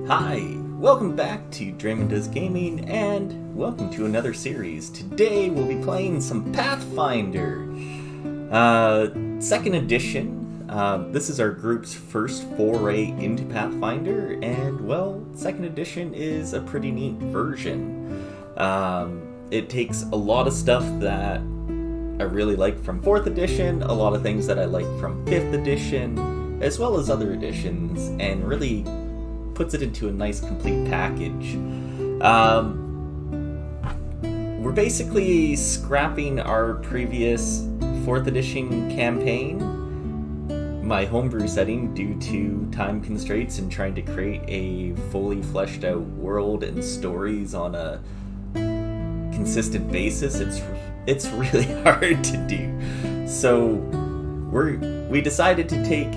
Hi, welcome back to DraemondDoesGaming, and welcome to another series. Today we'll be playing some Pathfinder, 2nd edition. This is our group's first foray into Pathfinder, and well, 2nd edition is a pretty neat version. It takes a lot of stuff that I really like from 4th edition, a lot of things that I like from 5th edition, as well as other editions, and really puts it into a nice complete package. We're basically scrapping our previous 4th edition campaign, my homebrew setting, due to time constraints and trying to create a fully fleshed out world and stories on a consistent basis. It's really hard to do. So we decided to take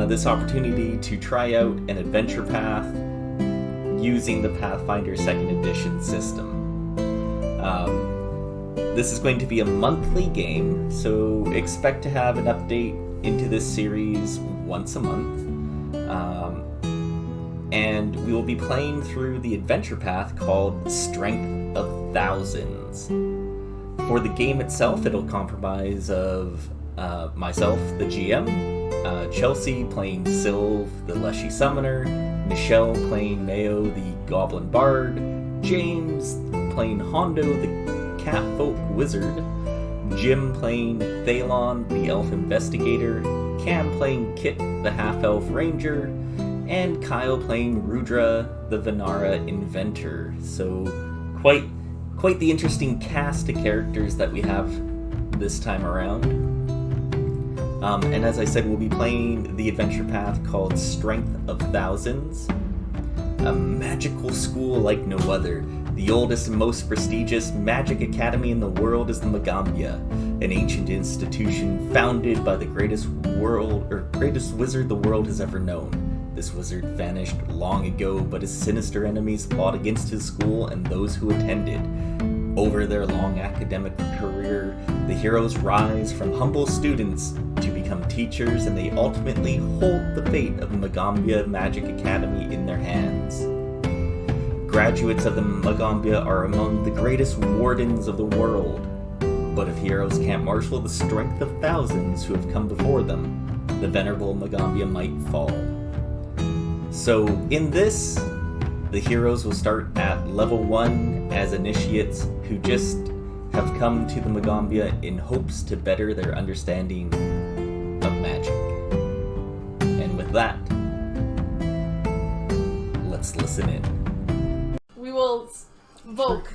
this opportunity to try out an adventure path using the Pathfinder 2nd edition system. This is going to be a monthly game, so expect to have an update into this series once a month. And we will be playing through the adventure path called Strength of Thousands. For the game itself, it'll comprise of myself, the GM, Chelsea playing Sylve, the Leshy Summoner, Michelle playing Mayo, the Goblin Bard, James playing Hondo, the Catfolk Wizard, Jim playing Thalon, the Elf Investigator, Cam playing Kit, the Half-Elf Ranger, and Kyle playing Rudra, the Venara Inventor. So quite the interesting cast of characters that we have this time around. And as I said, we'll be playing the adventure path called Strength of Thousands. A magical school like no other. The oldest and most prestigious magic academy in the world is the Magaambya, an ancient institution founded by the greatest wizard the world has ever known. This wizard vanished long ago, but his sinister enemies plot against his school and those who attended. Over their long academic career, the heroes rise from humble students to become teachers, and they ultimately hold the fate of the Magaambya Magic Academy in their hands. Graduates of the Magaambya are among the greatest wardens of the world, but if heroes can't marshal the strength of thousands who have come before them, the venerable Magaambya might fall. So in this, the heroes will start at level 1 as initiates who just have come to the Magaambya in hopes to better their understanding of magic. And with that, let's listen in. We will voke.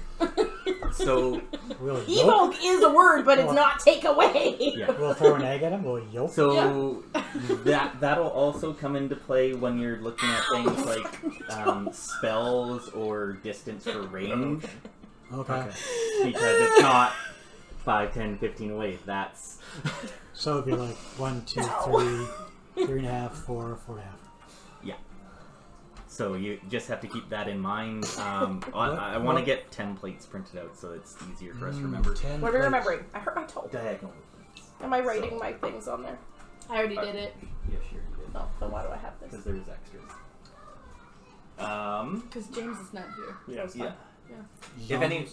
So, Evoke is a word, but it's not take away. Yeah. We'll throw an egg at him, we'll yoke. So that'll also come into play when you're looking at things like spells or distance for range. Okay. Because it's not 5, 10, 15 away. That's... So it'd be like 1, 2, 3, 3.5, 4, 4.5. Yeah. So you just have to keep that in mind. I want to get 10 plates printed out so it's easier for us to remember. What are we remembering? I hurt my toe. Diagonal movements. Am I writing my things on there? I already did it. Yeah, sure you did. No, then why do I have this? Because there's extras. Because James is not here. Yeah.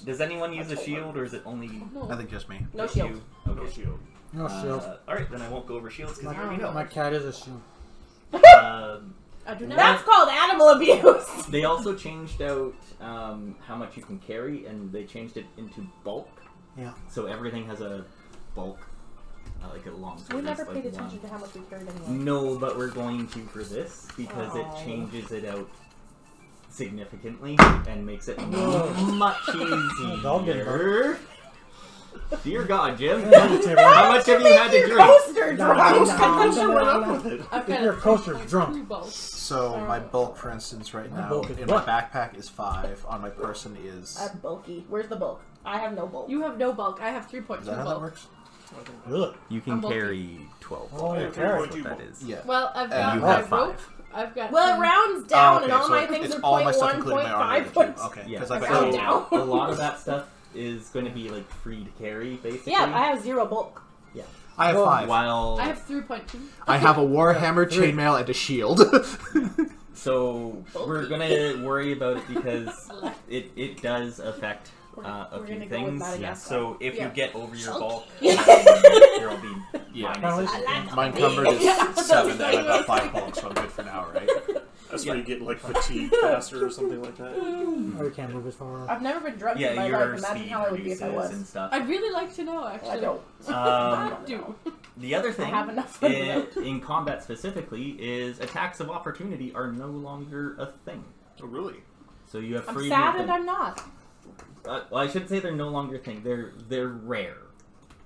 Does anyone use a shield, or is it only... No. I think just me. No shield. You? Okay. No shield. No shield. Alright, then I won't go over shields because you already know. My cat is a shield. I do not. That's called animal abuse. They also changed out how much you can carry, and they changed it into bulk. Yeah. So everything has a bulk, like a long sword. We never like paid attention to how much we carried anyway. No, but we're going to for this because it changes it out significantly and makes it much easier. Dear God, Jim, how much have you had to drink? Coaster I've got your coaster's drunk. So my bulk, for instance, right now in my backpack is 5. On my person is. I'm bulky. Where's the bulk? I have no bulk. You have no bulk. I have 3.2 Is that how that bulk. works? Good. You can carry 12. Oh, you That's carry what that is. Yeah. Well, I've got you my have rope. 5. I've got. Well, it rounds down, okay, and all so my things it's are all my 0.1, stuff, including my armor, 0.5, too. Okay, Yeah, because I've round got down. a lot of that stuff is going to be like free to carry, basically. Yeah, I have 0 bulk. Yeah. I have 5. While I have 3.2. I have a warhammer, chainmail, and a shield. So we're gonna worry about it because it does affect a few things. So if you get over your bulk, there'll be minuses. My encumbered is 7 and I got 5 bulk, so I'm good for now, right? That's where you get like fatigue faster or something like that. Or you can't move as far. I've never been drunk in my life. Imagine how I would be if I was. And stuff. I'd really like to know, actually. I don't. I do. The other thing, I have enough for in combat specifically, is attacks of opportunity are no longer a thing. Oh, really? So you have I'm free sad movement. and I'm not. Well, I shouldn't say they're no longer a thing. They're rare.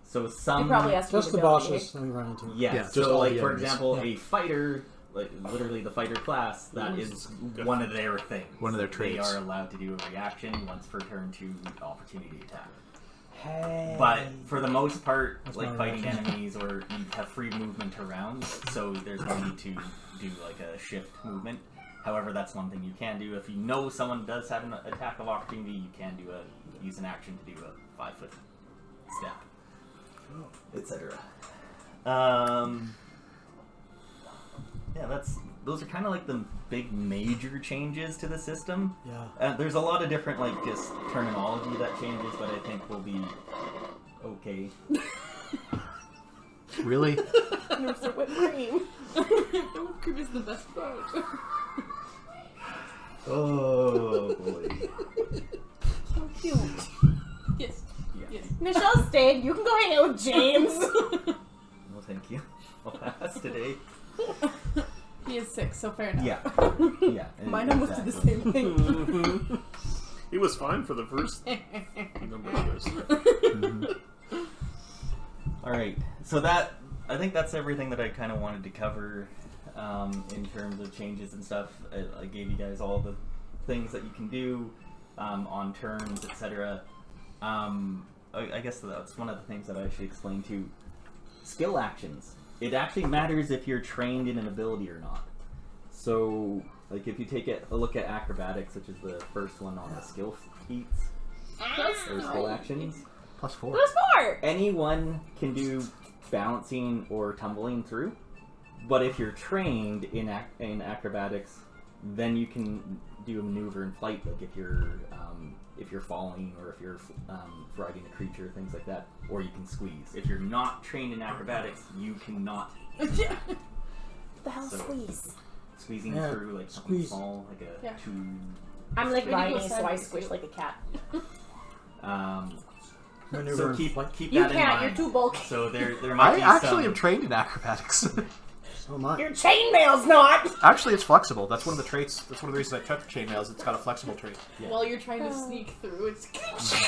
So some You probably asked me Just to the go, bosses that we run into. yeah. just So all like the for enemies. example, a fighter, like literally the fighter class, that is one of their things. One of their They traits. are allowed to do a reaction once per turn to opportunity attack. Hey. But for the most part, That's like my fighting reaction. enemies or you have free movement around, so there's no need to do like a shift movement. However, that's one thing you can do. If you know someone does have an attack of opportunity, you can use an action to do a 5-foot step, etc. Yeah, those are kind of like the big major changes to the system. Yeah. There's a lot of different like just terminology that changes, but I think will be okay. Really? There's the whipped cream. The whipped cream is the best part. Oh boy. So cute. Yes. Yeah. Yes. Michelle's staying. You can go hang out with James. Well, thank you. I'll pass today. He is 6, so fair enough. Yeah. Yeah. Mine almost did the same thing. He was fine for the first number of years. All right. So I think that's everything that I kind of wanted to cover in terms of changes and stuff. I gave you guys all the things that you can do on turns, etc. I guess that's one of the things that I should explain too. Skill actions. It actually matters if you're trained in an ability or not. So, like if you take a look at acrobatics, which is the first one on the skill feats or skill actions. +4. Who's for? Anyone can do balancing or tumbling through, but if you're trained in acrobatics, then you can do a maneuver in flight, like if you're falling or if you're riding a creature, things like that, or you can squeeze. If you're not trained in acrobatics, you cannot. The hell squeeze? Squeezing through like something squeeze. small, like a two. I'm like When you go Riley, so I sideways, squish like a cat. Maneuver So and keep flight. that You in can't. mind. You're too bulky. So there might I be actually some. am trained in acrobatics. So am I. Your chainmail's not. Actually, it's flexible. That's one of the traits. That's one of the reasons I took chainmails. It's got a flexible trait. Yeah. While you're trying to sneak through, it's...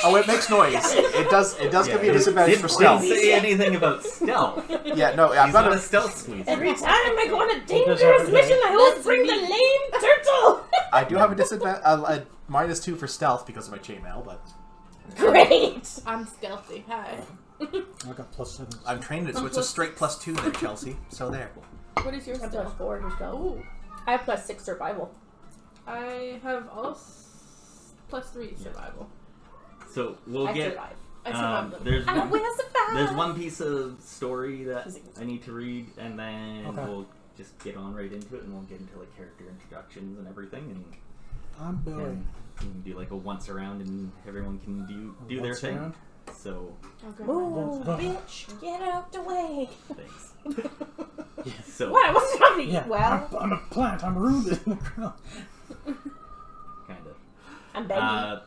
Oh, it makes noise. It does give me a disadvantage for Didn't stealth. say anything about stealth. Yeah, no, I've He's got not a a. stealth squeeze. Every time I go on a does dangerous have a mission, I always That's bring the me. lame turtle. I do have a disadvantage. A -2 for stealth because of my chainmail, but Great. I'm stealthy. Hi. I got +7. I'm trained in it, so it's a straight +2 there, Chelsea. So there. What is your I'm stealth? +4 to stealth. Oh, I have +6 survival. I have +3 survival. So we'll I get. survive. I survived them. There's I one. will survive. There's one piece of story that I need to read, and then Okay. we'll just get on right into it, and we'll get into like character introductions and everything, and I'm Billy. we can do like a once around, and everyone can do their Once thing. around? So Move, bitch. Get out the way. thanks. So What? What's wrong with you? Yeah. Well, I'm a plant. I'm rooted in the ground. kind of. I'm begging.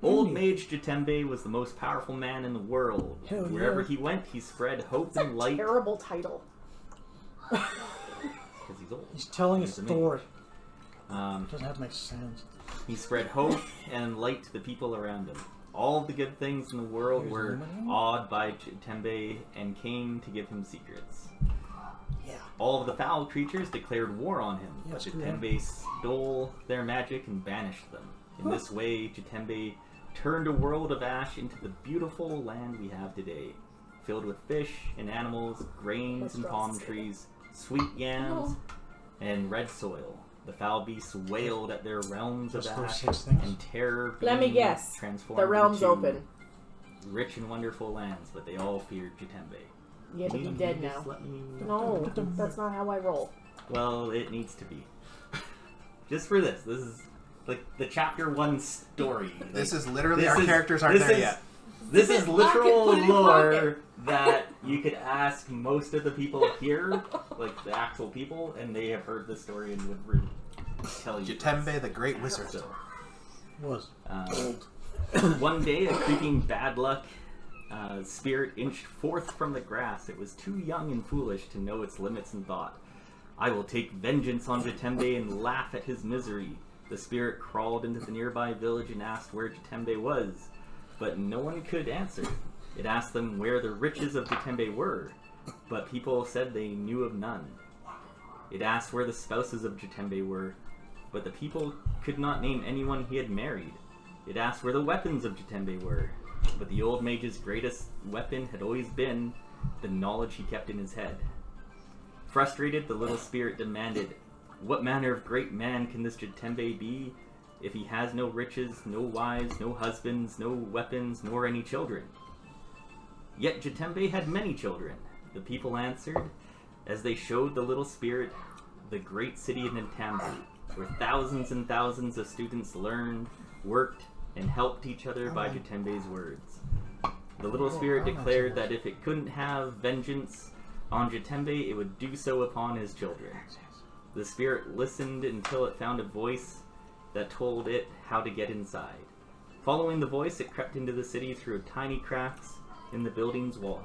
Old Mage Jitembe was the most powerful man in the world. Hell Wherever yeah. he went, he spread hope That's and a light. terrible title. Because he's old. He's telling a He's story. Um, Doesn't have to make sense. He spread hope and light to the people around him. All of the good things in the world Here's were Luminine. awed by Jitembe and came to give him secrets. Yeah. All of the foul creatures declared war on him, Yeah, but screw him. Jitembe stole their magic and banished them. In this way, Jitembe turned a world of ash into the beautiful land we have today, filled with fish and animals, grains That's and rough. palm trees, sweet yams, and red soil. The foul beasts wailed at their realms Just of those ash 6 things? and terror. Let me being guess. Transformed The realm's into open. rich and wonderful lands, but they all feared Jitembe. Yeah, but he's dead now. Let me... No, that's not how I roll. Well, it needs to be. just for this. This is like the chapter 1 story. This is literally our characters aren't there yet. This is literal lore that you could ask most of the people here, like the actual people, and they have heard the story and would really tell you. Jatembe, the great wizard. So, Was. one day, a creeping bad luck spirit inched forth from the grass. It was too young and foolish to know its limits and thought, "I will take vengeance on Jatembe and laugh at his misery." The spirit crawled into the nearby village and asked where Jatembe was, but no one could answer. It asked them where the riches of Jatembe were, but people said they knew of none. It asked where the spouses of Jatembe were, but the people could not name anyone he had married. It asked where the weapons of Jatembe were, but the old mage's greatest weapon had always been the knowledge he kept in his head. Frustrated, the little spirit demanded, "What manner of great man can this Jatembe be if he has no riches, no wives, no husbands, no weapons, nor any children?" Yet Jatembe had many children, the people answered, as they showed the little spirit the great city of Nintambu, where thousands and thousands of students learned, worked, and helped each other by Jatembe's words. The little spirit declared that if it couldn't have vengeance on Jatembe, it would do so upon his children. The spirit listened until it found a voice that told it how to get inside. Following the voice, it crept into the city through tiny cracks in the building's wall.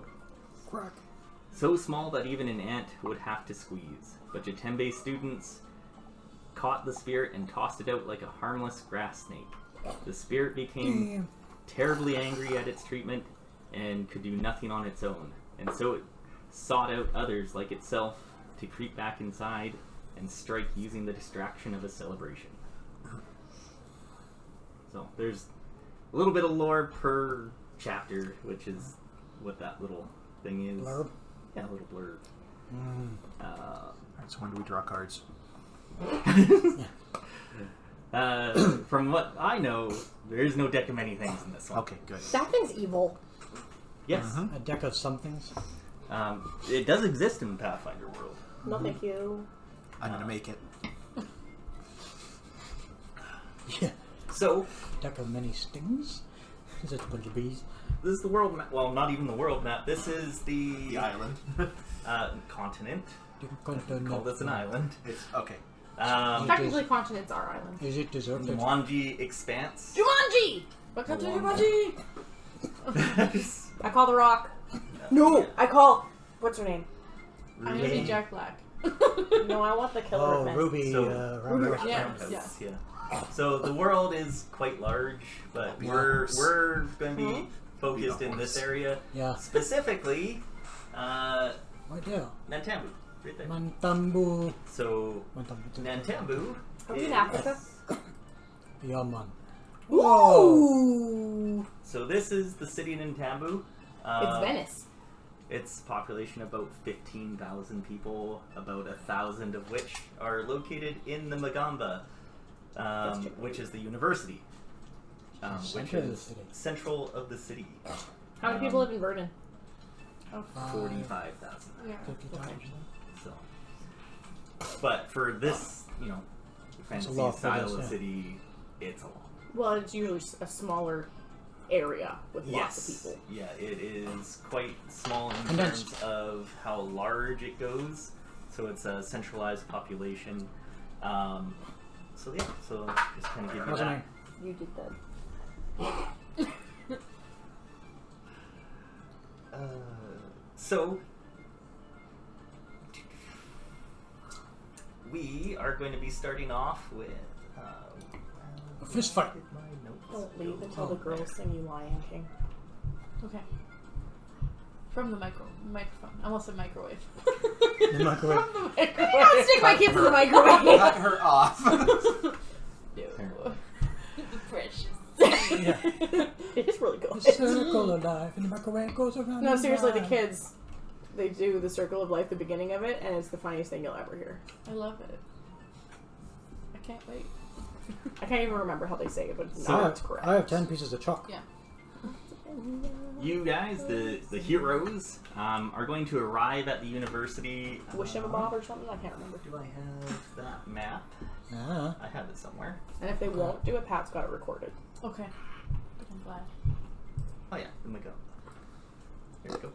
Crack. So small that even an ant would have to squeeze. But Jatembe students caught the spirit and tossed it out like a harmless grass snake. The spirit became terribly angry at its treatment and could do nothing on its own. And so it sought out others like itself to creep back inside and strike using the distraction of a celebration. So there's a little bit of lore per chapter, which is what that little thing is. Blurb? Yeah, a little blurb. So when do we draw cards? From what I know, there is no deck of many things in this one. Okay, good. That thing's evil. Yes. A deck of somethings. It does exist in the Pathfinder world. No, thank you. I'm gonna make it. Yeah. So, Deck of many stings. Is it a bunch of bees? this is the world map. Well, not even the world map. This is the island. continent. Call this an island. It's okay. Technically, continents are islands. Is it deserted? Jumanji Expanse. Jumanji! Welcome to Jumanji! I call the rock. No, I call... What's her name? I'm gonna be Jack Black. No, I want the killer Oh, of men. Ruby. So- Roundhouse. Yeah. Roundhouse, yes. yeah. So the world is quite large, but we're going to be focused in this area. Yeah. Specifically, Right there. Nintambu, right there. Mantambu. So Nintambu Are we in is- Africa? Yaman. Ooh! So this is the city of Nintambu. It's Venice. Its population about 15,000 people, about 1,000 of which are located in the Magaambya, which is the university, which Central of the is city. central of the city. How many people live in Verdun? 45,000. Yeah. 50 times. So, but for this, fantasy lot for style this, of yeah. city, it's a lot. Well, it's usually a smaller area with lots of people. Yeah, it is quite small in Condensed. terms of how large it goes. So it's a centralized population. So just kind of give you What's her that. name? You did that. So we are going to be starting off with A fist fight. Don't leave until the girls sing you Lion King. Okay. From the microphone. I almost said microwave. The microwave. From the I microwave. don't stick my kids in the microwave. Cut her off. No. Precious. Yeah. It's really The good. circle of life and the microwave goes around. No, and seriously, the around. kids, they do the circle of life, the beginning of it, and it's the funniest thing you'll ever hear. I love it. I can't wait. I can't even remember how they say it, but I no, have, it's correct. I have 10 pieces of chalk. Yeah. You guys, the heroes, are going to arrive at the university. Wish him a bob or something? I can't remember. Do I have that map? Ah. I have it somewhere. And if they won't do it, Pat's got it recorded. Okay. I'm glad. Oh yeah, let me go. Here we go.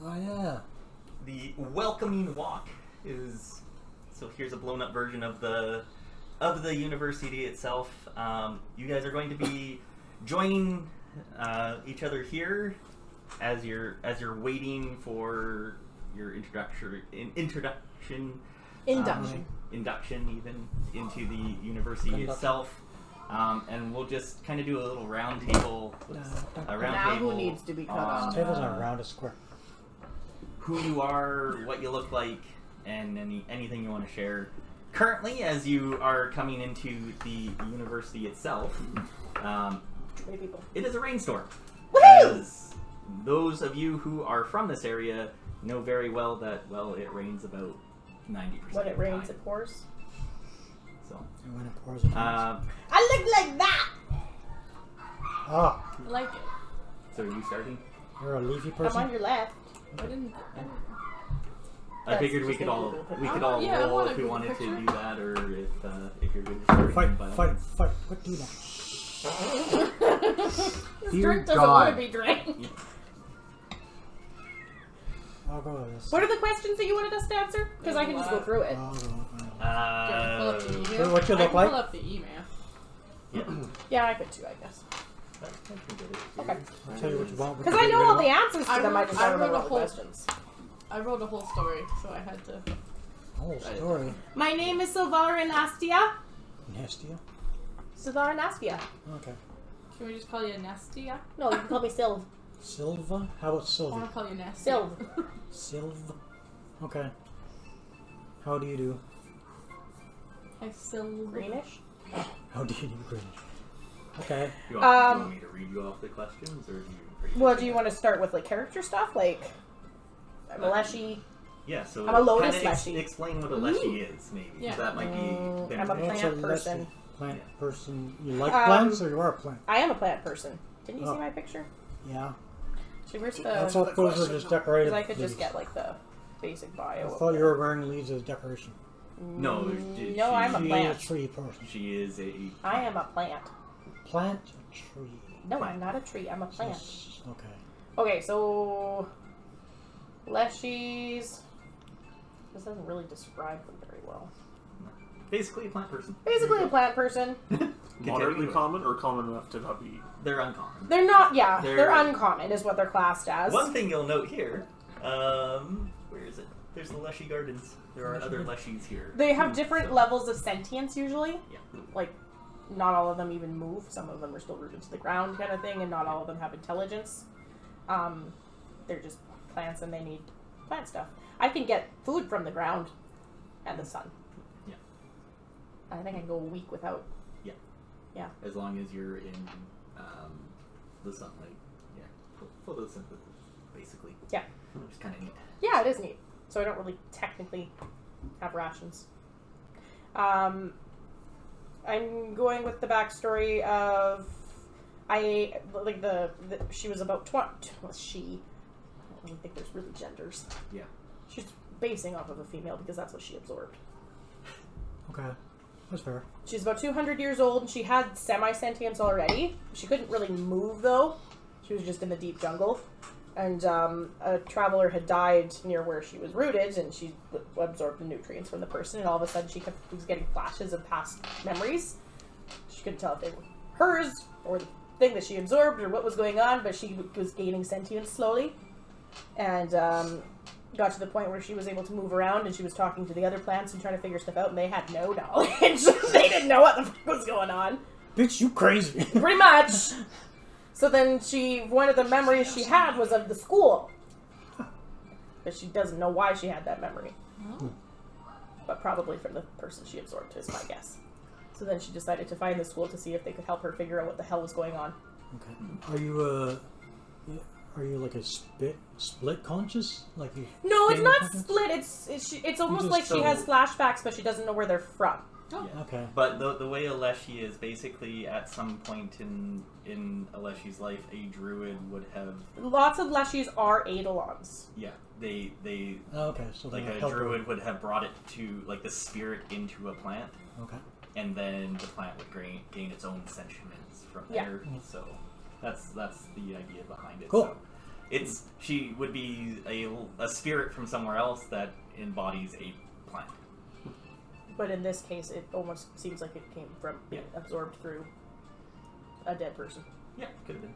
Oh yeah. The welcoming walk is. So here's a blown up version of the university itself. You guys are going to be joining each other here as you're waiting for your induction even into the university itself. And we'll just kind of do a little round table. Now who needs to be cut off? Tables are round, a square. Who you are, what you look like, and anything you want to share. Currently, as you are coming into the university itself, it is a rainstorm. As those of you who are from this area know very well that, well, it rains about 90% When it of the rains, time. it pours. So, And when it pours, it pours. I look like that! Oh, I like it. so are you starting? you're a leafy I'm person? on your left. I didn't. I figured we just could a all little bit. Yeah, I roll want a if we good wanted picture. to do that, or if you're good. At Fight, by all fight, means. fight. What do that? This Dear drink doesn't God. want to be drank. I'll go with this. What are the questions that you wanted us to answer? Because I can just go through it. I'll go with it. Pull up the email. What you look I can like? pull up the email. Yeah. Yeah, I could too, I guess. Okay. I'll tell you what you want. Because I know all the answers to them, I just I don't wrote remember a all the whole- questions. I wrote a whole story, so I had to. whole story. My name is Silvara Nastia. Nastia? Silvara Nastia. Okay. Can we just call you Nastia? No, you can call me Silv. Silva? How about I Sylvie? want to call you Nastia. Silv. Silva. Okay. How do you do? Hi, Silv. Greenish. How do you do, Greenish? Okay. You want me to read you off the questions, or Well, do you want to start with like character stuff? Like, I'm a Leshy. Yeah, so I'm a lotus kinda Leshy. Explain what a Leshy is, maybe. 'Cause Yeah. that might be. I'm a What's plant a person. Leslie? Plant person. You like Um, plants, or you are a plant? I am a plant person. Didn't you Oh. see my picture? Yeah. See, where's the? That's what those are just decorative. Because I could just leaves. get like the basic bio. I of thought it. you were wearing leaves as decoration. No, No, I'm a She plant. is a tree person. She is a. I am a plant. Plant or tree? No, I'm not a tree. I'm a plant. Just- okay. Okay, so Leshies. This doesn't really describe them very well. Basically a plant person. Basically, a plant person. Moderately Continue. common or common enough to not be. They're uncommon. They're not. Yeah, They're- they're uncommon, is what they're classed as. One thing you'll note here, where is it? There's the Leshy Gardens. There are other Leshies here. They have different levels of sentience usually. Yeah. Like, not all of them even move. Some of them are still rooted to the ground, kind of thing, and not all of them have intelligence. They're just plants, and they need plant stuff. I can get food from the ground and the sun. Yeah. I think I can go a week without. Yeah. As long as you're in the sunlight. Yeah. Photosynthesis, basically. Yeah. Which is kind of neat. Yeah, it is neat. So I don't really technically have rations. I'm going with the backstory of she was about 20. Well, she. I don't think there's really genders. Yeah. She's basing off of a female because that's what she absorbed. Okay. That's fair. She's about 200 years old, and she had semi-sentience already. She couldn't really move, though. She was just in the deep jungle. And a traveler had died near where she was rooted, and she absorbed the nutrients from the person, and all of a sudden she was getting flashes of past memories. She couldn't tell if they were hers, or the thing that she absorbed, or what was going on, but she was gaining sentience slowly. And got to the point where she was able to move around, and she was talking to the other plants and trying to figure stuff out, and they had no knowledge. They didn't know what the fuck was going on. Bitch, you crazy. Pretty much. So then one of the memories she had was of the school. But she doesn't know why she had that memory. Oh. But probably from the person she absorbed, is my guess. So then she decided to find the school to see if they could help her figure out what the hell was going on. Okay. Are you like a split conscious? No, it's gain not conscious? split. It's almost just like she has flashbacks, but she doesn't know where they're from. Oh. Yeah. Okay. But the way Aleshi is, basically at some point in Aleshi's life, a druid would have... Lots of Leshies are Eidolons. Yeah, they Okay, so like they're a helper. druid would have brought it to, like, the spirit into a plant, Okay. and then the plant would gain its own sentiments from Yeah. there. So that's the idea behind it. Cool. So she would be a spirit from somewhere else that embodies a plant. But in this case, it almost seems like it came from being absorbed through a dead person. Yeah, could have been.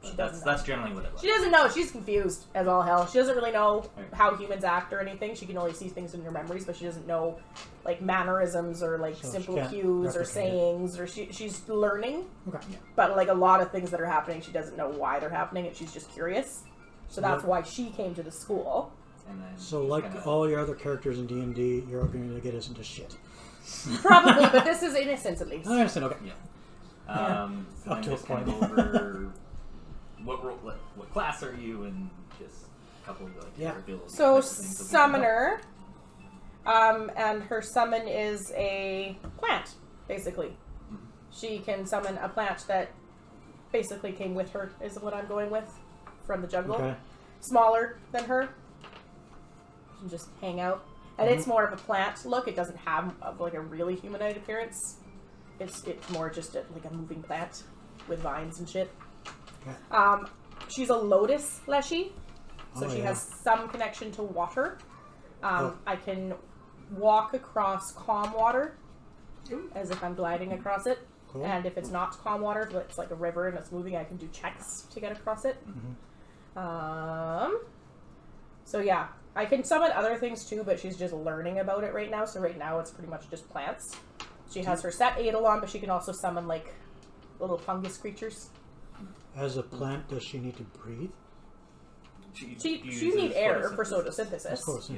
She But doesn't know. that's generally what it was. She doesn't know. She's confused as all hell. She doesn't really know Right. how humans act or anything. She can only see things in her memories, but she doesn't know like mannerisms or like So she simple can't cues or replicate it. sayings. Or she's learning, Okay. but like a lot of things that are happening, she doesn't know why they're happening, and she's just curious. So that's Yep. why she came to the school. And then So just like kinda- all your other characters in D&D, you're going to get us into shit. Probably, but this is innocent at least. I understand. Okay. Yeah. So Up I'm to a just kind of point. go over what class are you, and just a couple of like Yeah. your abilities. So types of things that we can summoner, and her summon is a plant, basically. Mhm. She can summon a plant that basically came with her, is what I'm going with, from the jungle. Okay. Smaller than her. She can just hang out. And it's Mm-hmm. more of a plant look. It doesn't have like a really humanoid appearance. It's more just like a moving plant with vines and shit. Okay. She's a lotus Leshy, so Oh, she yeah. has some connection to water. Oh. I can walk across calm water as if I'm gliding across it. Cool. And if it's not calm water, but it's like a river and it's moving, I can do checks to get across it. Mm-hmm. So yeah, I can summon other things too, but she's just learning about it right now. So right now it's pretty much just plants. She has her set Eidolon, but she can also summon like little fungus creatures. As a plant, does she need to breathe? She uses need air for photosynthesis. Of photosynthesis. course.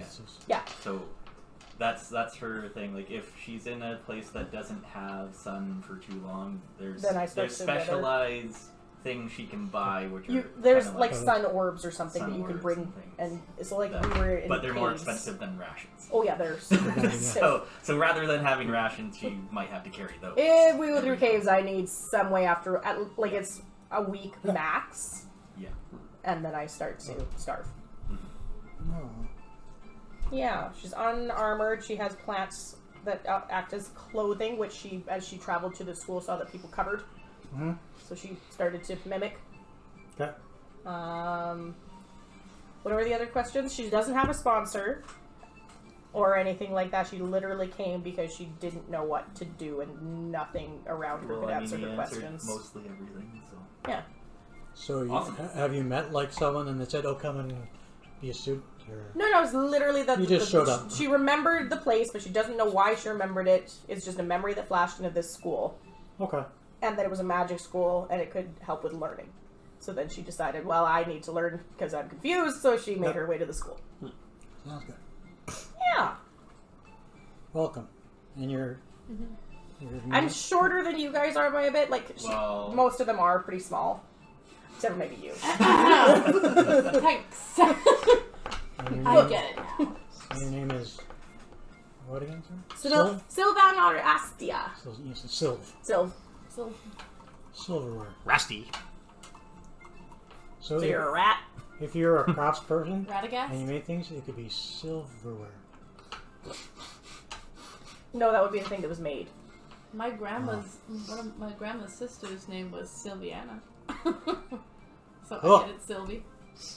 Yeah. Yeah. So that's her thing. Like if she's in a place that doesn't have sun for too long, there's Then I start there's to wither. specialized things she can buy, which are There's kinda like sun orbs or something sun that you can orbs bring, and things and it's like that- we were in but they're more caves. expensive than rations. Oh yeah, they're super expensive. So rather than having rations, she might have to carry those. If we go through caves, I need some way after, like it's a week max, Yeah. and then I start to starve. Oh. Yeah, she's unarmored. She has plants that act as clothing, which she, as she traveled to the school, saw that people covered. Mm-hmm. So she started to mimic. Okay. What were the other questions? She doesn't have a sponsor or anything like that. She literally came because she didn't know what to do, and nothing around her Well, could I mean, answer he her answered questions. mostly everything. So Yeah. So Awesome. have you met like someone and they said, "Oh, come and be a student"? Or... No, it was literally You just showed up. She remembered the place, but she doesn't know why she remembered it. It's just a memory that flashed into this school, Okay. and that it was a magic school, and it could help with learning. So then she decided, well, I need to learn because I'm confused, so she made Yep. her way to the school. Sounds good. Yeah. Welcome. And you're I'm shorter than you guys are by a bit. Like, Well- most of them are pretty small. Except for maybe you. Thanks. and your I name, get it now. and your name is what again, sir? Sylvan or Astia. You said Sylv. Sylv. So, Silverware. Rusty. So So you're a rat. if you're a crafts person and you Radagast? make things, it could be silverware. No, that would be the thing that was made. My grandma's, one of my grandma's sister's name was Sylviana. So Oh. I get it, Sylvie.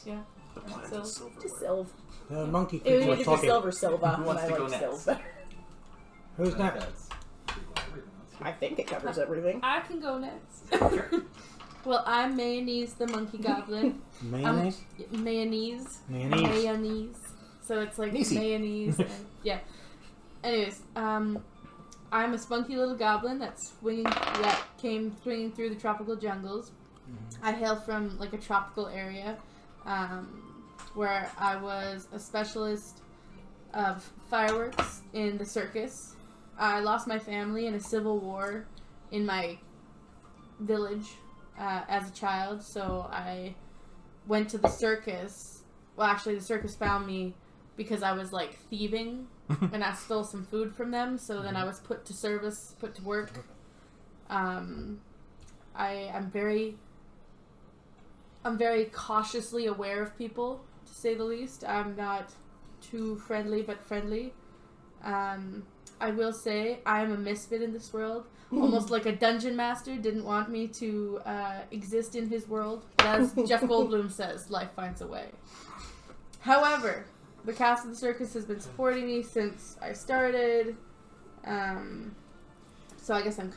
Yeah. The planet So- is silverware. Just Sylv. The monkey It keeps would be talking. Silver Silva, Who and wants I to go like next? Sylv better. Who's next? That's pretty well everything. That's good. I think it covers everything. I can go next. Well, I'm Mayonnaise the Monkey Goblin. Mayonnaise? Mayonnaise. Mayonnaise. Mayonnaise. So it's like Easy. mayonnaise. And, yeah. Anyways, I'm a spunky little goblin that came swinging through the tropical jungles. I hail from like a tropical area, where I was a specialist of fireworks in the circus. I lost my family in a civil war in my village as a child, so I went to the circus. Well, actually, the circus found me because I was like thieving and I stole some food from them. So then I was put to work. I'm very cautiously aware of people, to say the least. I'm not too friendly, but friendly. I will say I am a misfit in this world. Almost like a dungeon master didn't want me to exist in his world. But as Jeff Goldblum says, life finds a way. However, the cast of the circus has been supporting me since I started. So I guess I'm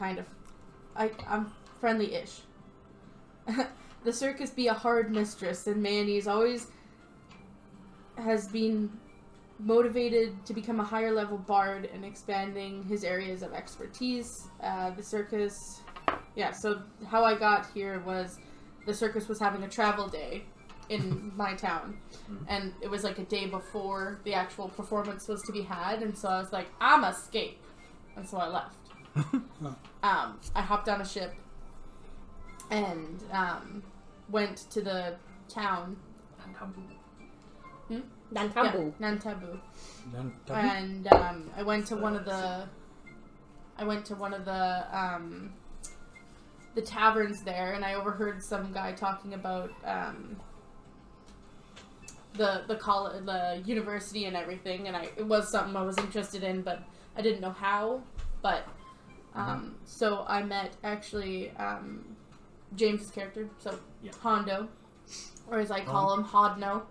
I'm friendly-ish. The circus be a hard mistress, and Manny's always has been motivated to become a higher level bard and expanding his areas of expertise. The circus, so how I got here was the circus was having a travel day in my town, and it was like a day before the actual performance was to be had, and so I was like, I'm escape, and so I left. I hopped on a ship and went to the town. Nantabu. Yeah, Nantabu. And I went to one of the taverns there, and I overheard some guy talking about the university and everything, and it was something I was interested in, but I didn't know how. But so I met actually James's character, so Hondo, or as I call him, Hodno.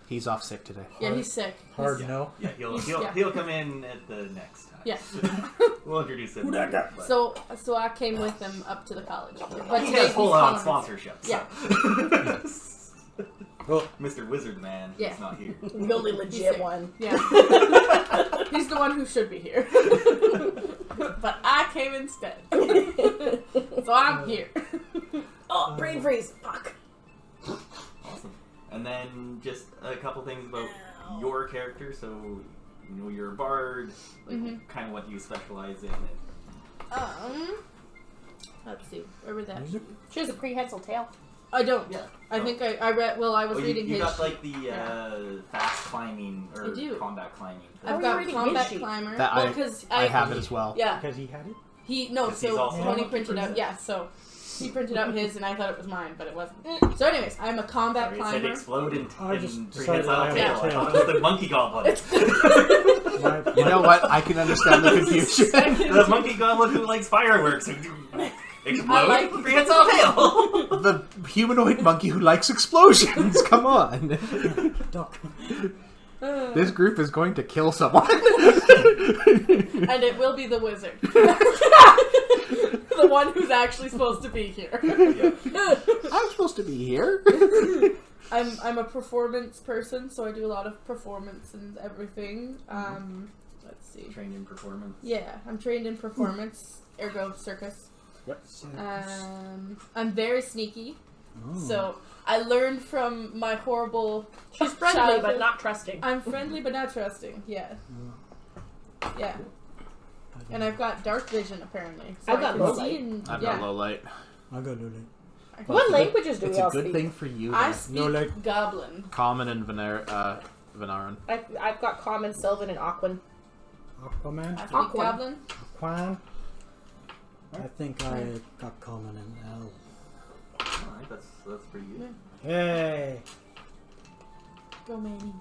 He's off sick today. Yeah, he's sick. Hard no. Yeah, he'll come in at the next time. Yeah. We'll introduce him. So I came with him up to the college. But He today has he's full-on calling sponsorship. Yeah. Well, Mr. Wizard Man is not here. The only legit one. Yeah. He's the one who should be here. But I came instead. So I'm here. Oh, brain freeze. Fuck. Awesome. And then just a couple things about your character. So, you're a bard. Like, kind of what you specialize in. Let's see. Where was that? She has a prehensile tail. I don't. Yeah. I think I read. Well, I was reading you his. got like the fast climbing or I do. combat climbing. I've Oh, got you're reading combat his sheet. climber. That well, because I have it as well. Yeah. because he had it? Because he's So also Tony a printed monkey out. Yeah. So he printed out his, and I thought it was mine, but it wasn't. So, anyways, I'm a combat Sorry, it said climber. explode in I just prehensile decided I tail. have a I tail. thought it was the monkey goblet. You know what? I can understand the confusion. The monkey goblet who likes fireworks. Explode like- prehensile tail. The humanoid monkey who likes explosions. Come on. Duck. This group is going to kill someone. And it will be the wizard. The one who's actually supposed to be here. I'm supposed to be here. I'm a performance person, so I do a lot of performance and everything. Let's see. Trained in performance. Yeah, I'm trained in performance, ergo circus. Yep. I'm very sneaky, so I learned from my horrible. She's friendly, childhood. but not trusting. I'm friendly but not trusting. Yeah. Yeah. And I've got dark vision apparently. So I've got I can low see light. and, I've yeah. got low light. I'll go do that. What languages do It's we a all good speak? thing for you. I that speak No, like- Goblin. Common and Venaran. I've got Common, Sylvan, and Aquan. Aquaman? I speak Aquan. Goblin. Aquan? I think I got common and L. Alright, that's pretty good. Hey! Go Mannies.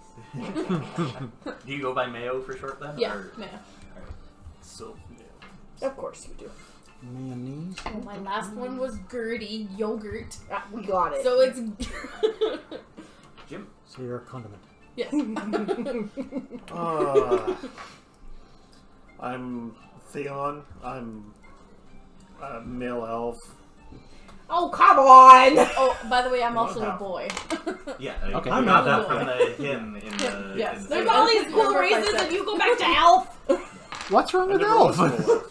Do you go by Mayo for short then? Yeah, Or- no. So, Of course you do. Mayonnaise? My last one was Gertie yogurt. We got it. So it's Jim? So you're a condiment. yes. I'm Theon. I'm a male elf. Oh, come on! Oh, by the way, I'm also a boy. Yeah, Okay. I'm I'm not not that a from the him in the. Yes. in the- There's all these cool races, and you go back to elf. What's wrong I with never was elf? a full elf.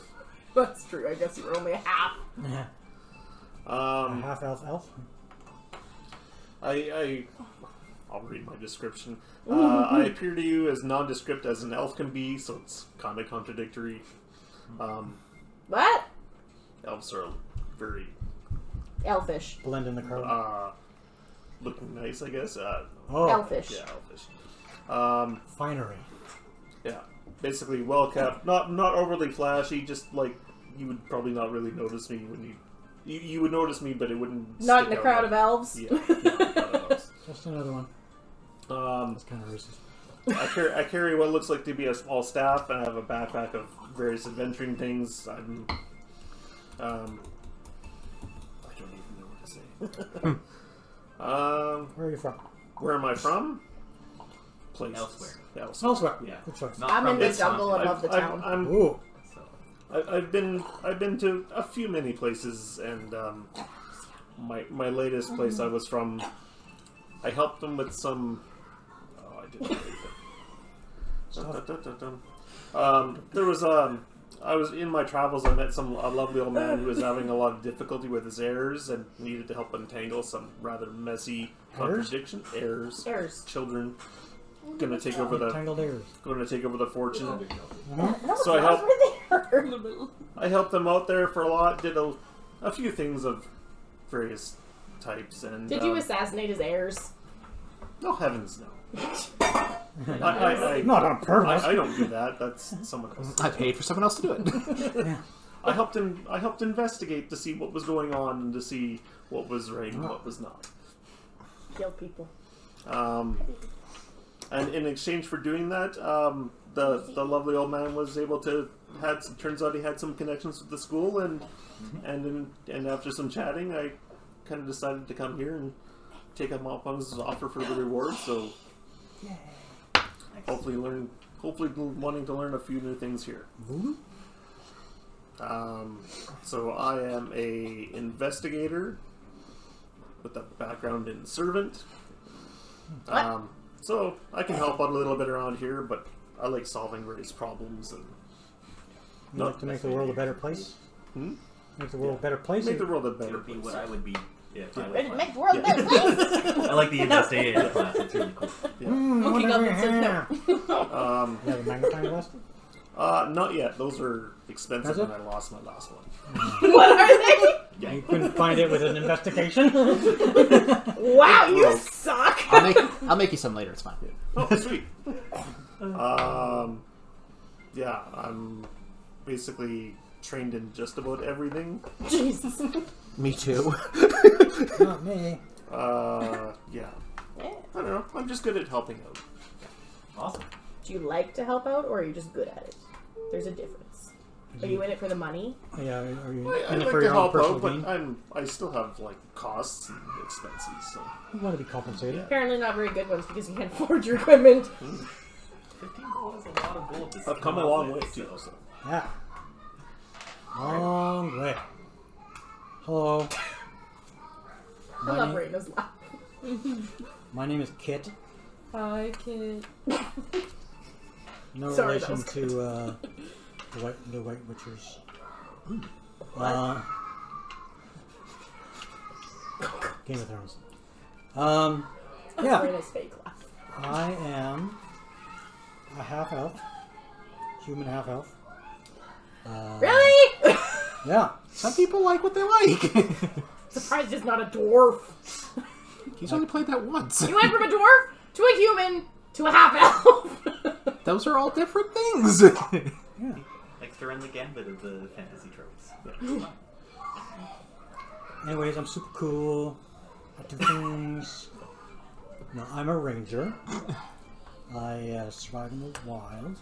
That's true. I guess you were only half. Yeah. Um, Half elf? I'll read my description. I appear to you as nondescript as an elf can be, so it's kind of contradictory. What? Elves are very Elfish. Blend in the crowd. looking nice, I guess. Oh, Elfish. Yeah, elfish. finery. Yeah. basically well kept, not overly flashy. Just like you would probably not really notice me when you would notice me, but it wouldn't. Not in a crowd of elves. Yeah, not in a crowd of elves. Just another one. That's kind of racist. I carry what looks like to be a small staff, and I have a backpack of various adventuring things. I don't even know what to say. Where are you from? Where am I from? Places. Elsewhere. Elsewhere. Yeah. Good choice. Not I'm from in the this jungle continent. above the town. Ooh. So, I've been to a few many places, and my latest place I was from, I helped them with some. Oh, I didn't. There was I was in my travels. I met a lovely old man who was having a lot of difficulty with his heirs and needed to help untangle some rather messy contradiction. Heirs. Children. Gonna take over the fortune. No, So I I helped them out there for a lot. Did a few things of various types. And Did you assassinate his heirs? no, heavens no. Not on purpose. I don't do that. That's someone else. I paid for someone else to do it. Yeah. I helped investigate to see what was going on and to see what was right and what was not. Kill people. And in exchange for doing that, the lovely old man was able to turns out he had some connections with the school, and after some chatting, I kind of decided to come here and take him up on his offer for the reward. So hopefully wanting to learn a few new things here. So I am a investigator with a background in servant. So I can help out a little bit around here, but I like solving various problems and You like to make the world a better place? Make the world a better place? make the world a it better would be place. what I would be if I Ready to was make the world a better place? I like the investigator class. It's really cool. Monkey Goblin says no. You have a magnifying glass? Not yet. Those are expensive, That's and I lost my last one. What are they? You couldn't find it with an investigation? Wow, you suck! I'll make you some later. It's fine. Oh, sweet. Yeah, I'm basically trained in just about everything. Jesus. Me too. Not me. Yeah. I don't know. I'm just good at helping out. Awesome. Do you like to help out, or are you just good at it? There's a difference. Are you in it for the money? Yeah, are you I in it like for to your own help personal out, but gain? I still have like costs and expenses. So You want to be compensated. Apparently not very good ones because you can't afford your equipment. 15 gold is a lot of gold. I've come a long way too. So. Yeah. Long way. Hello. I love Raina's laugh. My name is Kit. Hi, kid. No Sorry, that relation was to the White Witchers. Game of Thrones. Yeah. Raina's fake laugh. I am a half elf, human half elf. Really? Yeah. Some people like what they like. Surprised it's not a dwarf. He's only played that once. You went from a dwarf to a human to a half elf. Those are all different things. Yeah. Like to run the gambit of the fantasy tropes. Anyways, I'm super cool. I do things. No, I'm a ranger. I survive in the wild.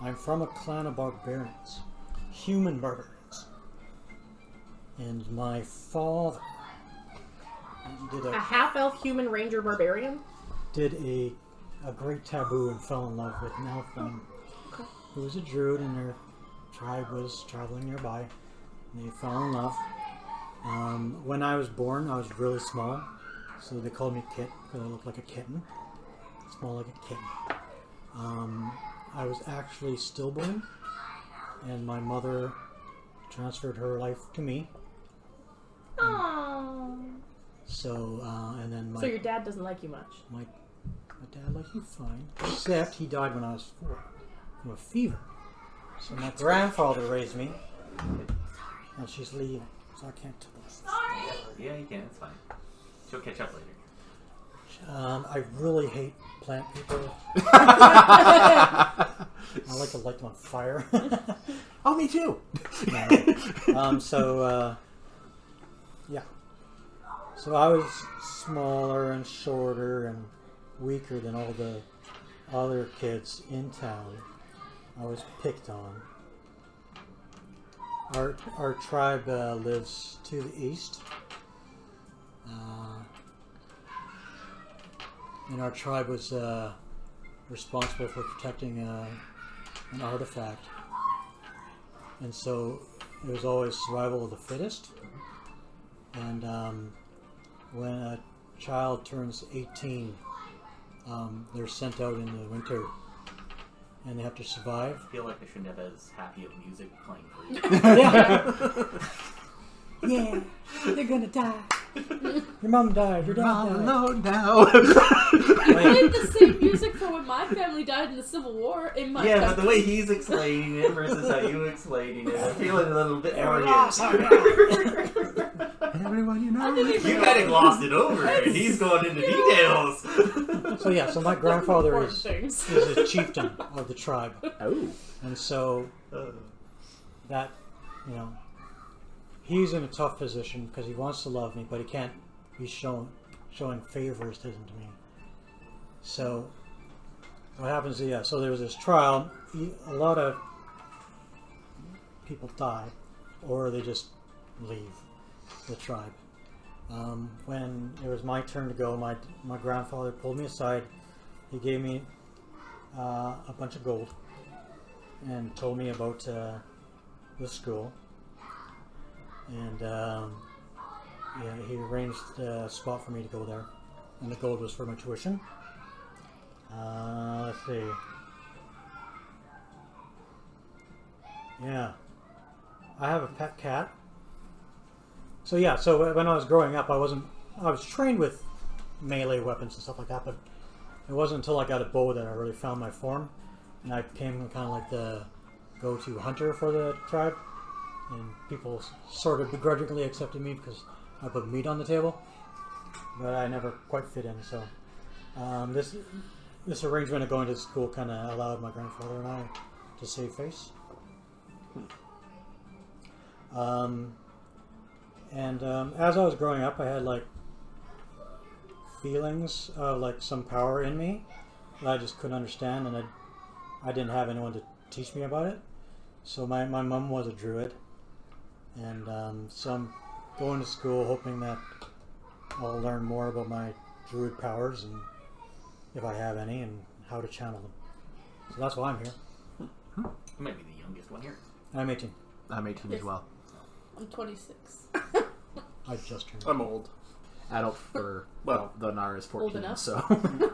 I'm from a clan of barbarians. Human barbarians. And my father did A a half-elf human ranger barbarian? did a great taboo and fell in love with an elf woman who was a druid, and their tribe was traveling nearby. And they fell in love. When I was born, I was really small, so they called me Kit because I looked like a kitten. Small like a kitten. I was actually stillborn, and my mother transferred her life to me. Aww. So, and then So your dad doesn't like you much. my dad liked me fine, except he died when I was 4 from a fever. So my grandfather raised me, and she's leaving, so I can't tell her. Yeah, you can. It's fine. She'll catch up later. I really hate plant people. I like to light them on fire. Oh, me too. Yeah. So I was smaller and shorter and weaker than all the other kids in town. I was picked on. Our tribe lives to the east. And our tribe was responsible for protecting an artifact. And so it was always survival of the fittest. And when a child turns 18, they're sent out in the winter. And they have to survive. I feel like I shouldn't have as happy of music playing for you. Yeah, they're gonna die. Your mom died. Your dad died. Alone now. I played the same music for when my family died in the Civil War in my Yeah, country. but the way he's explaining it versus how you explaining it, I'm feeling a little bit more. Everyone you know. You kind of glossed it over, and he's going into details. So my grandfather Important is things. a chieftain of the tribe. Oh. And so that, he's in a tough position because he wants to love me, but he can't be showing favoritism to me. So what happens is, so there was this trial. A lot of people die, or they just leave the tribe. When it was my turn to go, my grandfather pulled me aside. He gave me a bunch of gold and told me about the school. And he arranged a spot for me to go there. And the gold was for my tuition. Let's see. Yeah. I have a pet cat. So when I was growing up, I was trained with melee weapons and stuff like that, but it wasn't until I got a bow that I really found my form. And I became kind of like the go-to hunter for the tribe. And people sort of begrudgingly accepted me because I put meat on the table. But I never quite fit in, so this arrangement of going to school kind of allowed my grandfather and I to save face. As I was growing up, I had like feelings of like some power in me that I just couldn't understand, and I didn't have anyone to teach me about it. So my mom was a druid, and so I'm going to school hoping that I'll learn more about my druid powers and if I have any, and how to channel them. So that's why I'm here. You might be the youngest one here. I'm 18. I'm 18 as well. I'm 26. I just turned. I'm old. Adult for, the Nara is 14, Old enough. so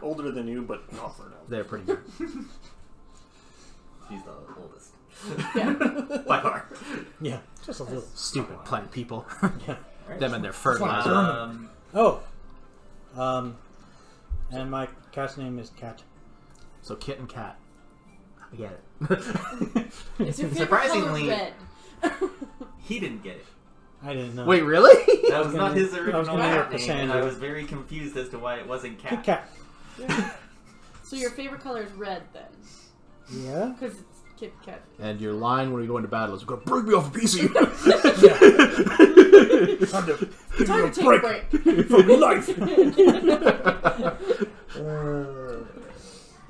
Older than you, but not for now. they're pretty good. She's the oldest. Yeah. By far. Yeah, just a little. Stupid plant people. Yeah. Them and their fertilizer. And my cat's name is Cat. So Kit and Cat. I get it. Is your favorite Surprisingly- color red? He didn't get it. I didn't know. Wait, really? That was not his original gonna cat make name, and I Cassandra. was very confused as to why it wasn't Kit cat. Kat. So your favorite color is red then? Yeah. Because it's Kit Kat. And your line when we go into battle is, "Go break me off a piece of you." Time to Time to take a break. from your life.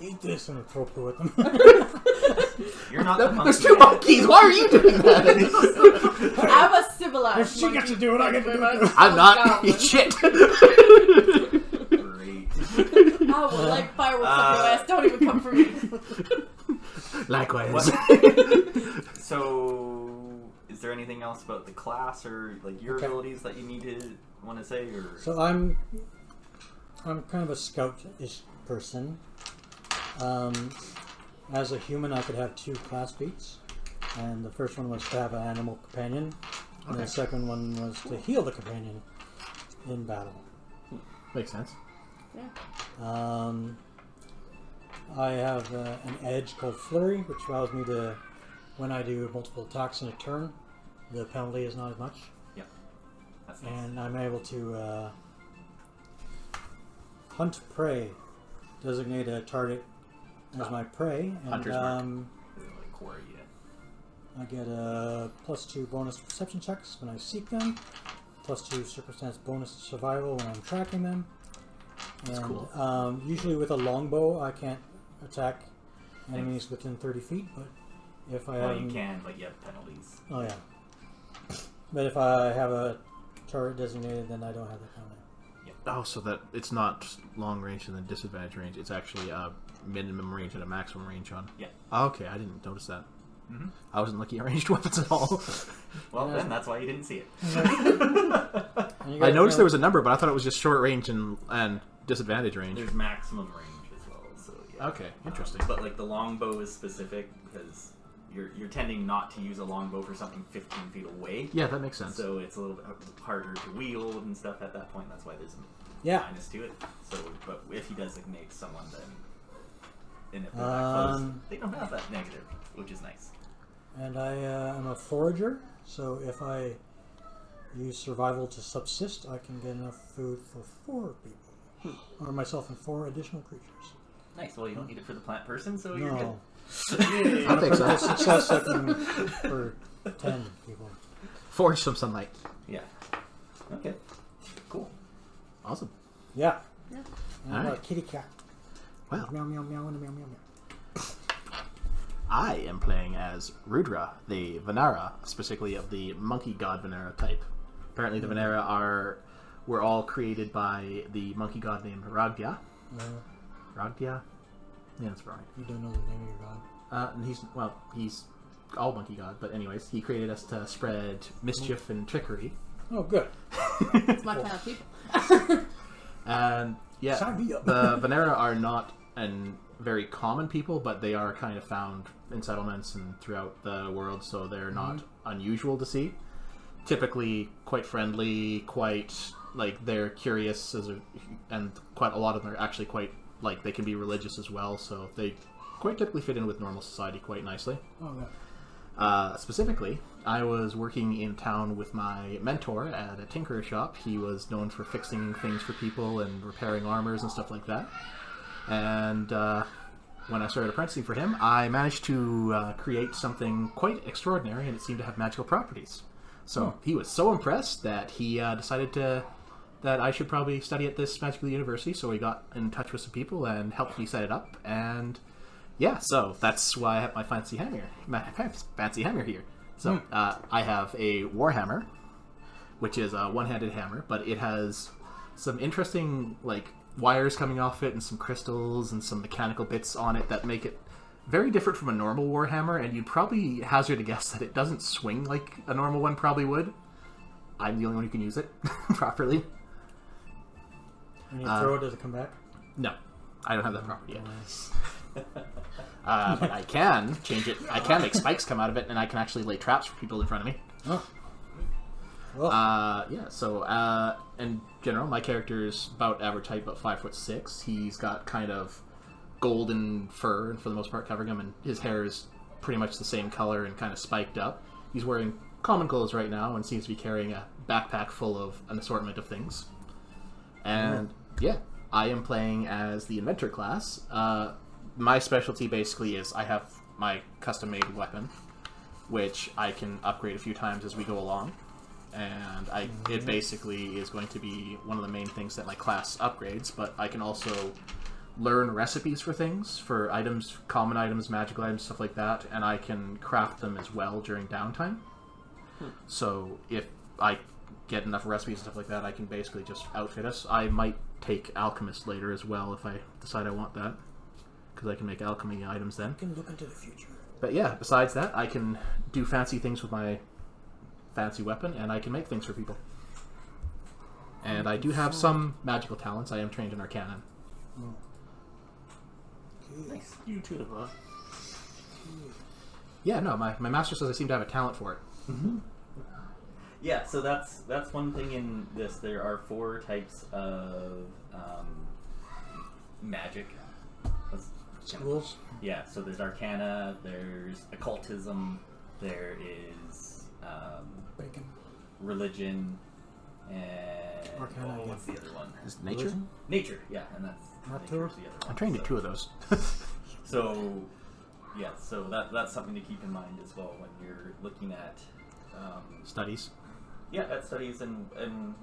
Eat this and throw poo at them. You're not the monkey. There's two monkeys. Why are you doing that? I'm a civilized If she gets to do it, I get to do it. I'm not. Shit. Great. I will light fireworks up your ass. Don't even come for me. Likewise. So, is there anything else about the class or like your Okay. abilities that you need to want to say? Or So I'm kind of a scout-ish person. As a human, I could have 2 class feats, and the first one was to have an animal companion, and the second one was to heal the companion in battle. Makes sense. I have an edge called Flurry, which allows me to, when I do multiple attacks in a turn, the penalty is not as much. That's nice. And I'm able to hunt prey. Designate a target as my prey, and Hunter's mark. Like quarry, yeah. I get a +2 bonus to perception checks when I seek them, +2 circumstance bonus to survival when I'm tracking them. That's And, cool. Usually with a longbow, I can't attack enemies within 30 feet, but if I Well, have... you can, but you have penalties. Oh, yeah. But if I have a turret designated, then I don't have that penalty. Oh, so that it's not long range and then disadvantage range. It's actually a minimum range and a maximum range on. Yeah. Okay, I didn't notice that. Mm-hmm. I wasn't looking at ranged weapons at all. Well, then that's why you didn't see it. I noticed there was a number, but I thought it was just short range and disadvantage range. There's maximum range as well, so yeah. Okay, interesting. But like the longbow is specific because you're tending not to use a longbow for something 15 feet away. Yeah, that makes sense. So it's a little bit harder to wield and stuff at that point. That's why there's a minus to it. So, but if he designates someone, then and if they're that close, they don't have that negative, which is nice. And I am a forager, so if I use survival to subsist, I can get enough food for 4 people. Or myself and 4 additional creatures. Nice. Well, you don't need it for the plant person, so you're good. No. I think so. Success I can for 10 people. Forge some sunlight. Yeah. Okay. Cool. Awesome. Yeah. Yeah. And I'm a Alright. kitty cat. Well, Meow, meow, meow, and a meow, meow, meow. I am playing as Rudra, the Venera, specifically of the monkey god Venera type. Apparently, the Venera were all created by the monkey god named Ragdya. Ragdya? Yeah, that's right. You don't know the name of your god. And he's all monkey god, but anyways, he created us to spread mischief and trickery. Oh, good. It's my kind of people. And yeah, Sign me up. the Venera are not very common people, but they are kind of found in settlements and throughout the world, so they're not unusual to see. Typically quite friendly, quite like they're curious, and quite a lot of them are actually quite like they can be religious as well, so they quite typically fit in with normal society quite nicely. Oh, yeah. Specifically, I was working in town with my mentor at a tinkerer shop. He was known for fixing things for people and repairing armors and stuff like that. And when I started apprenticing for him, I managed to create something quite extraordinary, and it seemed to have magical properties. So he was so impressed that he decided that I should probably study at this magical university. So he got in touch with some people and helped me set it up. And yeah, so that's why I have my fancy hammer here. So I have a warhammer, which is a one-handed hammer, but it has some interesting like wires coming off it and some crystals and some mechanical bits on it that make it very different from a normal warhammer, and you'd probably hazard a guess that it doesn't swing like a normal one probably would. I'm the only one who can use it properly. When you throw it, does it come back? No, I don't have that property yet. But I can change it. I can make spikes come out of it, and I can actually lay traps for people in front of me. Oh. Well, Yeah, so in general, my character's about average height, about 5'6". He's got kind of golden fur, and for the most part covering him, and his hair is pretty much the same color and kind of spiked up. He's wearing common clothes right now and seems to be carrying a backpack full of an assortment of things. And yeah, I am playing as the inventor class. My specialty basically is I have my custom-made weapon, which I can upgrade a few times as we go along. And it basically is going to be one of the main things that my class upgrades, but I can also learn recipes for things, for items, common items, magical items, stuff like that, and I can craft them as well during downtime. So if I get enough recipes and stuff like that, I can basically just outfit us. I might take alchemist later as well if I decide I want that, because I can make alchemy items then. you can look into the future. But yeah, besides that, I can do fancy things with my fancy weapon, and I can make things for people. And I do have some magical talents. I am trained in Arcana. Nice. You too, huh? Yeah, no, my master says I seem to have a talent for it. Yeah, so that's one thing in this. There are 4 types of magic. Schools? Yeah, so there's Arcana, there's Occultism, there is Bacon. Religion, and Arcana again. what's the other one? Is it nature? Religion? Nature, yeah, and that's Nature? nature's the other one. I'm trained in so. 2 of those. So, yeah, so that's something to keep in mind as well when you're looking at, Studies. yeah, at studies and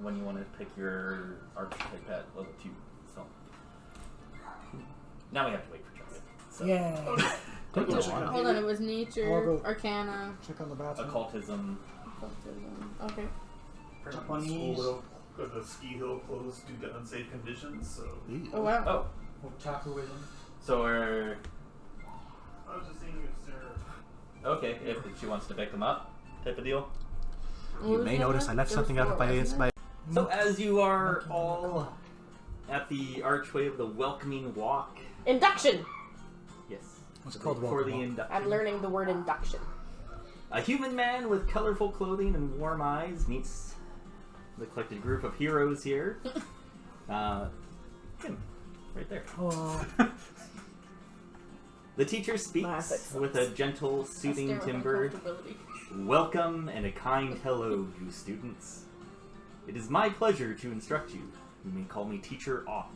when you want to pick your archetype at level 2. So, now we have to wait for Justin. So, Yeah. Take a while. Hold on, it was I'll nature, go- arcana, Check on the bathroom. occultism. occultism. Okay. Japanese. The ski hill closed due to unsafe conditions, so... Oh wow. Oh, Otakuism. so we're I was just seeing if Sarah... okay. If she wants to pick them up, type of deal. What You was may the other notice I one? left There was something out 4, by wasn't by. So as you are all at the archway of the welcoming walk, Induction. yes, What's it called, for the welcome walk? induction. I'm learning the word induction. A human man with colorful clothing and warm eyes meets the collected group of heroes here. Him, right there. Oh, The teacher Classic. speaks with a gentle, soothing Stare with timbre. uncomfortability. Welcome and a kind hello, you students. It is my pleasure to instruct you. You may call me Teacher Ott.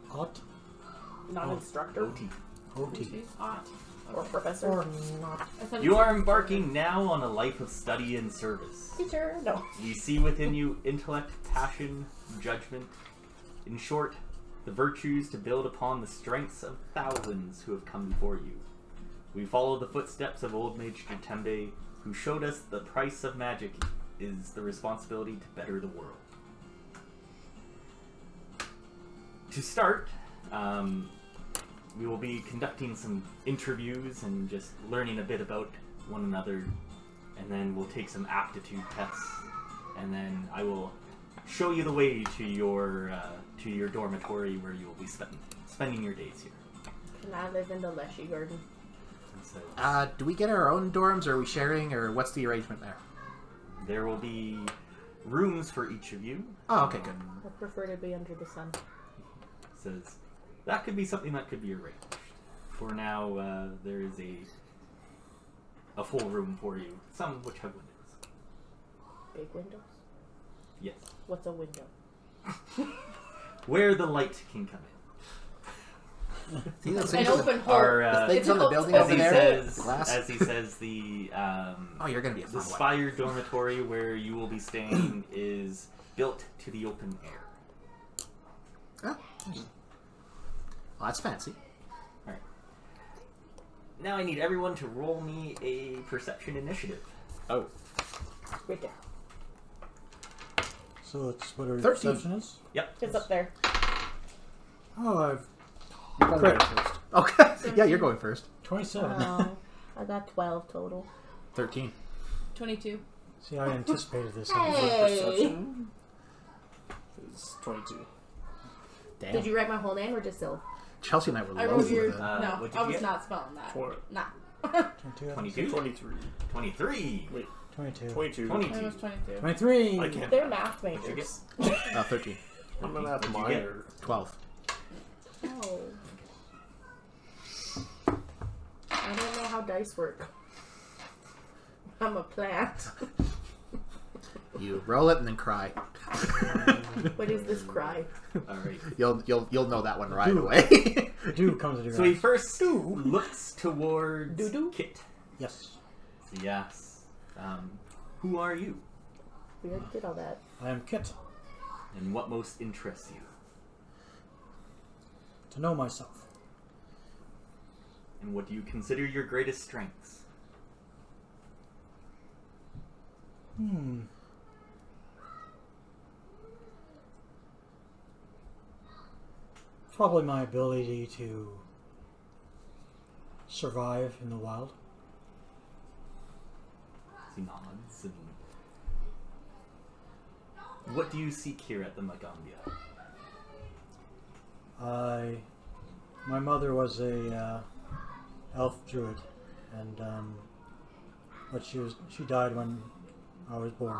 hot. Not Oh. instructor OT. OT. Hot. or professor. Or not. I thought You it are was- embarking now on a life of study and service. Teacher. No. We see within you intellect, passion, judgment. In short, the virtues to build upon the strengths of thousands who have come before you. We follow the footsteps of old Mage Jatembe, who showed us the price of magic is the responsibility to better the world. To start, we will be conducting some interviews and just learning a bit about one another, and then we'll take some aptitude tests, and then I will show you the way to your dormitory where you will be spending your days here. Can I live in the Leshy Garden? And so Do we get our own dorms, or are we sharing, or what's the arrangement there? there will be rooms for each of you. Oh, okay, good. I prefer to be under the sun. Says that could be something that could be arranged. For now, there is a full room for you. Some which have windows. Big windows. Yes, What's a window? where the light can come in. See those An things on the, open hole. the things on the building As over he there? says, The glass? as he says, Oh, you're gonna be a the fun one. spire dormitory where you will be staying is built to the open air. Oh, well, that's fancy. All right. Now I need everyone to roll me a perception initiative. Oh. Right there. So it's what our 13. perception is? Yep. It's up there. Oh, I've You're going first. Okay. Yeah, you're going first. 27. Oh, I got 12 total. 13. 22. See, I anticipated this. Hey! Perception is 22. Damn. Did you write my whole name or just Sil? Chelsea and I were I wrote loads your. with it. No, what did I you was get? not spelling that. Four. Nah. 22. 22? 23. 23. Wait, 22. 22. 22. Mine was 22. 23. I can't. They're math What'd you majors. 13. I'm gonna have What'd you minor. 12. Oh. I don't know how dice work. I'm a plant. You roll it and then cry. What is this cry? All right. You'll know that one right Dude. away. Do comes into your So he eyes. first looks towards Doo-doo? Kit. Yes. So he asks, who are you? We already did all that. I am Kit. And what most interests you? To know myself. And what do you consider your greatest strengths? Probably my ability to survive in the wild. He nods. And what do you seek here at the Magaambya? My mother was a elf druid, and but she died when I was born.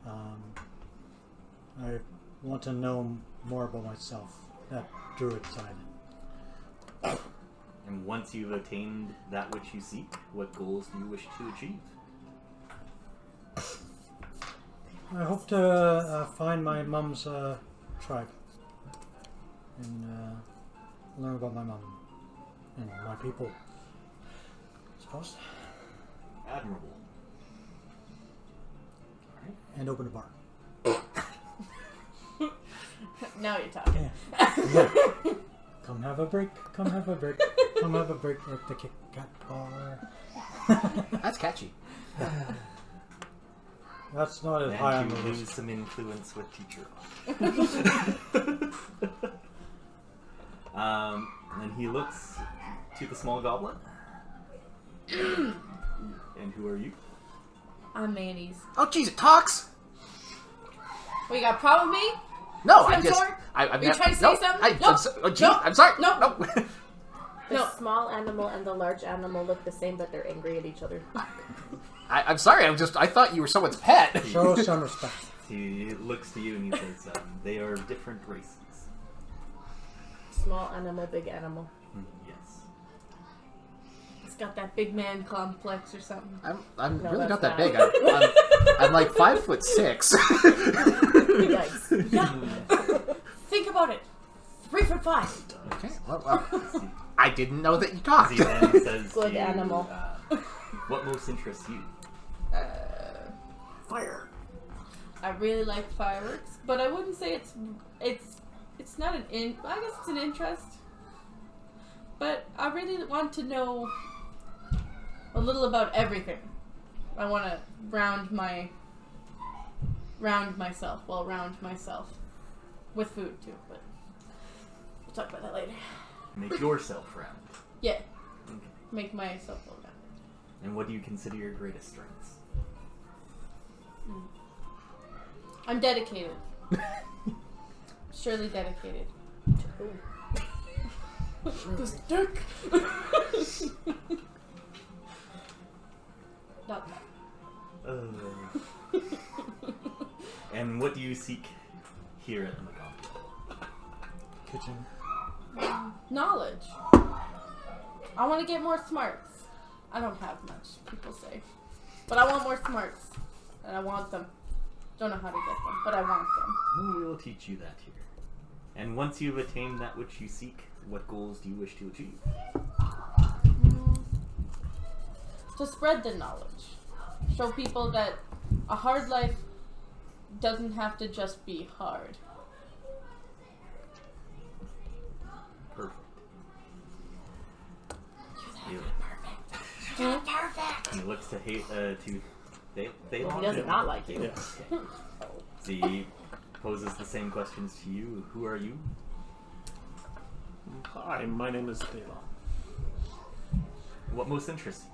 I want to know more about myself, that druid side. And once you've attained that which you seek, what goals do you wish to achieve? I hope to find my mom's tribe and learn about my mom and my people. I suppose. Admirable. And open a bar. Now you're talking. Yeah. Come have a break. Come have a break. Come have a break at the Kit Kat bar. That's catchy. That's not as high on And the you lose list. some influence with teacher. And then he looks to the small goblin. And who are you? I'm mayonnaise. Oh, jeez, it talks. Well, you got a problem with me? No, Some I just. sort? I'm Are you trying to say no, something? I'm, No. so, oh, geez, No. I'm sorry. No. No. The No. small animal and the large animal look the same, but they're angry at each other. I'm sorry. I thought you were someone's pet. Show some respect. He looks to you and he says, they are different races. Small animal, big animal. Yes. It's got that big man complex or something. I'm No, really not that's that not. big. I'm like 5'6". Yikes. Yeah. Think about it. 3'5". Okay. Well, I didn't know that you talked. He then says Good to you, animal. what most interests you? Fire. I really like fireworks, but I wouldn't say it's not an I guess it's an interest. But I really want to know a little about everything. I want to round myself with food too. But we'll talk about that later. Make yourself round. Yeah, Okay. make myself well rounded. And what do you consider your greatest strengths? I'm dedicated. Surely dedicated. This dick. Not that. And what do you seek here at the Magaambya? Kitchen. Knowledge. I want to get more smarts. I don't have much, people say. But I want more smarts. And I want them. Don't know how to get them, but I want them. Well, we will teach you that here. And once you've attained that which you seek, what goals do you wish to achieve? To spread the knowledge. Show people that a hard life doesn't have to just be hard. Perfect. You're perfect. He looks to He Thalon. does not like you. Yeah. So he poses the same questions to you. Who are you? Hi, my name is Thalon. What most interests you?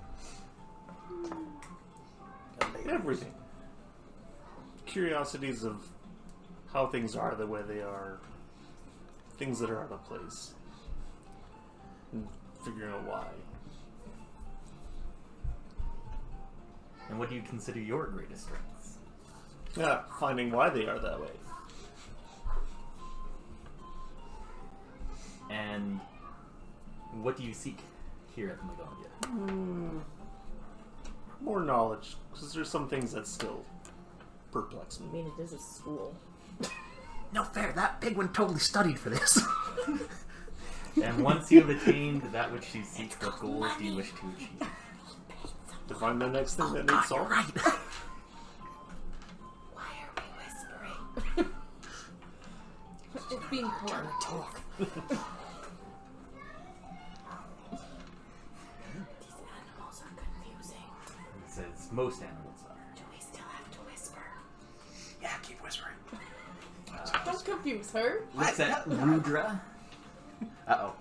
Everything. Curiosities of how things are the way they are. Things that are out of place. And figuring out why. And what do you consider your greatest strengths? Yeah, finding why they are that way. And what do you seek here at the Magaambya? More knowledge, because there's some things that still perplex I me. mean, it is a school. No fair. That pig one totally studied for this. And once you have attained that which you seek, what goals do you wish to achieve? To find the next thing that God, needs you're solved. right. Why are we whispering? It's being polite. These animals are confusing. He says most animals are. Do we still have to whisper? Yeah, keep whispering. Don't confuse her. Looks at Rudra Uh-oh.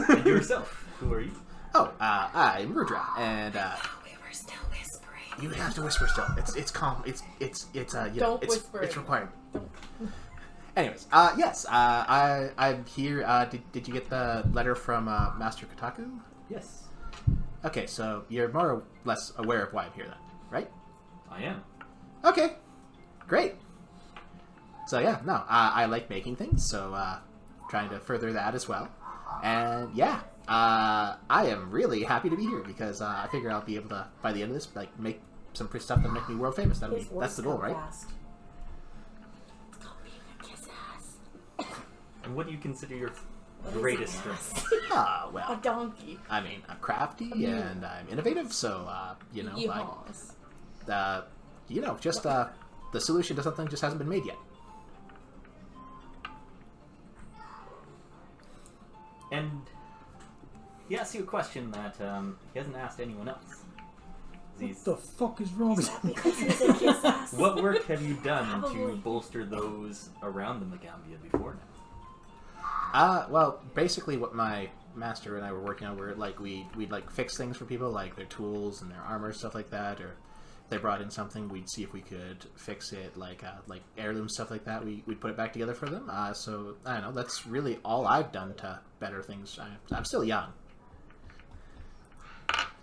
and yourself. Who are you? Oh, I'm Rudra, and We were still whispering. you have to whisper still. It's calm. It's you know, Don't it's whisper it's anymore. required. Anyways, yes, I'm here. Did you get the letter from Master Kotaku? Yes, Okay, so you're more or less aware of why I'm here then, right? I am. Okay, great. So yeah, no, I like making things, so trying to further that as well. And yeah, I am really happy to be here because I figure I'll be able to, by the end of this, like make some pretty stuff that'll make me world famous. That's the goal, right? And what do you consider your greatest strength? Well, A donkey. I mean, I'm crafty and I'm innovative, so you know, Yeehaws. you know, just the solution to something just hasn't been made yet. And he asks you a question that he hasn't asked anyone else. What the fuck is wrong with me? What work have you done to bolster those around the Magaambya before now? Well, basically what my master and I were working on were like we'd like fix things for people, like their tools and their armor, stuff like that, or if they brought in something, we'd see if we could fix it, like heirloom stuff like that. We'd put it back together for them. So I don't know. That's really all I've done to better things. I'm still young.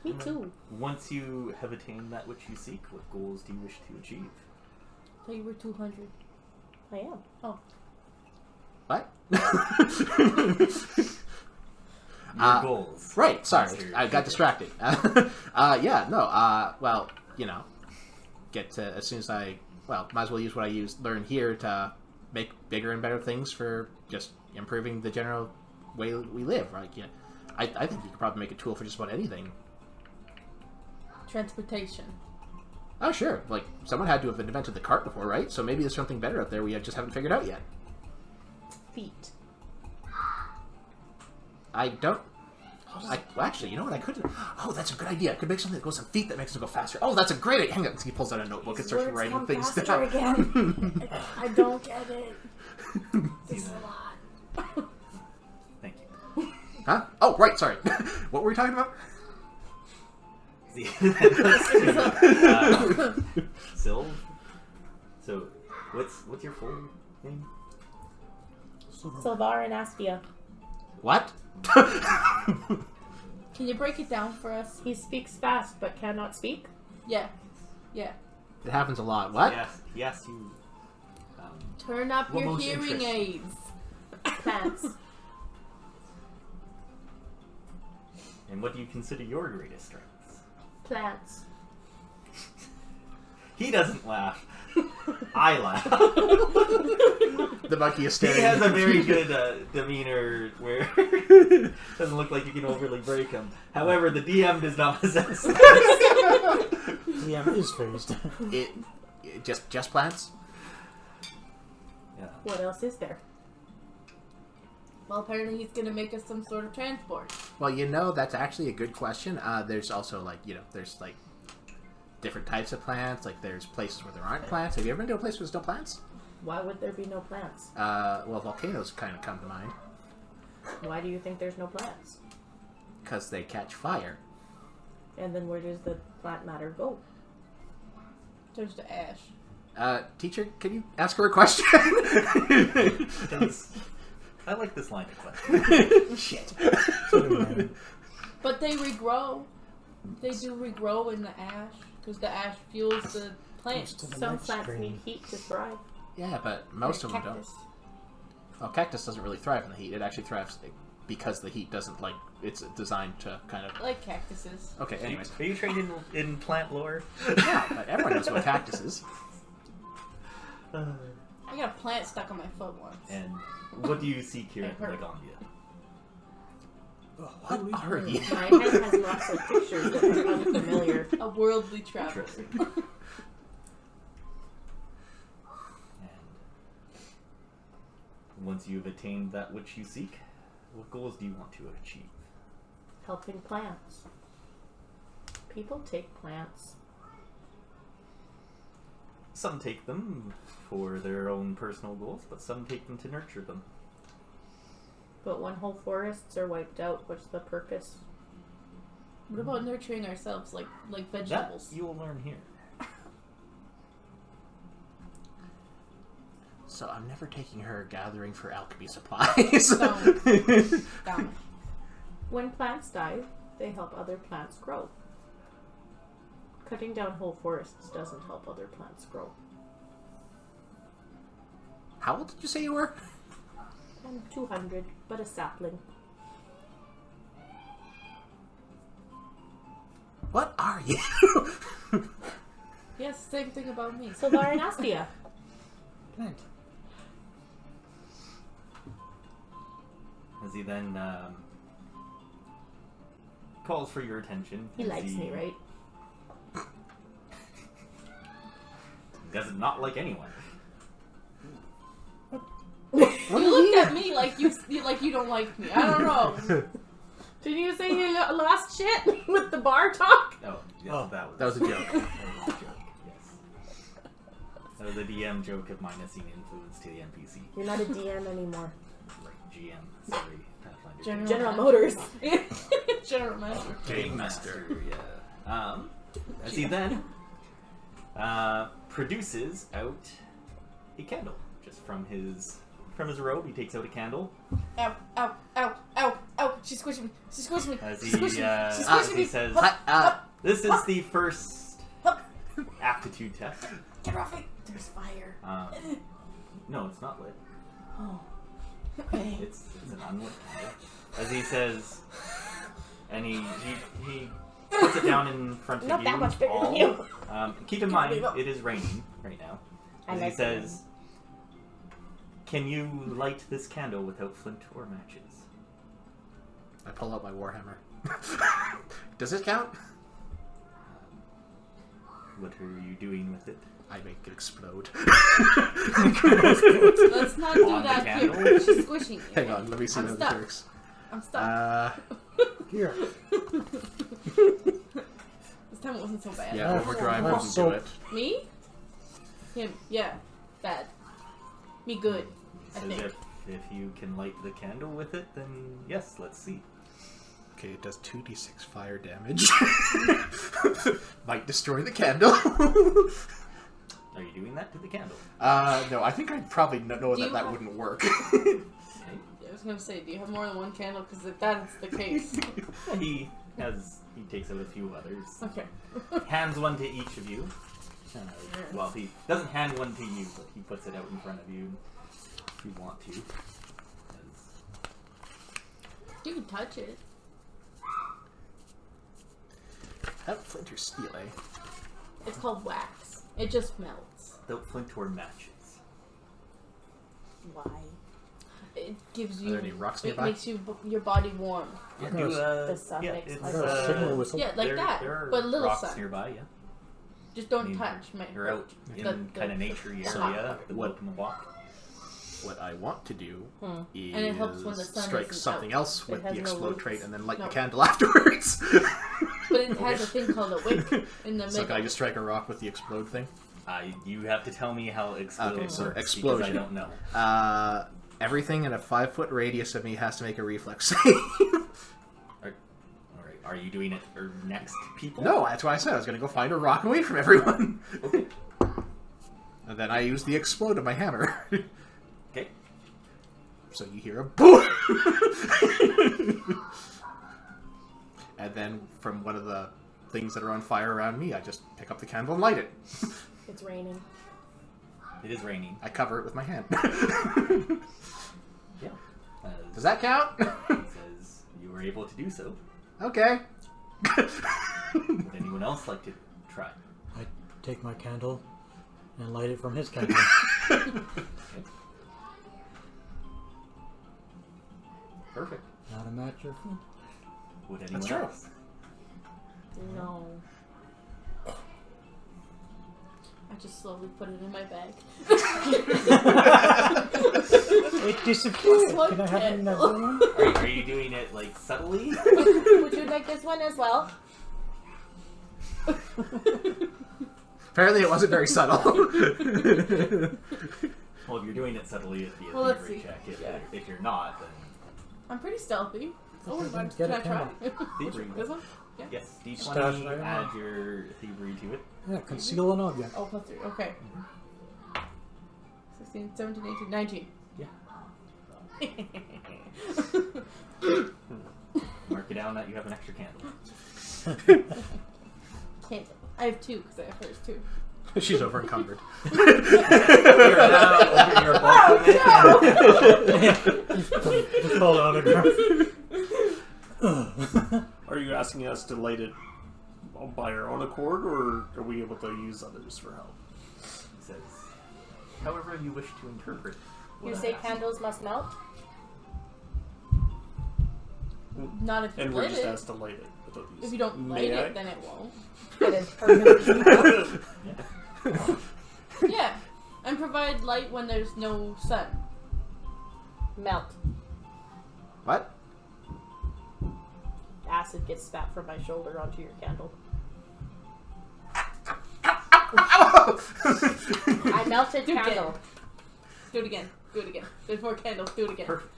Me too. Once you have attained that which you seek, what goals do you wish to achieve? I thought you were 200. I am. Oh. What? Your goals. Right. Sorry, Master I got distracted. Yeah. No. Well, you know, get to as soon as might as well use what I learn here to make bigger and better things for just improving the general way we live. Right? Yeah. I think you could probably make a tool for just about anything. Transportation. Oh, sure. Like, someone had to have invented the cart before, right? So maybe there's something better out there we just haven't figured out yet. Feet. I don't... well, actually, you know what? I could... Oh, that's a good idea. I could make something that goes on feet that makes them go faster. Oh, that's a great idea. Hang on. He pulls out a notebook and starts writing things down. Again. I don't get it. This is a lot. Thank you. Huh? Oh, right. Sorry. What were we talking about? Sylv? So, what's your full name? Sylvar and Aspia. What? Can you break it down for us? He speaks fast but cannot speak. Yeah. Yeah. It happens a lot. What? He asked you... Turn up What your most hearing interests? aids. Plants. And what do you consider your greatest strengths? Plants. He doesn't laugh. I laugh. The monkey is staring. He has a very good demeanor where it doesn't look like you can overly break him. However, the DM does not possess this. Yeah, is phased. It just plants? Yeah. What else is there? Well, apparently he's gonna make us some sort of transport. Well, you know, that's actually a good question. There's also, like, you know, there's, like, different types of plants. Like, there's places where there aren't plants. Have you ever been to a place where there's no plants? Why would there be no plants? Well, volcanoes kind of come to mind. Why do you think there's no plants? Because they catch fire. And then where does the plant matter go? Turns to ash. Teacher, can you ask her a question? I like this line of question. Shit. But they regrow. They do regrow in the ash because the ash fuels the plants. To the Some next plants screen. need heat to thrive. Yeah, but most of them don't. Cactus. Well, cactus doesn't really thrive in the heat. It actually thrives because the heat doesn't, like, it's designed to kind of... I like cactuses. Okay, anyways. Are you trained in plant lore? Yeah, but everyone knows what cactus is. I got a plant stuck on my foot once. And what do you seek here It at hurt. Magaambya? What are you? My head has lots of pictures that are unfamiliar. A worldly traveler. Interesting. And once you've attained that which you seek, what goals do you want to achieve? Helping plants. People take plants. Some take them for their own personal goals, but some take them to nurture them. But when whole forests are wiped out, what's the purpose? What about nurturing ourselves like That vegetables? you will learn here. So I'm never taking her gathering for alchemy supplies. Down. When plants die, they help other plants grow. Cutting down whole forests doesn't help other plants grow. How old did you say you were? I'm 200, but a sapling. What are you? Yes, same thing about me. So Varanastia. Plant. As he then calls for your attention. He as likes me, right? He does not like anyone. You looked at me like you don't like me. I don't know. Did you say you lost shit with the bar talk? Oh, yes, Oh. that That was was a joke. that was a joke. Yes, that was a DM joke of minusing influence to the NPC. You're not a DM anymore. Right, GM. Sorry, Pathfinder. General Motors. General Master. Game Master. Yeah. As he then produces out a candle just from his robe. He takes out a candle. Ow, ow, ow, ow, ow. She squished me. She squished me. As She he, squished me. as She squished he me. says, Hup. this is the first aptitude test. Get off it. There's fire. No, it's not lit. Oh. Okay. It's an unlit candle. As he says, and he puts it down in front of Not you. that much bigger all. than you. Keep in mind, it is raining right now. I As like he says, can you light this candle without flint or matches? I pull out my warhammer. Does it count? What are you doing with it? I make it explode. Let's not do On the that candle? here. She's squishing me. Hang on, let me see I'm how stuck. this works. I'm stuck. Here. This time it wasn't so bad. Yeah, overdrive Oh, wouldn't so- do it. Me? Him. Yeah. Bad. Me good. I Says think. if you can light the candle with it, then yes, let's see. Okay, it does 2d6 fire damage. Might destroy the candle. Are you doing that to the candle? No, I think I'd probably know Do you that have- wouldn't work. Okay. I was gonna say, do you have more than one candle? Because if that's the case. He takes out a few others. Okay. Hands one to each of you. Well, he doesn't hand one to you, but he puts it out in front of you if you want to. You can touch it. That flint or steel, eh? It's called wax. It just melts. Without flint or matches. Why? It gives Are you. there any rocks It nearby? makes your body warm. Yeah, do, the suffix. it's, I got a signal whistle. Yeah, like that, There are but a little rocks sun. nearby, yeah. Just don't I mean, touch my. You're out in the kind of naturey the area, hot the What? walk in the walk. What I want to do is And it helps when the sun strike isn't something out. else It with has the no explode roots. trait and then light No. the candle afterwards. But it has a thing called a wick in the So middle. can I just strike a rock with the explode thing? You have to tell me how explode Okay, so works, explosion. because I don't know. Everything in a 5-foot radius of me has to make a reflex save. Alright, are you doing it for next people? No, that's what I said. I was going to go find a rock away from everyone. Okay. And then I use the explode of my hammer. Okay. So you hear a boom! And then from one of the things that are on fire around me, I just pick up the candle and light it. It's raining. It is raining. I cover it with my hand. Yeah. Does that count? It says you were able to do so. Okay. Would anyone else like to try? I take my candle and light it from his candle. Okay. Perfect. Not a match or flint. Would anyone That's true. else? No. I just slowly put it in my bag. It disappeared. Just one Can I have candle. another one? Are you doing it like subtly? Would you like this one as well? Apparently it wasn't very subtle. Well, if you're doing it subtly, it'd be a Well, let's thievery see. check. Yeah. If you're not, then I'm pretty stealthy. Oh, Okay, can get a I try? thievery. This one? Yes, Stash D20, item. add your thievery to it. Yeah, conceal an object. Oh, +3. Okay. 16, 17, 18, 19. Yeah. Mark it down that you have an extra candle. Can't. I have 2 because I have hers too. She's over encumbered. You're now over your bulk of it. Just hold on. Are you asking us to light it by our own accord, or are we able to use others for help? He says, however you wish to interpret. what You I say ask. candles must melt? Not if you And we're lit just it. asked to light it. Without If these. you don't light May I? it, then it won't. It is perfectly melt. Yeah. And provide light when there's no sun. Melt. What? Acid gets spat from my shoulder onto your candle. I melted Do it candle. again. Do it again. Do it again. There's more candles. Do it again. Perfect.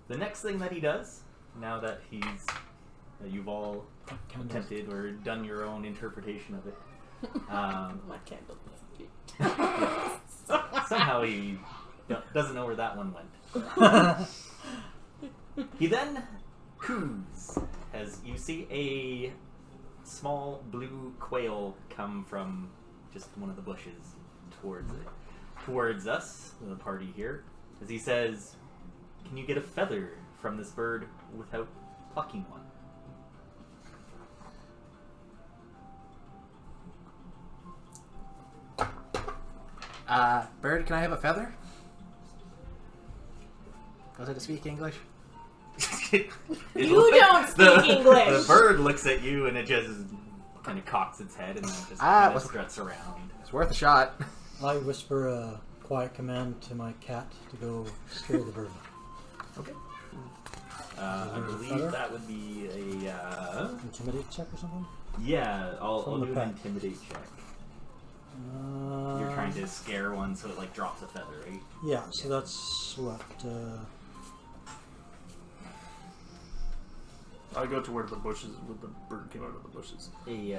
The next thing that he does, now that you've all Candles. attempted or done your own interpretation of it, My candle. somehow he doesn't know where that one went. He then coos as you see a small blue quail come from just one of the bushes towards us, the party here, as he says, "Can you get a feather from this bird without plucking one?" Bird, can I have a feather? Was it to speak English? You don't speak English. The bird looks at you and it just kind of cocks its head and then just kind of struts around. It's worth a shot. I whisper a quiet command to my cat to go scare the bird. Okay. I believe feather? that would be a Intimidate check or something? yeah. I'll From the do pet. an intimidate check. You're trying to scare one so it like drops a feather, right? Yeah, so that's what? I go to where the bushes, where the bird came out of the bushes. A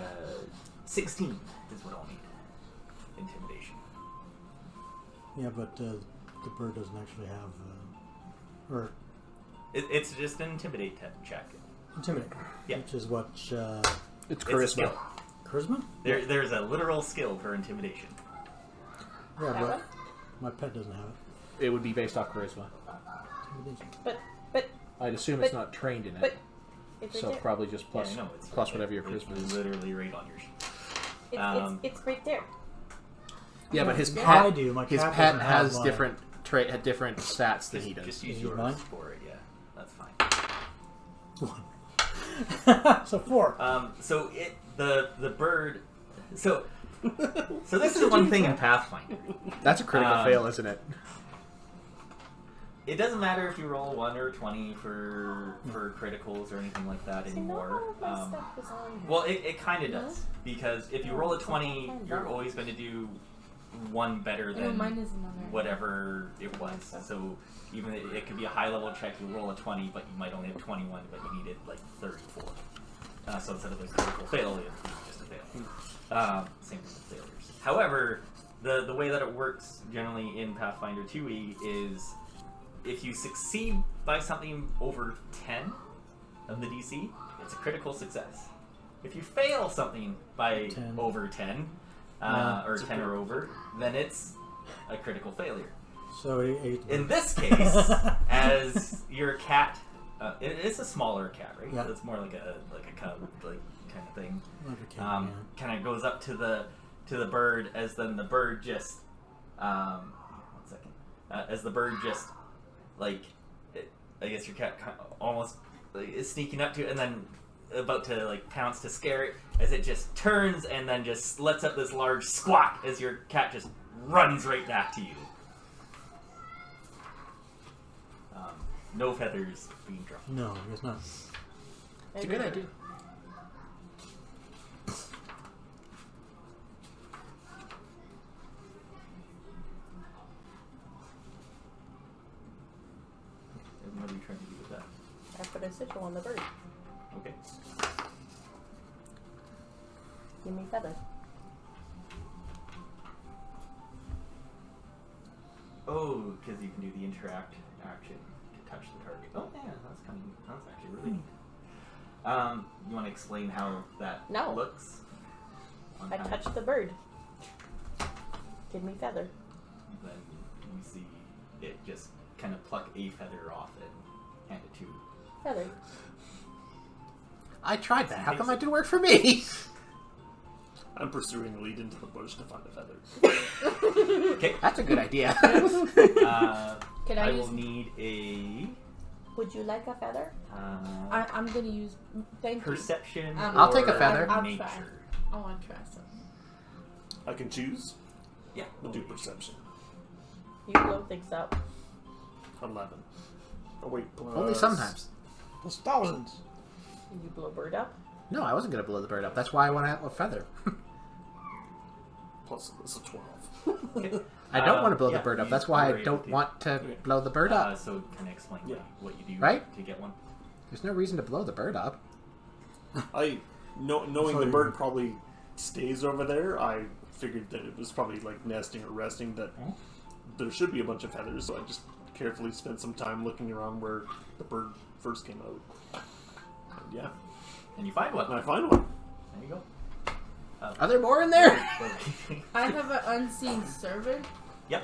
16 is what I'll need. Intimidation. Yeah, but the bird doesn't actually have. Or It's just an intimidate check. intimidate. Yeah. Which is what? It's It's a charisma. skill. Charisma? There's a literal skill for intimidation. Yeah, That but one? my pet doesn't have it. It would be based off charisma. Intimidation. But I'd assume But- it's not trained in it. but it's So right there. probably just plus, Yeah, I know, it's plus right whatever your there. charisma It's is. literally right on your sheet. It's right there. Yeah, but his Yeah, pet, I do. My his cat pet doesn't have has mine. different stats than he does. Just use Is it yours mine? for it, yeah. That's fine. So 4. So the bird. So this is the one thing in Pathfinder. That's a critical Um, fail, isn't it? It doesn't matter if you roll 1 or 20 for criticals or anything like that See, not anymore. all of my stuff is on here. Well, it kind of does, because if you roll a 20, you're always going to do one better No, than mine isn't on there. whatever it was. So even it could be a high level check, you roll a 20, but you might only have 21, but you needed like 34. So instead of a critical fail, it's just a fail. Same thing with failures. However, the way that it works generally in Pathfinder 2e is if you succeed by something over 10 of the DC, it's a critical success. If you fail something by 10. over 10, or 10 or over, then it's a critical failure. So 8. In this case, as your cat, it's a smaller cat, right? Yeah. It's more like a cub, like kind of thing. Like a cat, yeah. Kind of goes up to the bird, as then the bird just, 1 second, as the bird just, like, I guess your cat almost is sneaking up to it, and then about to like pounce to scare it, as it just turns and then just lets up this large squawk as your cat just runs right back to you. No feathers being dropped. No, it's not. It's a good idea. And what are you trying to do with that? I put a sigil on the bird. Okay. Give me feather. Oh, because you can do the interact action to touch the target. Oh yeah, that's actually really neat. You want to explain how that No. looks? I touched the bird. Give me feather. Then you see it just kind of pluck a feather off and hand it to. Feather. I tried that. How come it didn't work for me? I'm pursuing a lead into the bush to find a feather. Okay. That's a good idea. Can I I will use? need a Would you like a feather? I'm gonna use. Thank you. perception. I'll take a or feather. I'll nature. try. I want to try something. I can choose. Yeah. We'll do perception. You blow things up. 11. Oh wait, plus... Only sometimes. There's thousands. You blow bird up. No, I wasn't going to blow the bird up. That's why I want to have a feather. Plus it's a 12. Okay. I don't want to blow yeah, the bird up. you That's why were I able don't to. want to Okay. blow the bird up. So can I explain Yeah. what you do Right? to get one? There's no reason to blow the bird up. Knowing the bird probably stays over there, I figured that it was probably like nesting or resting, that there should be a bunch of feathers, so I just carefully spent some time looking around where the bird first came out. And yeah, And you find one. and I find one. There you go. Are there more in there? I have an unseen servant. Yep.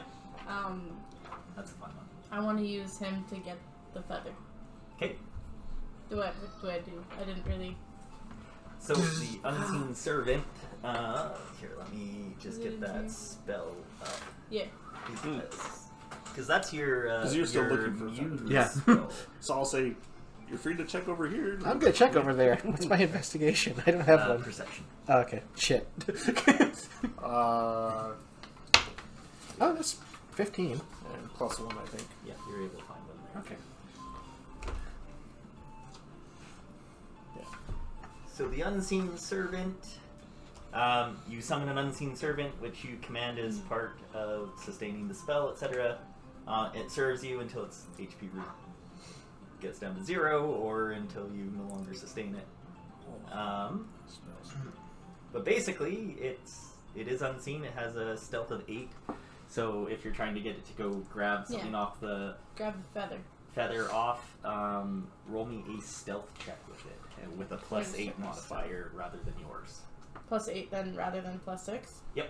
That's a fun one. I want to use him to get the feather. Okay. What do I do? I didn't really. So the unseen servant. Here, let me just Is it get in that here? spell up. Yeah. Because that's your. 'Cause you're still your looking for muse feathers. Yeah. spell. So I'll say, you're free to check over here. I'm going to check over there. What's my investigation? I don't have one. Perception. Oh, okay. Shit. Uh, Oh, that's 15. and plus 1, I think. Yeah, you're able to find one there. Okay. So the unseen servant, you summon an unseen servant, which you command as part of sustaining the spell, etc. It serves you until its HP root gets down to 0, or until you no longer sustain it. But basically, it is unseen. It has a stealth of 8. So if you're trying to get it to go grab something off the Grab the feather. feather off, roll me a stealth check with it, and with a plus 8 modifier rather than yours. +8 then rather than +6. Yep,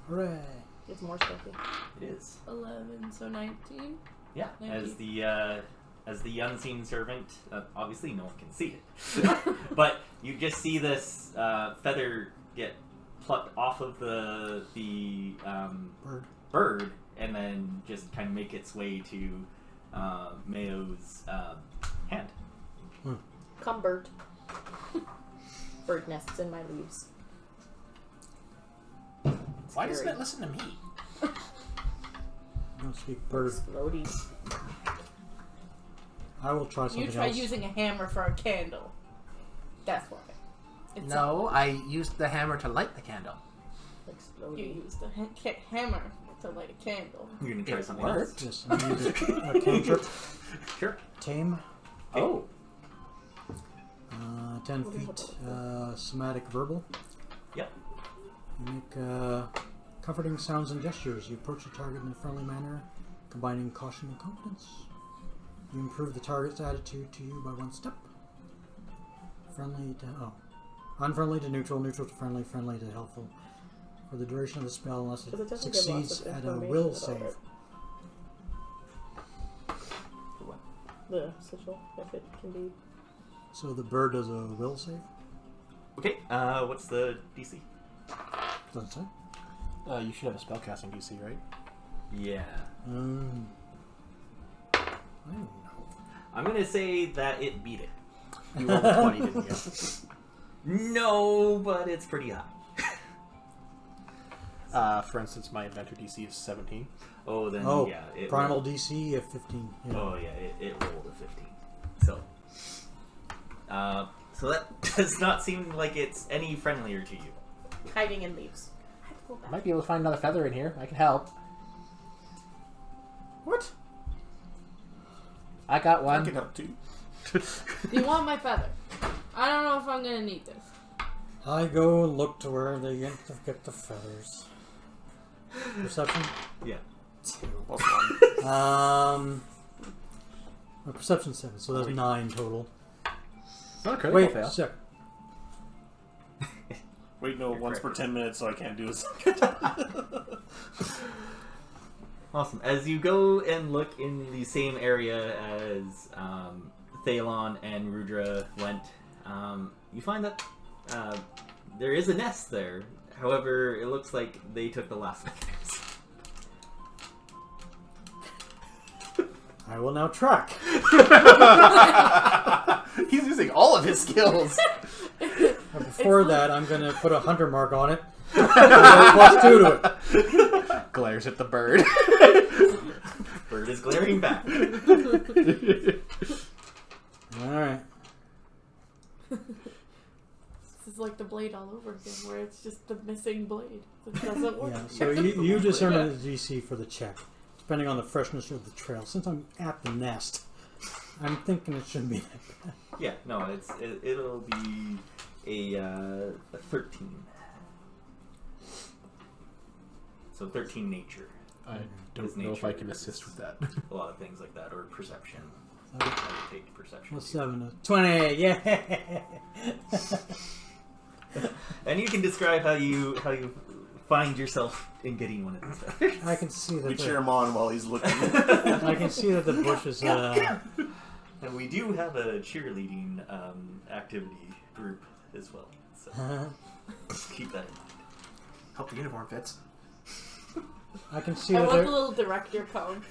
Hooray! It's more stealthy. it is. 11, so 19. Yeah, Thank as the unseen servant, obviously no one can see it, but you just see this feather get plucked off of the bird, and then just kind of make its way to Mayo's hand. Come, bird. Bird nests in my leaves. Why doesn't Scary. it listen to me? Don't speak bird. Explodey. I will try You something try else. using a hammer for a candle. That's why. It's No, I used the hammer to light the candle. You Explodey. use the hammer to light a candle. You're gonna try It something worked. Yes, I'm gonna use a cantrip. Sure. Tame. Oh. 10 feet. Somatic verbal. Yep. You make comforting sounds and gestures. You approach the target in a friendly manner, combining caution and confidence. You improve the target's attitude to you by 1 step. Friendly to unfriendly to neutral, neutral to friendly, friendly to helpful. For the duration of the spell, unless Because it it doesn't give lots succeeds of at a information will about save. it. For what? The sigil, if it can be. So the bird does a will save. Okay. What's the DC? Doesn't say. You should have a spellcasting DC, right? Yeah. I don't know. I'm gonna say that it beat it. You rolled a 20, didn't you? No, but it's pretty high. For instance, my inventor DC is 17. Oh, then Oh, yeah. It primal rolled. DC of 15. Yeah. Oh yeah, it rolled a 15. So that does not seem like it's any friendlier to you. Hiding in leaves. I have to go I back. might be able to find another feather in here. I can help. What? I got I one. can help too. Do you want my feather? I don't know if I'm gonna need this. I go and look to where they get the feathers. Perception? Yeah. Plus 1. My perception's 7, so that's 9 total. Not a critical Wait, fail. sec. Wait, no, You're once per correct. 10 minutes, so I can't do a second. Awesome. As you go and look in the same area as Thalon and Rudra went, you find that there is a nest there. However, it looks like they took the last feathers. I will now track. He's using all of his skills. But before that, I'm going to put a hunter mark on it. +2 to it. Glares at the bird. Bird is glaring back. Alright. This is like the blade all over again, where it's just the missing blade that doesn't work. Yeah, so you determine the DC for the check, depending on the freshness of the trail. Since I'm at the nest, I'm thinking it shouldn't be that bad. Yeah, no, it'll be a 13. So 13 nature. I don't know if I can assist with that. A lot of things like that, or perception. Okay. I would take perception. +7 to 20. Yeah. And you can describe how you find yourself in getting one of these feathers. I can see that. We cheer him on while he's looking. I can see that the bush is. And we do have a cheerleading activity group as well. So keep that in mind. Hope the uniform fits. I can see I that want there, the little director cone.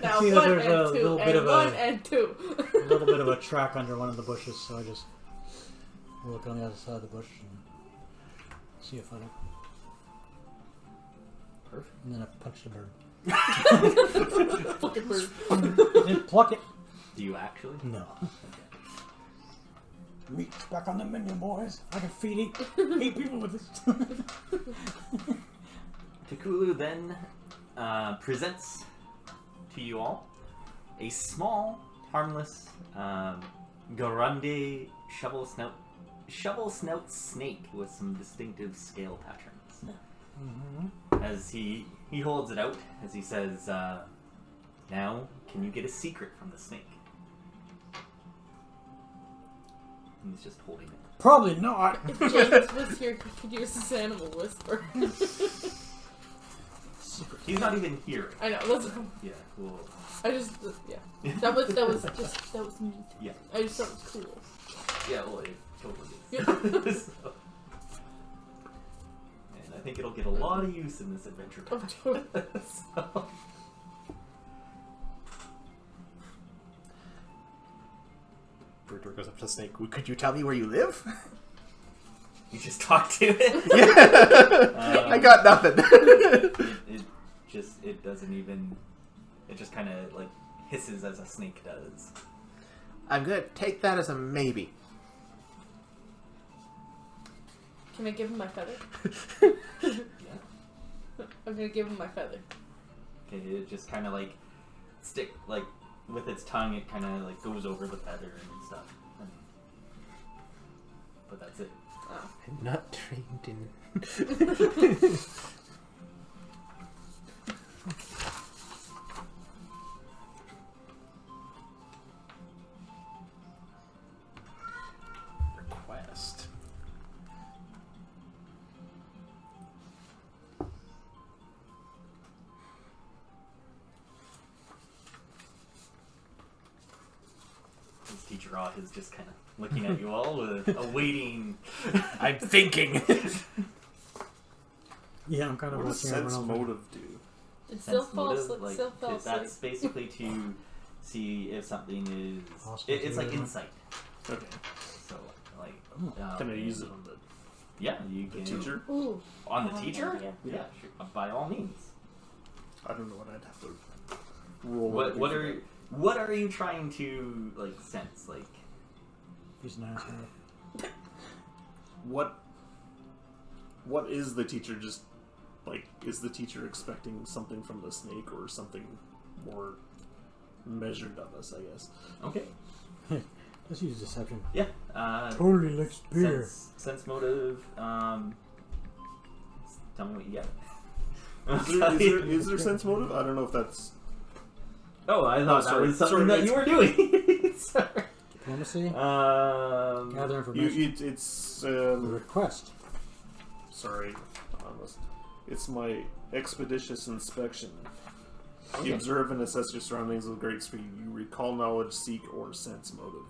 Now see that 1 there's and a 2 little and bit of 1 a- and 2. a little bit of a track under one of the bushes, so I just look on the other side of the bush and see if I don't. Perfect. And then I punch the bird. Fucking bird. Didn't pluck it. Do you actually? No. Meat's back on the menu, boys. I can feed 8 people with this. Takulu then presents to you all a small, harmless, Garande shovel snout snake with some distinctive scale patterns. Mm-hmm. As he holds it out, as he says, "Now, can you get a secret from the snake?" And he's just holding it. Probably not. If James was here, he could use his animal whisper. He's not even here. I know. That's, Yeah, well, I just yeah. That was neat. yeah, I just thought it was cool. yeah. Well, it totally Yeah. is. So- and I think it'll get a lot of use in this adventure. Oh, totally. So- Bird goes up to the snake. Could you tell me where you live? You just talk to it. Yeah. I got nothing. It doesn't even. It just kind of like hisses as a snake does. I'm gonna take that as a maybe. Can I give him my feather? Yeah. I'm gonna give him my feather. Okay, it just kind of like stick like with its tongue. It kind of like goes over the feather and stuff. But that's it. Oh. I'm not trained in. Request. His teacher Rod is just kind of looking at you all with awaiting. I'm thinking. Yeah, I'm kind of What does watching sense everyone else. motive do? It still sense falls. motive, like, Still falls. that's basically to see if something is. Hostile It's like to you. insight. Okay. So like. Can I use it on Yeah, you the can. teacher? Ooh. On the teacher? Yeah. Yeah, sure. By all means. I don't know what I'd have to roll. What are you trying to like sense? Like He's an asshole. What is the teacher just like? Is the teacher expecting something from the snake or something more measured of us? I guess. okay. Let's use deception. Yeah. Totally likes beer. Sense motive. Tell me what you get. Is there sense motive? I don't know if that's. Oh, I thought that sorry. was something Sorry, that you were doing. Sorry. Diplomacy. Gather information. It's The request. sorry, it's my expeditious inspection. Okay. You observe and assess your surroundings with great speed. You recall knowledge, seek, or sense motive.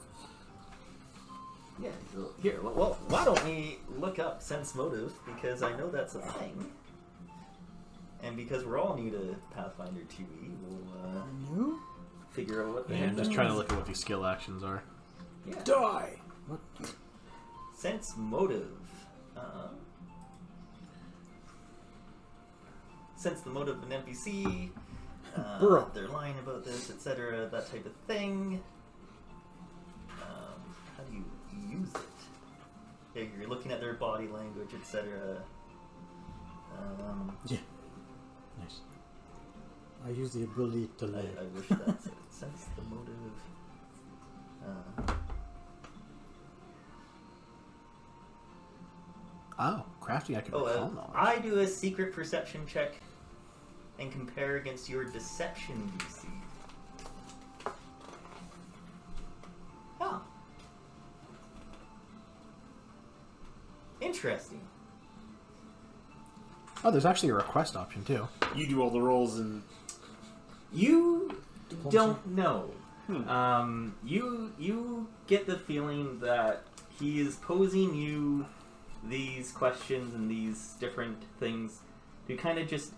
Yeah. Here, well, why don't we look up sense motive, because I know that's a thing. And because we're all new to Pathfinder 2e, we'll New? figure out what the Yeah, heck I'm just that trying to is. look at what these skill actions are. Yeah. Die! What? Sense motive. Sense the motive of an NPC. Burrow. They're lying about this, etc. That type of thing. How do you use it? Yeah, you're looking at their body language, etc. Yeah. Nice. I use the ability to lie. I wish that's it. Sense the motive. Oh, crafty! I can recall knowledge. I do a secret perception check and compare against your deception DC. Oh. Interesting. Oh, there's actually a request option too. You do all the rolls and You Diplomacy? don't know. You get the feeling that he is posing you these questions and these different things to kind of just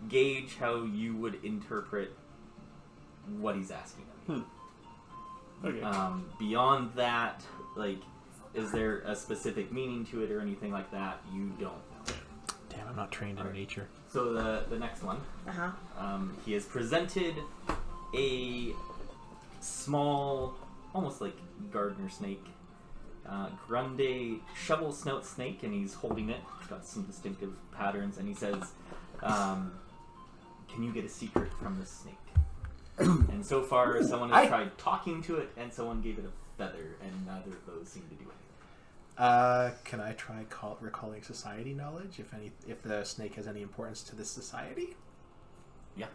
gauge how you would interpret what he's asking of you. okay. Beyond that, like, is there a specific meaning to it or anything like that? You don't know. Damn, I'm not trained in Alright. nature. So the next one. Uh-huh. He has presented a small, almost like gardener snake, grande shovel snout snake, and he's holding it. It's got some distinctive patterns, and he says, "Can you get a secret from this snake?" And so far, someone has tried talking to it, and someone gave it a feather, and neither of those seem to do anything. Can I try recalling society knowledge if the snake has any importance to this society? Yeah,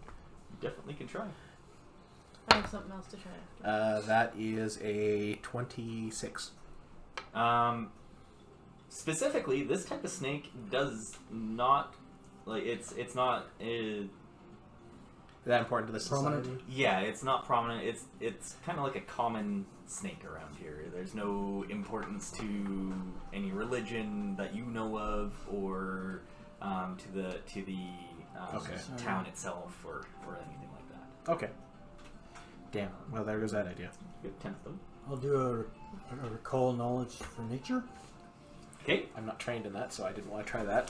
you definitely can try. I have something else to try after. That is a 26. Specifically, this type of snake does not, like, it's not. Is that important to this Prominent? society? Yeah, it's not prominent. It's kind of like a common snake around here. There's no importance to any religion that you know of, or to the Okay. town itself, or anything like that. Okay. Damn. Well, there goes that idea. You have 10 of them. I'll do a recall knowledge for nature. Okay. I'm not trained in that, so I didn't want to try that.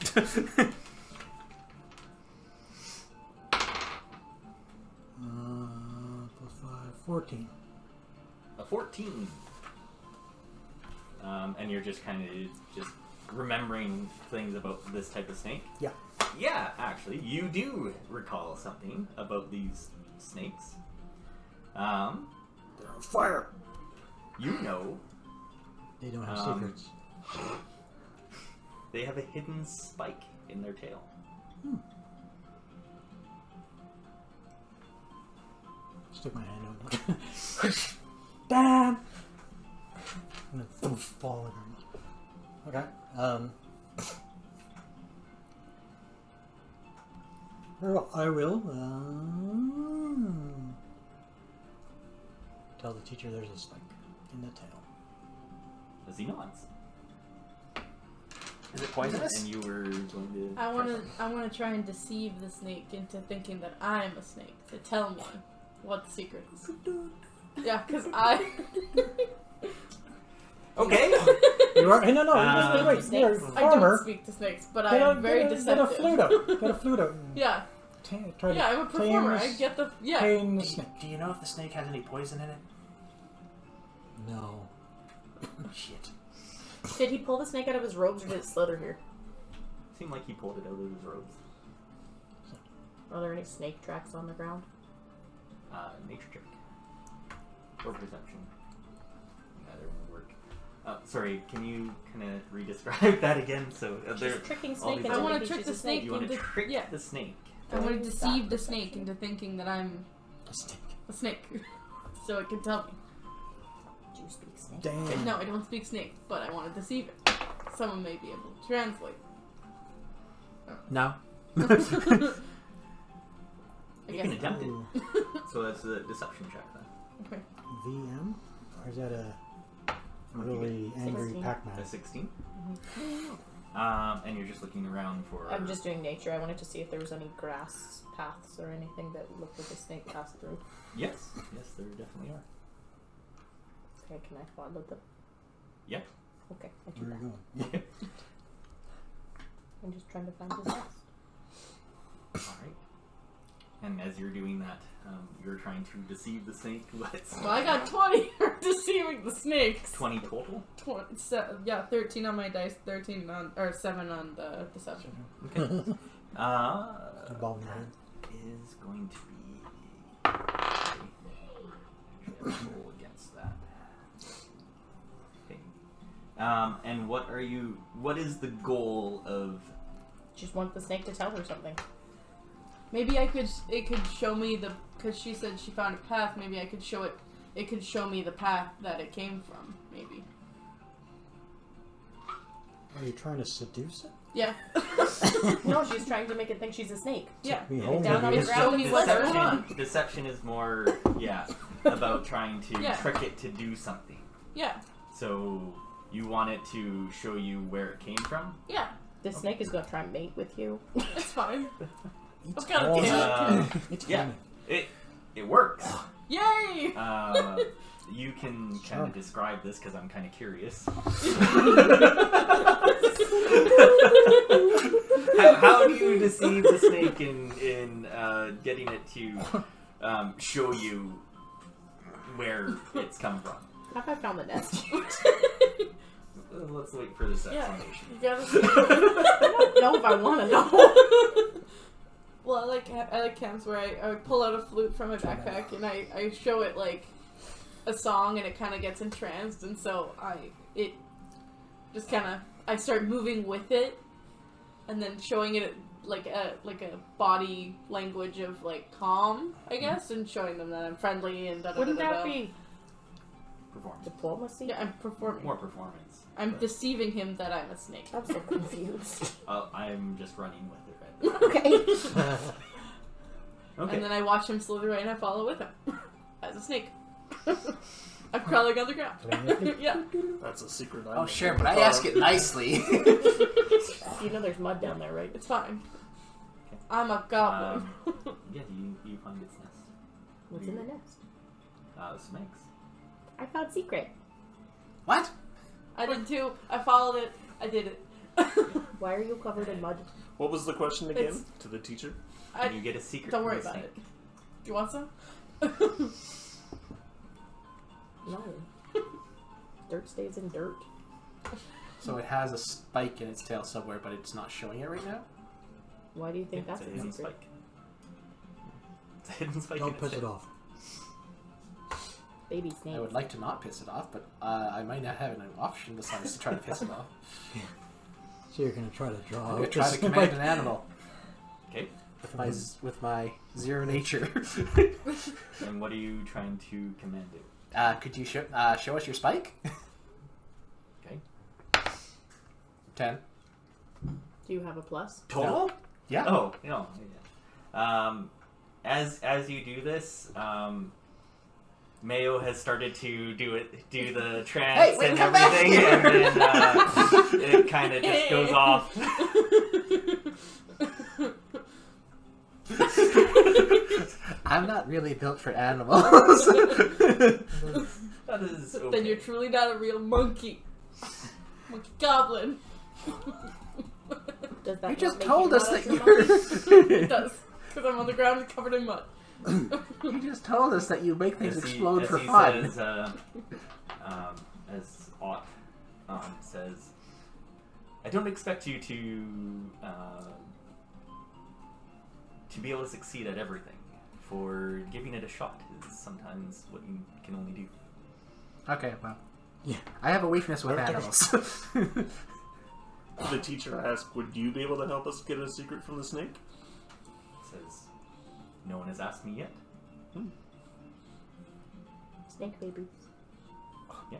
Plus 5, 14. A 14. And you're just kind of just remembering things about this type of snake. Yeah. Yeah, actually, you do recall something about these snakes. They're on fire. You know They don't have secrets. they have a hidden spike in their tail. Stick my hand out. Damn! And then fall over. Okay. Well, I will tell the teacher there's a spike in the tail. As he nods. Is it poisonous? And you were going to. I want to try and deceive the snake into thinking that I'm a snake to tell me what the secret is. Yeah, because I. Okay. You are? Hey, no, wait. snakes. You're a I don't farmer. speak to snakes, but I'm very deceptive. Get a flute out. Get a flute out. Yeah, Try yeah, to I'm a performer. I tame get the the snake. Do you know if the snake has any poison in it? No. Shit. Did he pull the snake out of his robes, or did it slither here? Seemed like he pulled it out of his robes. Are there any snake tracks on the ground? Nature check. Or perception. Neither would work. Sorry, can you kind of re-describe that again? So She's tricking all snake these into I wanna thinking trick she's the a snake You want to into- trick yeah. the snake. I want to What is deceive that the perception? snake into thinking that I'm A snake. a snake, so it can tell me. Do you speak snake? Damn. No, I don't speak snake, but I want to deceive it. Someone may be able to translate. No. I You guess can attempt it. Ooh. So that's a deception check then. Okay. VM? Or is that a really angry 16. Pac-Man. A 16. And you're just looking around for. I'm just doing nature. I wanted to see if there was any grass paths or anything that looked like a snake passed through. Yes, there definitely are. Okay, can I follow them? Yeah. Okay, I do Where are that. you going? I'm just trying to find his nest. All right. And as you're doing that, you're trying to deceive the snake. Well, I got 20 for deceiving the snakes. 20 total. 13 on my dice, 13 on, or 7 on the deception. Okay. Above your head. Is going to be roll against that. Okay. And what is the goal of? Just want the snake to tell her something. Maybe it could show me because she said she found a path, maybe I could show it could show me the path that it came from, maybe. Are you trying to seduce it? Yeah. No, she's trying to make it think she's a snake. Yeah. Be Get home down on with the you. ground. Show me what's going on. Deception is more, about trying to Yeah. trick it to do something. Yeah. So you want it to show you where it came from? Yeah. This snake is going to try and mate with you. It's fine. It's I've got a all- kid. It's Yeah. funny. It works. Yay! You can kind Sure. of describe this because I'm kind of curious. How do you deceive the snake in getting it to show you where it's come from? How have I found the nest? Let's wait for this Yeah. explanation. You gotta I don't know if I want to know. Well, I like camps where I pull out a flute from my backpack and I show it like a song and it kind of gets entranced, and so I start moving with it and then showing it like a body language of like calm, I guess, and showing them that I'm friendly and da da da Wouldn't da that da. be Performance. diplomacy? Yeah, I'm performing. More performance. I'm But, deceiving him that I'm a snake. I'm so confused. I'm just running with it right now. Okay. Okay. And then I watch him slither away and I follow with him as a snake. I'm crawling on the ground. Yeah. That's a secret. Oh, sure, but I ask it nicely. You know there's mud down there, right? It's fine. I'm a goblin. Yeah, you find its nest. What's in the nest? Snakes. I found secret. What? I did too. I followed it. I did it. Why are you covered in mud? What was the question again It's- to the teacher? Can you get a secret? Don't from worry the about snake? it. Do you want some? No. Dirt stays in dirt. So it has a spike in its tail somewhere, but it's not showing it right now? Why do you think Yeah, that's it's a a hidden secret? spike. It's a hidden spike. Don't in its piss it tail. off. Baby snake. I would like to not piss it off, but I might not have an option besides to try to piss it off. So you're gonna try to draw I'm going out to try this to command an animal Okay. with my zero nature. And what are you trying to command it? Could you show us your spike? Okay. 10. Do you have a plus? Total? Yeah. Oh, no. Yeah. As you do this, Mayo has started to do the trance wait, and come back everything, here! and then it kind of just goes off. I'm not really built for animals. That is okay. Then you're truly not a real monkey. Monkey goblin. Does that You not just make told you us not that a you're. monkey? It does. Because I'm on the ground and covered in mud. You just told us that you make things As explode as for he fun. Says, as Ott says, I don't expect you to be able to succeed at everything. For giving it a shot is sometimes what you can only do. Okay, well. Yeah. I have a weakness with Okay. animals. The teacher asked, would you be able to help us get a secret from the snake? Says, no one has asked me yet. Snake babies. Yeah,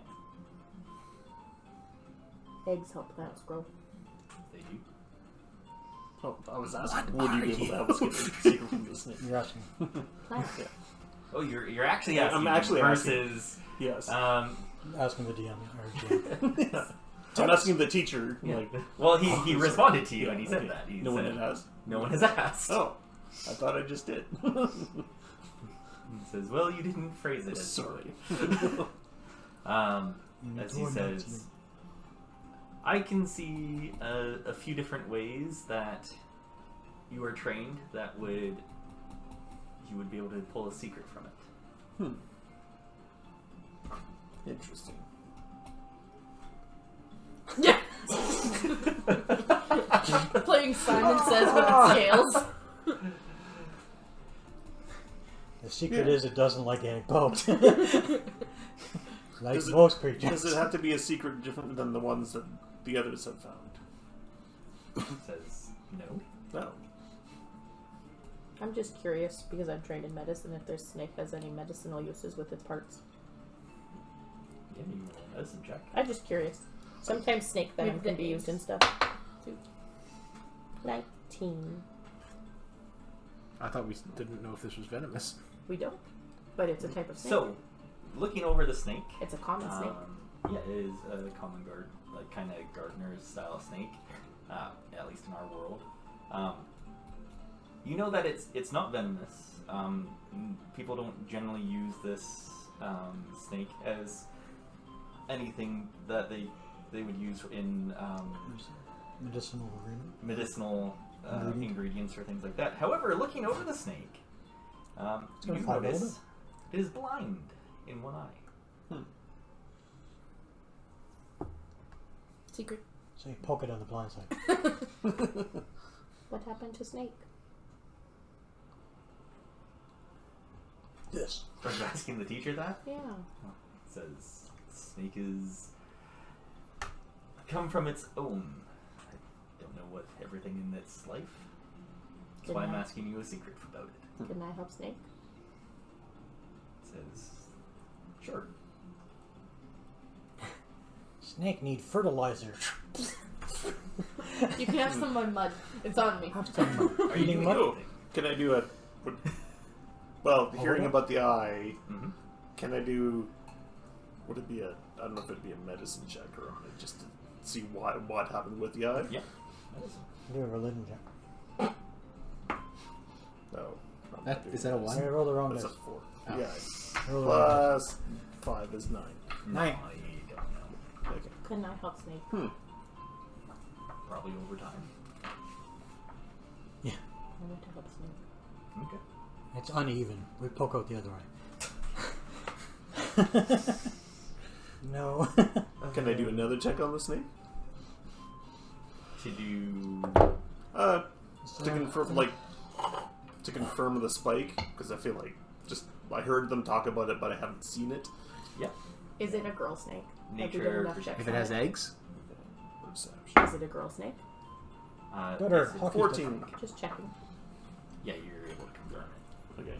Eggs help plants grow. they do. Oh, I was asking, What would you are be able you? to help us get a secret from the snake? You're asking. Plants. Oh, you're actually Yeah, asking. I'm actually versus. Yes. Asking the DM or GM. I'm asking the teacher. Yeah. Like, Well, he responded to you and he said okay. that. He No said, one has. No one has asked. Oh, I thought I just did. He says, "Well, you didn't phrase it as Sorry. as he says, I can see a few different ways that you are trained that you would be able to pull a secret from it. Interesting. Yeah. Playing Simon Says with its scales. The secret is it doesn't like getting poked. Like Does it- most creatures. Does it have to be a secret different than the ones that the others have found? He says, no. No. I'm just curious because I'm trained in medicine if this snake has any medicinal uses with its parts. Yeah, you roll a medicine check. I'm just curious. Sometimes snake venom With can the be used eggs. in stuff. 19. I thought we didn't know if this was venomous. We don't. But it's a type of snake. So, looking over the snake. It's a common snake. Yeah, it is a common kind of gardener's style snake, at least in our world. You know that it's not venomous. People don't generally use this snake as anything that they would use in Medicinal agreement. medicinal ingredients or things like that. However, looking over the snake, you gonna fight notice over. it is blind in one eye. Secret. So you poke it on the blind side. What happened to snake? This. Are you asking the teacher that? Yeah. It says snake is come from its own. I don't know what everything in its life. That's why I'm asking you a secret about it. Can I help snake? It says, sure. Snake need fertilizer. You can have some of my mud. It's on me. Are you doing mud? anything? Can I do a... Well, hearing about the eye, Mm-hmm. can I do... Would it be a... I don't know if it'd be a medicine check or just to see what happened with the eye? Yeah. Do a religion check. No. Is that a I 1? roll the wrong That's a dice. 4. Oh. Yeah. Roll the wrong dice. Plus 5 is 9. Nine. I don't know. Okay. Can I help snake? Probably over time. Yeah. I want to help snake. Okay. It's uneven. We poke out the other eye. No. Can I do another check on the snake? To do. To confirm the spike, because I feel like I heard them talk about it, but I haven't seen it. Yeah. Is it a girl snake? Have we Nature done enough perception. checks If it on has eggs? Perception. Is it a girl snake? Better. Yes, it's Hockey 14. Just checking. Yeah, you're able to confirm it. Okay.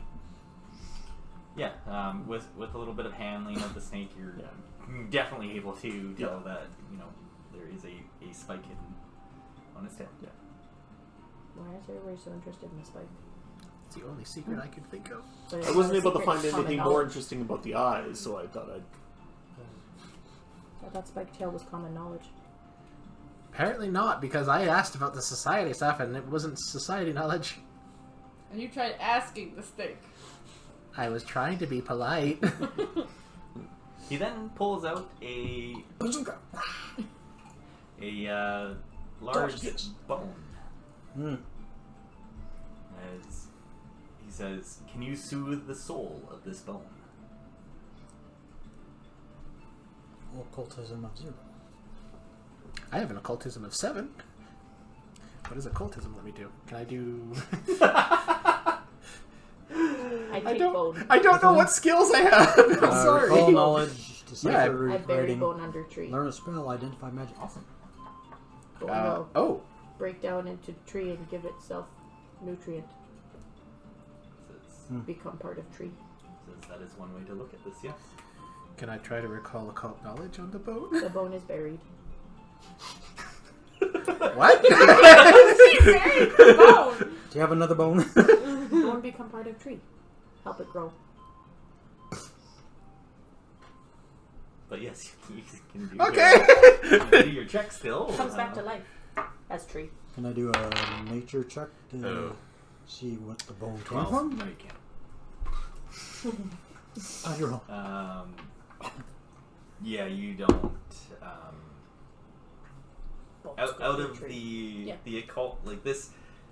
Yeah, with a little bit of handling of the snake, you're definitely able to tell that there is a spike hidden on its tail. Yeah. Why is everybody so interested in the spike? It's the only secret I could think of. But it's I wasn't not a able to secret, find it's common anything more knowledge. interesting about the eyes, so I thought I'd... I thought spike tail was common knowledge. Apparently not, because I asked about the society stuff and it wasn't society knowledge. And you tried asking the snake. I was trying to be polite. He then pulls out a large bone. As he says, "Can you soothe the soul of this bone?" Occultism of 0. I have an occultism of 7. What does occultism let me do? Can I do... I take bone. I don't know what skills I have. I'm sorry. Recall knowledge, decipher I bury writing, bone under tree. learn a spell, identify magic. Awesome. Bone will Oh. break down into tree and give itself nutrient. Says, Become part of tree. says that is one way to look at this. Yeah. Can I try to recall occult knowledge on the boat? The bone is buried. What? Buried the bone. Do you have another bone? Bone become part of tree. Help it grow. But yes, you can do Okay. you can do your check still. Comes back to life as tree. Can I do a nature check to Oh. see what the bone came 12. from? No, you can't. Oh, you're wrong. Yeah, you don't. Bolts Out go of through tree. the occult, like this,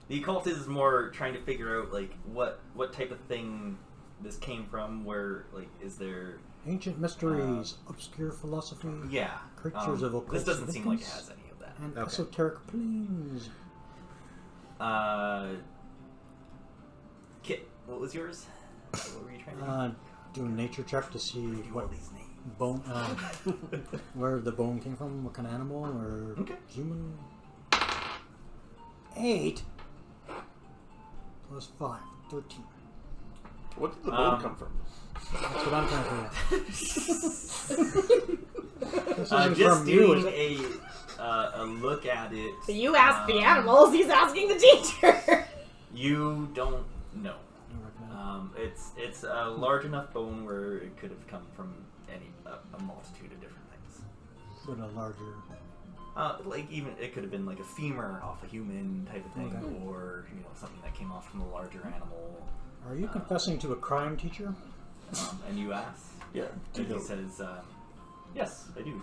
the occult is more trying to figure out like what type of thing this came from. Where like is there? Ancient mysteries, obscure philosophy, Yeah, creatures of occult this doesn't seem like it significance, has any of that. and Okay. esoteric planes. Kit, what was yours? What were you trying to Do a nature check to see do? what All these names. bone, where the bone came from, what kind of animal or Okay. human. 8 plus 5, 13. What did the bone come from? That's what I'm trying to figure out. This isn't Just from you, is doing it? a look at it. So you asked the animals, he's asking the teacher. You don't know. I don't recognize. It's a large enough bone where it could have come from a multitude of different things. But a larger. Like even it could have been like a femur off a human type of thing, Okay. or something that came off from a larger animal. Are you confessing to a crime, teacher? And you ask, Yeah. and he says, "Yes, I do."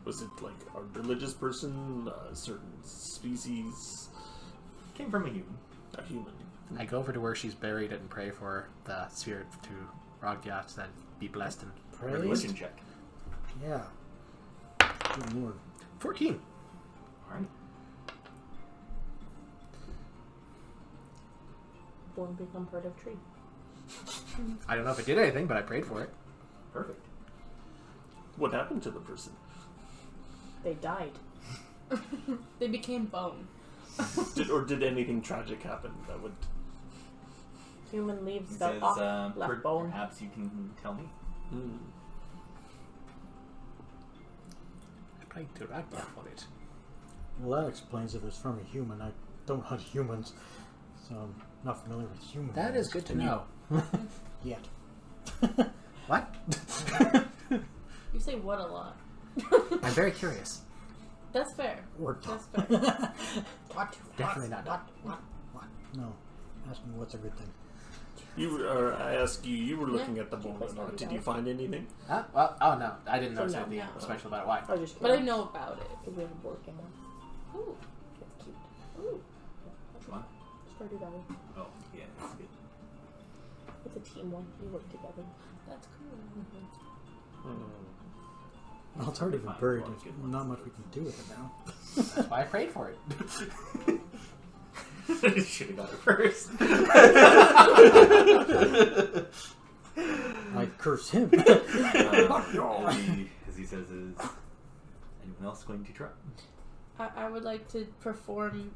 Was it like a religious person, a certain species, Came from a human. a human? I go over to where she's buried and pray for the spirit to Rogyat that be blessed and Praise? Religion check. Yeah. Good lord. 14. All right. Bone become part of tree. I don't know if it did anything, but I prayed for it. Perfect. What happened to the person? They died. They became bone. Did anything tragic happen that would? Human He leaves says, the off left bone. "Perhaps you can tell me." I prayed to Rogyat for it. Well, that explains if it's from a human. I don't hunt humans, so I'm not familiar with humans. That is good to know. Yet. What? You say what a lot. I'm very curious. That's fair. Or That's talk. fair. Definitely not. What? No. Ask me what's a good thing. I ask you. You were looking at the bone. Place Or not. already Did down. you find anything? Oh no, I didn't notice no, anything no. special about it. Why? I was just But I kidding. know about it. We have a board game one. Ooh. It's cute. Ooh. Which one? Stardew Valley. Oh, yeah, that's good. It's a team one. You work together. That's cool. Well, it's already been Fine, buried. well, There's good not ones. much we can do with it now. That's why I prayed for it. Should have got it first. I curse him. As he says, "Is anyone else going to try?" I would like to perform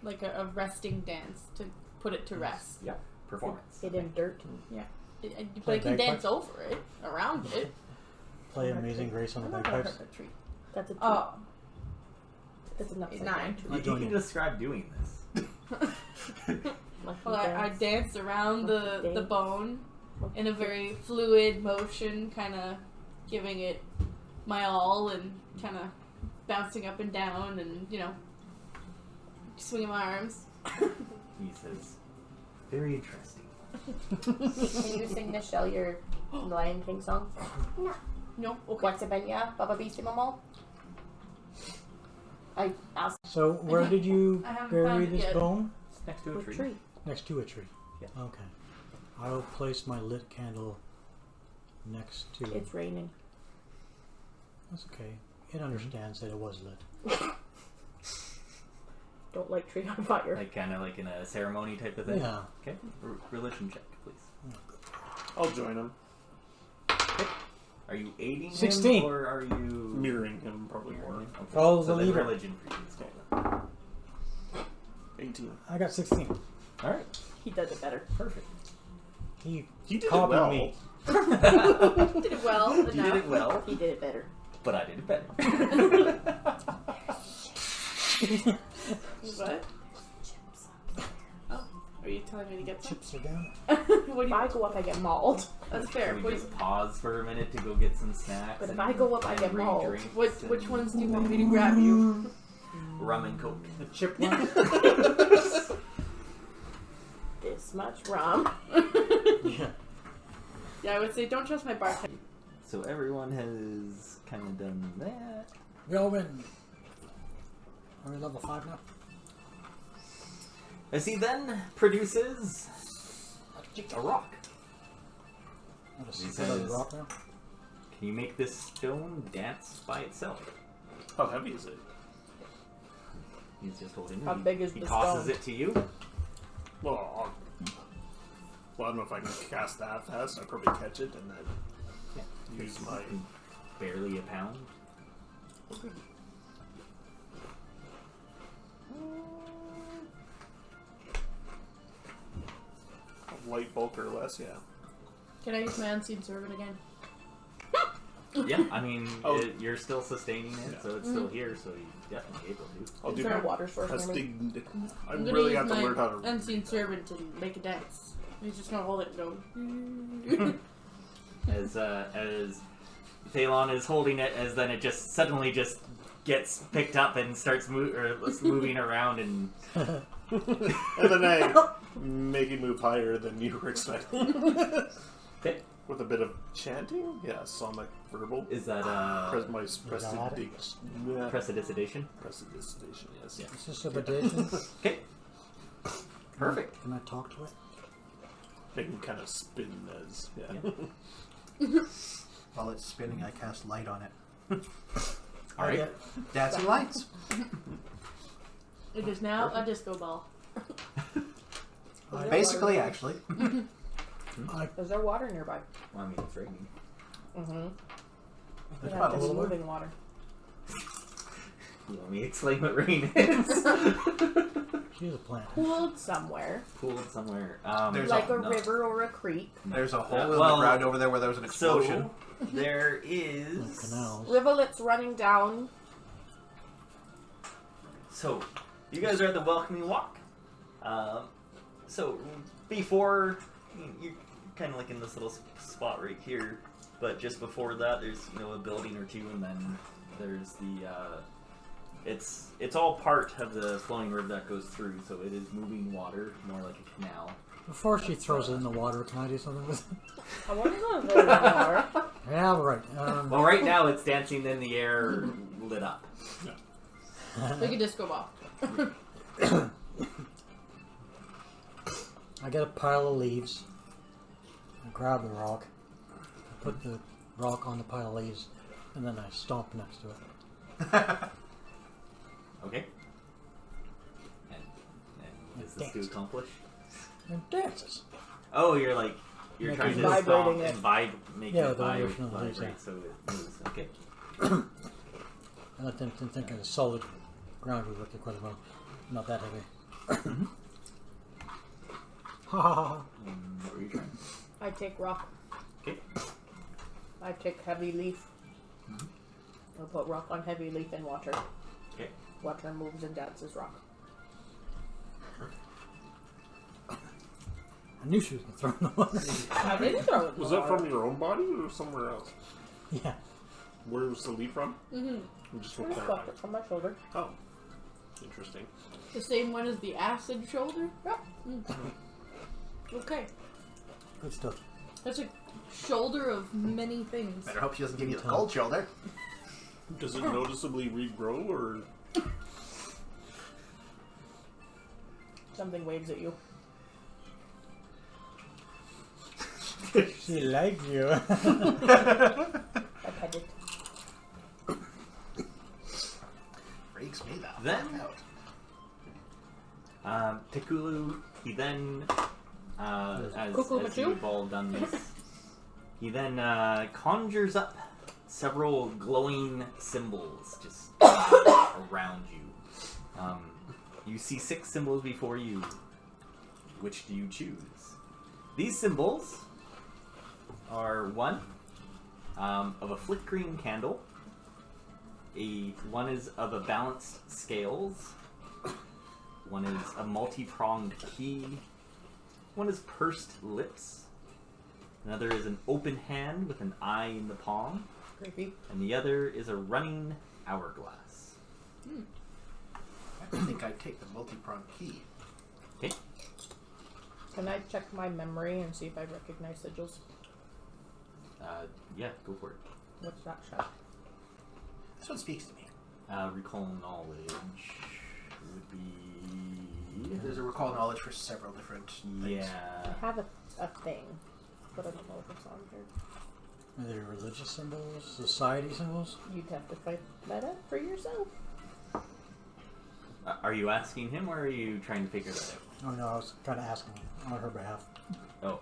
like a resting dance to put it to rest. Yeah, performance. Hid in dirt. Yeah. But I Play can dance bagpipes? over it, around it. Play Amazing Grace on the I'm not gonna bagpipes. hurt the tree. That's a two. Oh, That's enough. 9. I You join can you. describe doing this. Well, I dance around the Dance. bone in a very fluid motion, kind of giving it my all and kind of bouncing up and down and, swinging my arms. He says, "Very interesting." Can you sing Michelle your Lion King song? No, okay. What's it been? Yeah, Baba Beastie Mama. I asked So, where did you I haven't bury found it this yet. bone? It's next to a the tree. tree. Next to a tree. Yeah. Okay. I'll place my lit candle next to. It's raining. That's okay. It understands that it was lit. Don't light tree on fire. Like kind of like in a ceremony type of thing. Yeah. Okay. Religion check, please. I'll join him. Are you aiding 16. him or are you Mirroring him, probably more. mirroring him? Okay. Follow so the then leader. religion for you is good. 18. I got 16. All right. He does it better. Perfect. He He did it copied well. me. Did it well enough. You did it well, He did it better. but I did it better. What? Are Are you telling me to get some? Chips are down. What do If you? I go up, I get mauled. That's fair. Can What we do just pause for a minute to go get some snacks? But if and- I go up, I and get bring mauled. drinks which and ones do you want me to grab you? Rum and coke. The chip one. This much rum. Yeah. Yeah, I would say don't trust my bartender. So everyone has kind of done that. We all win. Are we level 5 now? As he then produces a rock. What a He secret says- rock now? Can you make this stone dance by itself? How heavy is it? He's just holding it. How big is he the tosses stone? it to you. Well, I don't know if I can cast that fast. I probably catch it and then use my. Barely a pound. Light bulk or less, yeah. Can I use my unseen servant again? Yeah, I mean, Oh. you're still sustaining it, Yeah. so it's still here, so you definitely able to. I'll Is do there a that. water source That's near me? the. I I'm gonna really use have to my learn how to. unseen servant to make a dance. He's just gonna hold it and go. As Thalon is holding it, as then it just suddenly just gets picked up and starts moving around and And then I make it move higher than you were expecting. Okay. With a bit of chanting? Yeah, sonic verbal. Is that prestidigitation? Prestidigitation, yes. Yeah. Is this a predation? Okay. Perfect. Can I talk to it? They can kind of spin as. Yeah. Yeah. While it's spinning, I cast light on it. All right. Dancing lights. It is now a disco ball. Basically, actually. Is there water nearby? Well, I mean, it's raining. Mm-hmm. There's Yeah, about a it's little bit. moving water. You want me to explain what rain is? She's a plant. Pooled somewhere. Pooled somewhere. There's Like a no. river or a creek. There's a hole in well, the ground over there where there was an explosion. So, there Like is... canals. Rivulets running down. So, you guys are at the welcoming walk. So, before... You're kind of like in this little spot right here. But just before that, there's, a building or two, and then there's the... It's all part of the flowing river that goes through, so it is moving water, more like a canal. Before she throws it in the water, can I do something with it? I wonder if it's water. Yeah, right. Well, right now it's dancing in the air, lit up. Like a disco ball. I get a pile of leaves. I grab the rock. I put the rock on the pile of leaves, and then I stomp next to it. Okay. And what does this do accomplish? And dances. Oh, you're Make trying it to vibrating stomp it. and make Yeah, it the vibration of the leaves, vibrate yeah. so it moves. Okay. I let them think of solid ground would work quite well. Not that heavy. Ha ha ha. What were you trying? I take rock. Okay. I take heavy leaf. I'll put rock on heavy leaf in water. Okay. Water moves and dances rock. I knew she was going to throw it in the water. I didn't throw it in Was the that water. from your own body or somewhere else? Yeah. Where was the leaf from? Mm-hmm. I'm just I looking just at left it from my shoulder. Oh. Interesting. The same one as the acid shoulder? Yep. Okay. Good stuff. That's a shoulder of many things. Better hope she doesn't give you the cold shoulder. Does it noticeably regrow or. Something waves at you. She likes you. I pet it. Freaks me the Then- fuck out. Tekulu, he then, as Kukulmachu? you've all done this, he then conjures up several glowing symbols just around you. You see 6 symbols before you. Which do you choose? These symbols are one of a flickering candle. One is of a balanced scales. One is a multi-pronged key. One is pursed lips. Another is an open hand with an eye in the palm. Creepy. And the other is a running hourglass. I think I'd take the multi-pronged key. Okay. Can I check my memory and see if I recognize sigils? Yeah, go for it. What's that shot? This one speaks to me. Recall knowledge would be... There's a recall knowledge for several different things. Yeah. I have a thing, but I don't know if it's on here. Are they religious symbols? Society symbols? You'd have to find that out for yourself. Are you asking him, or are you trying to figure that out? Oh no, I was kind of asking on her behalf. Oh.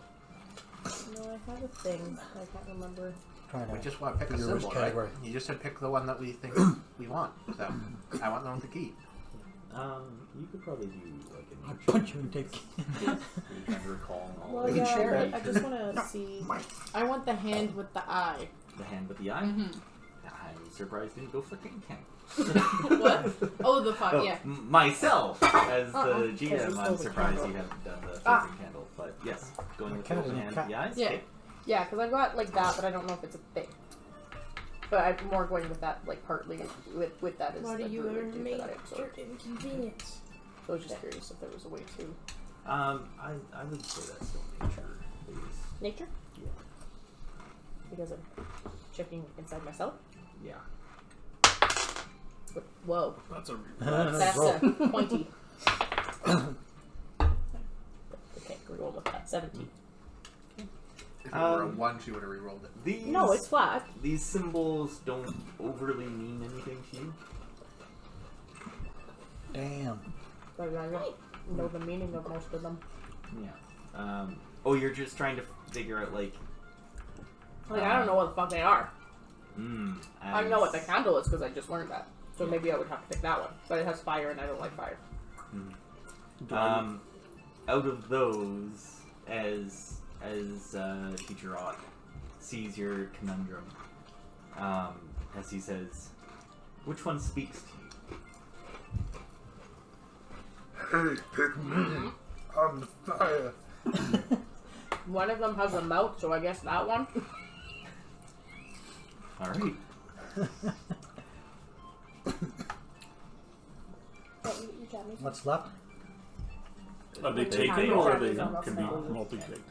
No, I have a thing. I can't remember. Trying We to just want to pick a figure which symbol, right? category. You just said pick the one that we think we want. So I want the one with the key. You could probably do like a I'll nature. punch you and take. You're trying to recall Well, knowledge. can yeah, share but it. I just want to see. I want the hand with the eye. The hand with the eye? Mm-hmm. I'm surprised you didn't go flickering candle. What? Oh, the fuck, Oh, yeah. Myself, as the Because GM, it's I'm still the surprised candle. you haven't done the flickering candle. But yes, going with the Cat open is a hand cat. with the eyes. Yeah. Okay. Yeah, because I've got like that, but I don't know if it's a thing. But I'm more going with that, like partly with that as Why do the you druid ever do make that, so your inconvenience? I was just curious if there was a way to I would say that's still nature, please. nature, Yeah. because I'm checking inside myself. Yeah. Whoa, That's a that's Roll. pointy. Okay, reroll with that 17. If it were a 1, she would have re-rolled it. These, No, it's flat. These symbols don't overly mean anything to you. Damn. But I don't know the meaning of most of them. Yeah. You're just trying to figure out like. I don't know what the fuck they are. I know what the as- candle is because I just learned that. So maybe I would have to pick that one. But it has fire and I don't like fire. Out of those, as Teacher Ott sees your conundrum, as he says, which one speaks to you? Hey, pick me. I'm the fire. One of them has a mouth, so I guess that one. All right. What's left? Are they They taken can or are be they multi- can be multi- multi-take?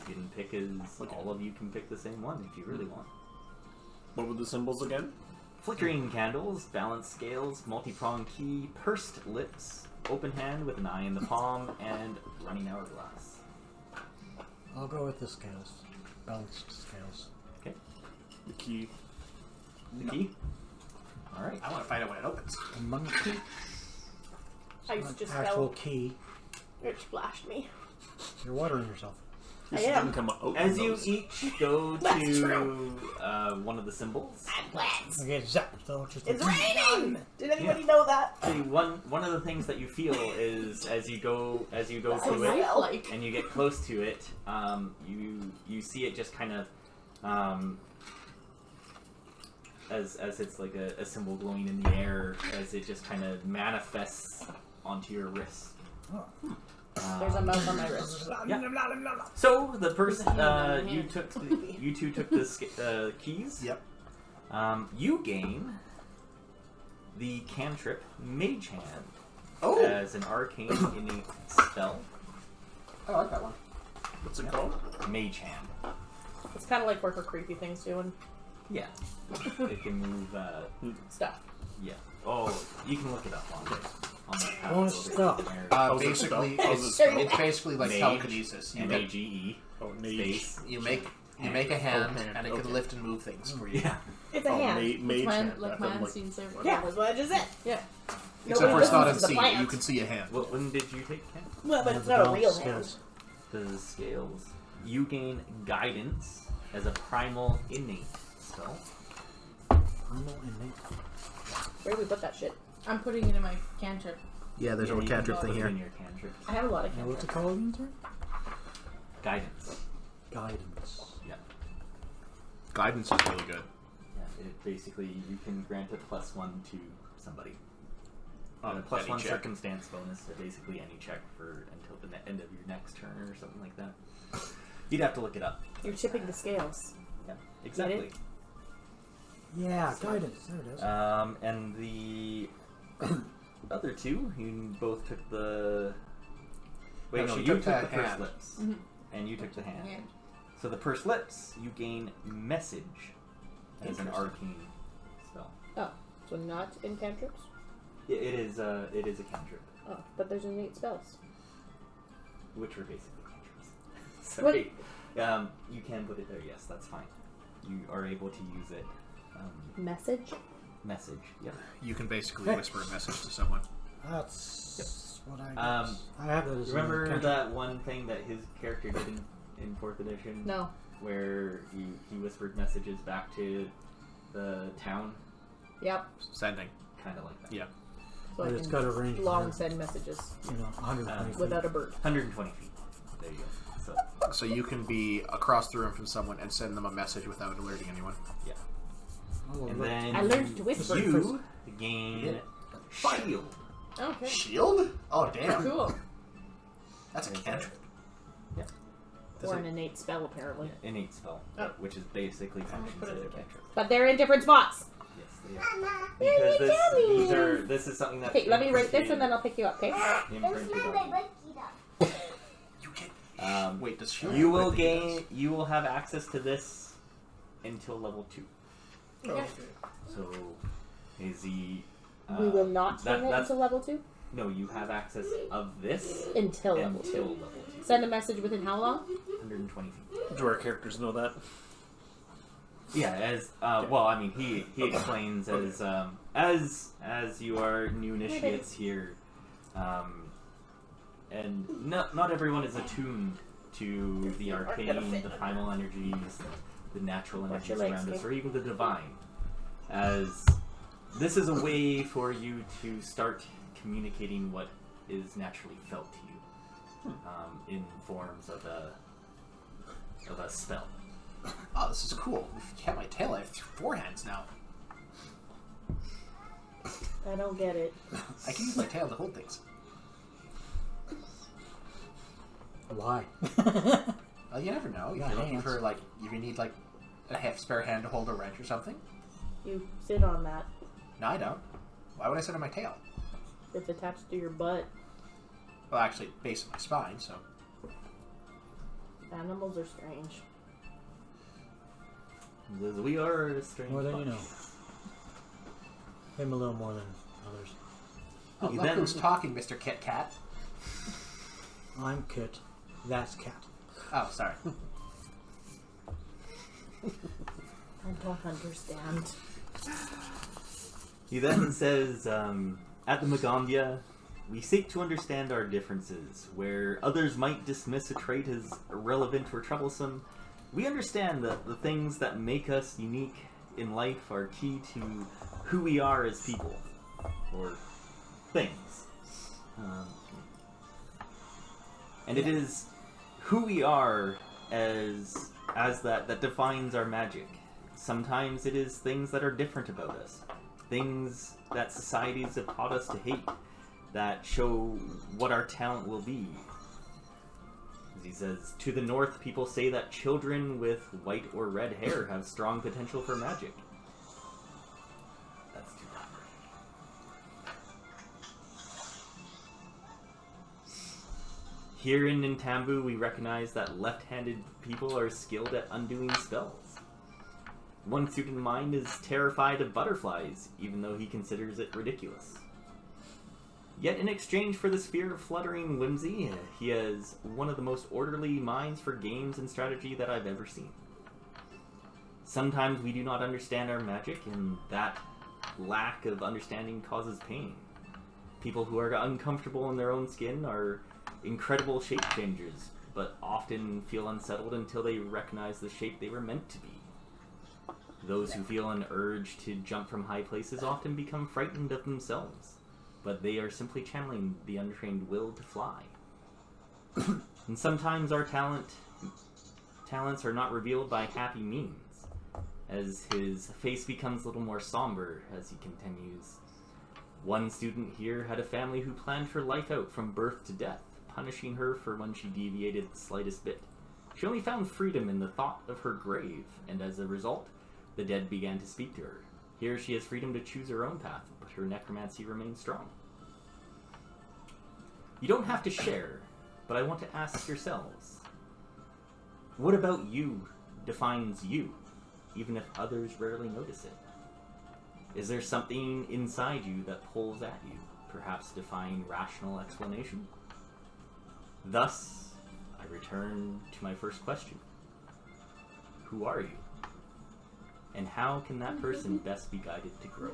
You can pick all of you can pick the same one if you really want. What were the symbols again? Flickering candles, balanced scales, multi-pronged key, pursed lips, open hand with an eye in the palm, and running hourglass. I'll go with the scales. Balanced scales. Okay. The key. The key. All right. I want to find out when it opens. A monkey. I An just actual fell. key. It splashed me. You're watering yourself. I She am. didn't come out As in you those. each go That's to true. one of the symbols, I'm wet. Okay, zap. So just It's raining. Did anybody know that? see, one of the things that you feel is as you go That's to so it nice. Like, and you get close to it, you see it just kind of as it's like a symbol glowing in the air as it just kind of manifests onto your wrist. Oh. There's a mouse on my wrist. Yeah. So the person hand on my you hand. took you two took the keys. Yep. You gain the cantrip Mage Hand Oh! as an arcane innate spell. I like that one. What's it called? Mage Hand. It's kind of like what her creepy thing's doing. Yeah. It can move. Stuff. Yeah. Oh, you can look it up on the Oh, stuff. How's it Basically, spelled? How's it it's spelled? basically like Mage. telekinesis. You make, MAGE. Oh, mage. Space. you make a hand, hand, and it okay. can lift and move things for you. Yeah. It's a Oh, hand. mage my, hand. like I my thought, unseen servant. Yeah, that's what I just said. Yeah. Except Nobody for it's not listens to the unseen. plants. You can see a hand. Well, when did you take Ken? Well, but it's The not a balanced real hand. scales. The scales. You gain guidance as a primal innate spell. Primal innate. Where do we put that shit? I'm putting it in my cantrip. Yeah, there's Yeah, a you little can cantrip put thing it here. in your cantrip. I have a lot of Now, what's cantrips. it called again, sir? Guidance. Guidance. Yeah. Guidance is really good. Yeah. It basically you can grant a +1 to somebody. On plus any one check. circumstance bonus to basically any check for until the end of your next turn or something like that. You'd have to look it up. You're tipping the scales. Yeah, exactly. Yeah, guidance. There it is. And the other two, you both took the. Wait, No, no, she you took took the the pursed hand. lips, Mhm. and you took the hand. Hand. So the pursed lips, you gain message as an Interesting. arcane spell. Oh, so not in cantrips? It is a cantrip, Oh, but there's innate spells. which are basically cantrips. Sorry. You can put it there. Yes, that's fine. You are able to use it. Message? Message. Yep. You can basically whisper a message to someone. That's what I Um, guess. I have that as a Remember cantrip. that one thing that his character did in 4th edition? No. Where he whispered messages back to the town? Yep. Sending. Kind of like that. Yeah. So But I it's can got a range of long 100 send messages 120 feet. without a bird. 120 feet. There you go. So, So you can be across the room from someone and send them a message without alerting anyone. yeah. Oh, And look. then I learned to whisper. you gain did. shield. Okay. Shield? Oh, damn. Cool. That's a cantrip. Or an innate spell, apparently. Yeah, innate spell, Oh. which is basically functions put it as a in there. cantrip. But they're in different spots. Yes, they are. Because this is something that. Okay, let me write this and then I'll pick you up, okay? imprinted on You get. you. Wait, does shield? You I will think it does. gain. You will have access to this until level 2. Okay. So, is he? We will not that- turn it that's- into level 2 No, you have access of this until level until 2. level 2. Send a message within how long? 120 feet. Do our characters know that? Yeah, as well, I mean, he explains as you are new initiates here, and not everyone is attuned to the arcane, the primal energies, the natural Watch energies your legs, around us, Nick. or even the divine. As this is a way for you to start communicating what is naturally felt to you in forms of a spell. Oh, this is cool. If you have my tail, I have 4 hands now. I don't get it. I can use my tail to hold things. Why? Well, you never know. If Got you're looking hands. for, like, if you need, like, a spare hand to hold a wrench or something. You sit on that. No, I don't. Why would I sit on my tail? It's attached to your butt. Well, actually, base of my spine, so. Animals are strange. As we are a strange More than you bunch. know. Him a little more than others. Oh, You look then- who's talking, Mr. Kit Kat. I'm Kit. That's Cat. Oh, sorry. I don't understand. He then says, at the Magaambya, we seek to understand our differences. Where others might dismiss a trait as irrelevant or troublesome, we understand that the things that make us unique in life are key to who we are as people. Or things. And it is who we are as that defines our magic. Sometimes it is things that are different about us. Things that societies have taught us to hate, that show what our talent will be. As he says, to the north, people say that children with white or red hair have strong potential for magic. That's too bad. Here in Nintambu, we recognize that left-handed people are skilled at undoing spells. One student of mine is terrified of butterflies, even though he considers it ridiculous. Yet in exchange for this fear of fluttering whimsy, he has one of the most orderly minds for games and strategy that I've ever seen. Sometimes we do not understand our magic, and that lack of understanding causes pain. People who are uncomfortable in their own skin are incredible shape changers, but often feel unsettled until they recognize the shape they were meant to be. Those who feel an urge to jump from high places often become frightened of themselves, but they are simply channeling the untrained will to fly. And sometimes our talents are not revealed by happy means, as his face becomes a little more somber as he continues. One student here had a family who planned her life out from birth to death, punishing her for when she deviated the slightest bit. She only found freedom in the thought of her grave, and as a result, the dead began to speak to her. Here she has freedom to choose her own path, but her necromancy remains strong. You don't have to share, but I want to ask yourselves, what about you defines you, even if others rarely notice it? Is there something inside you that pulls at you, perhaps defying rational explanation? Thus, I return to my first question. Who are you? And how can that person best be guided to grow?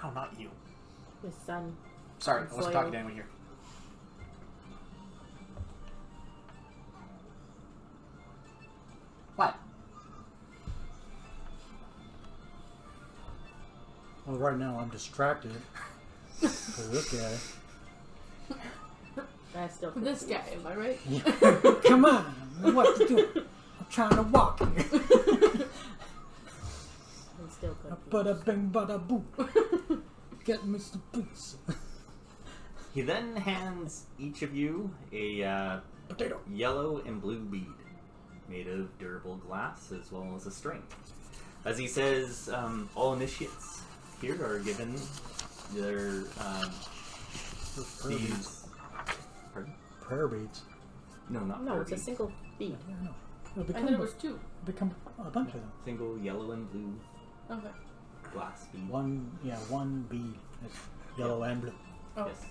Oh, not you. His son. Sorry, I It's wasn't like- talking to anyone here. What? Well, right now I'm distracted. For this guy. I still This guy, am I right? Come on, what to do? I'm trying to walk here. I'm still cooking. Bada bing, bada boo. Get Mr. Boots. He then hands each of you a Potato. yellow and blue bead made of durable glass as well as a string. As he says, all initiates here are given their these. Pardon? Prayer beads. No, not No, prayer it's a beads. single bead. Yeah, no. It'll I thought it was two. become a bunch of them. Single yellow and blue Okay. glass bead. One bead. It's yellow and blue. Oh. Yes.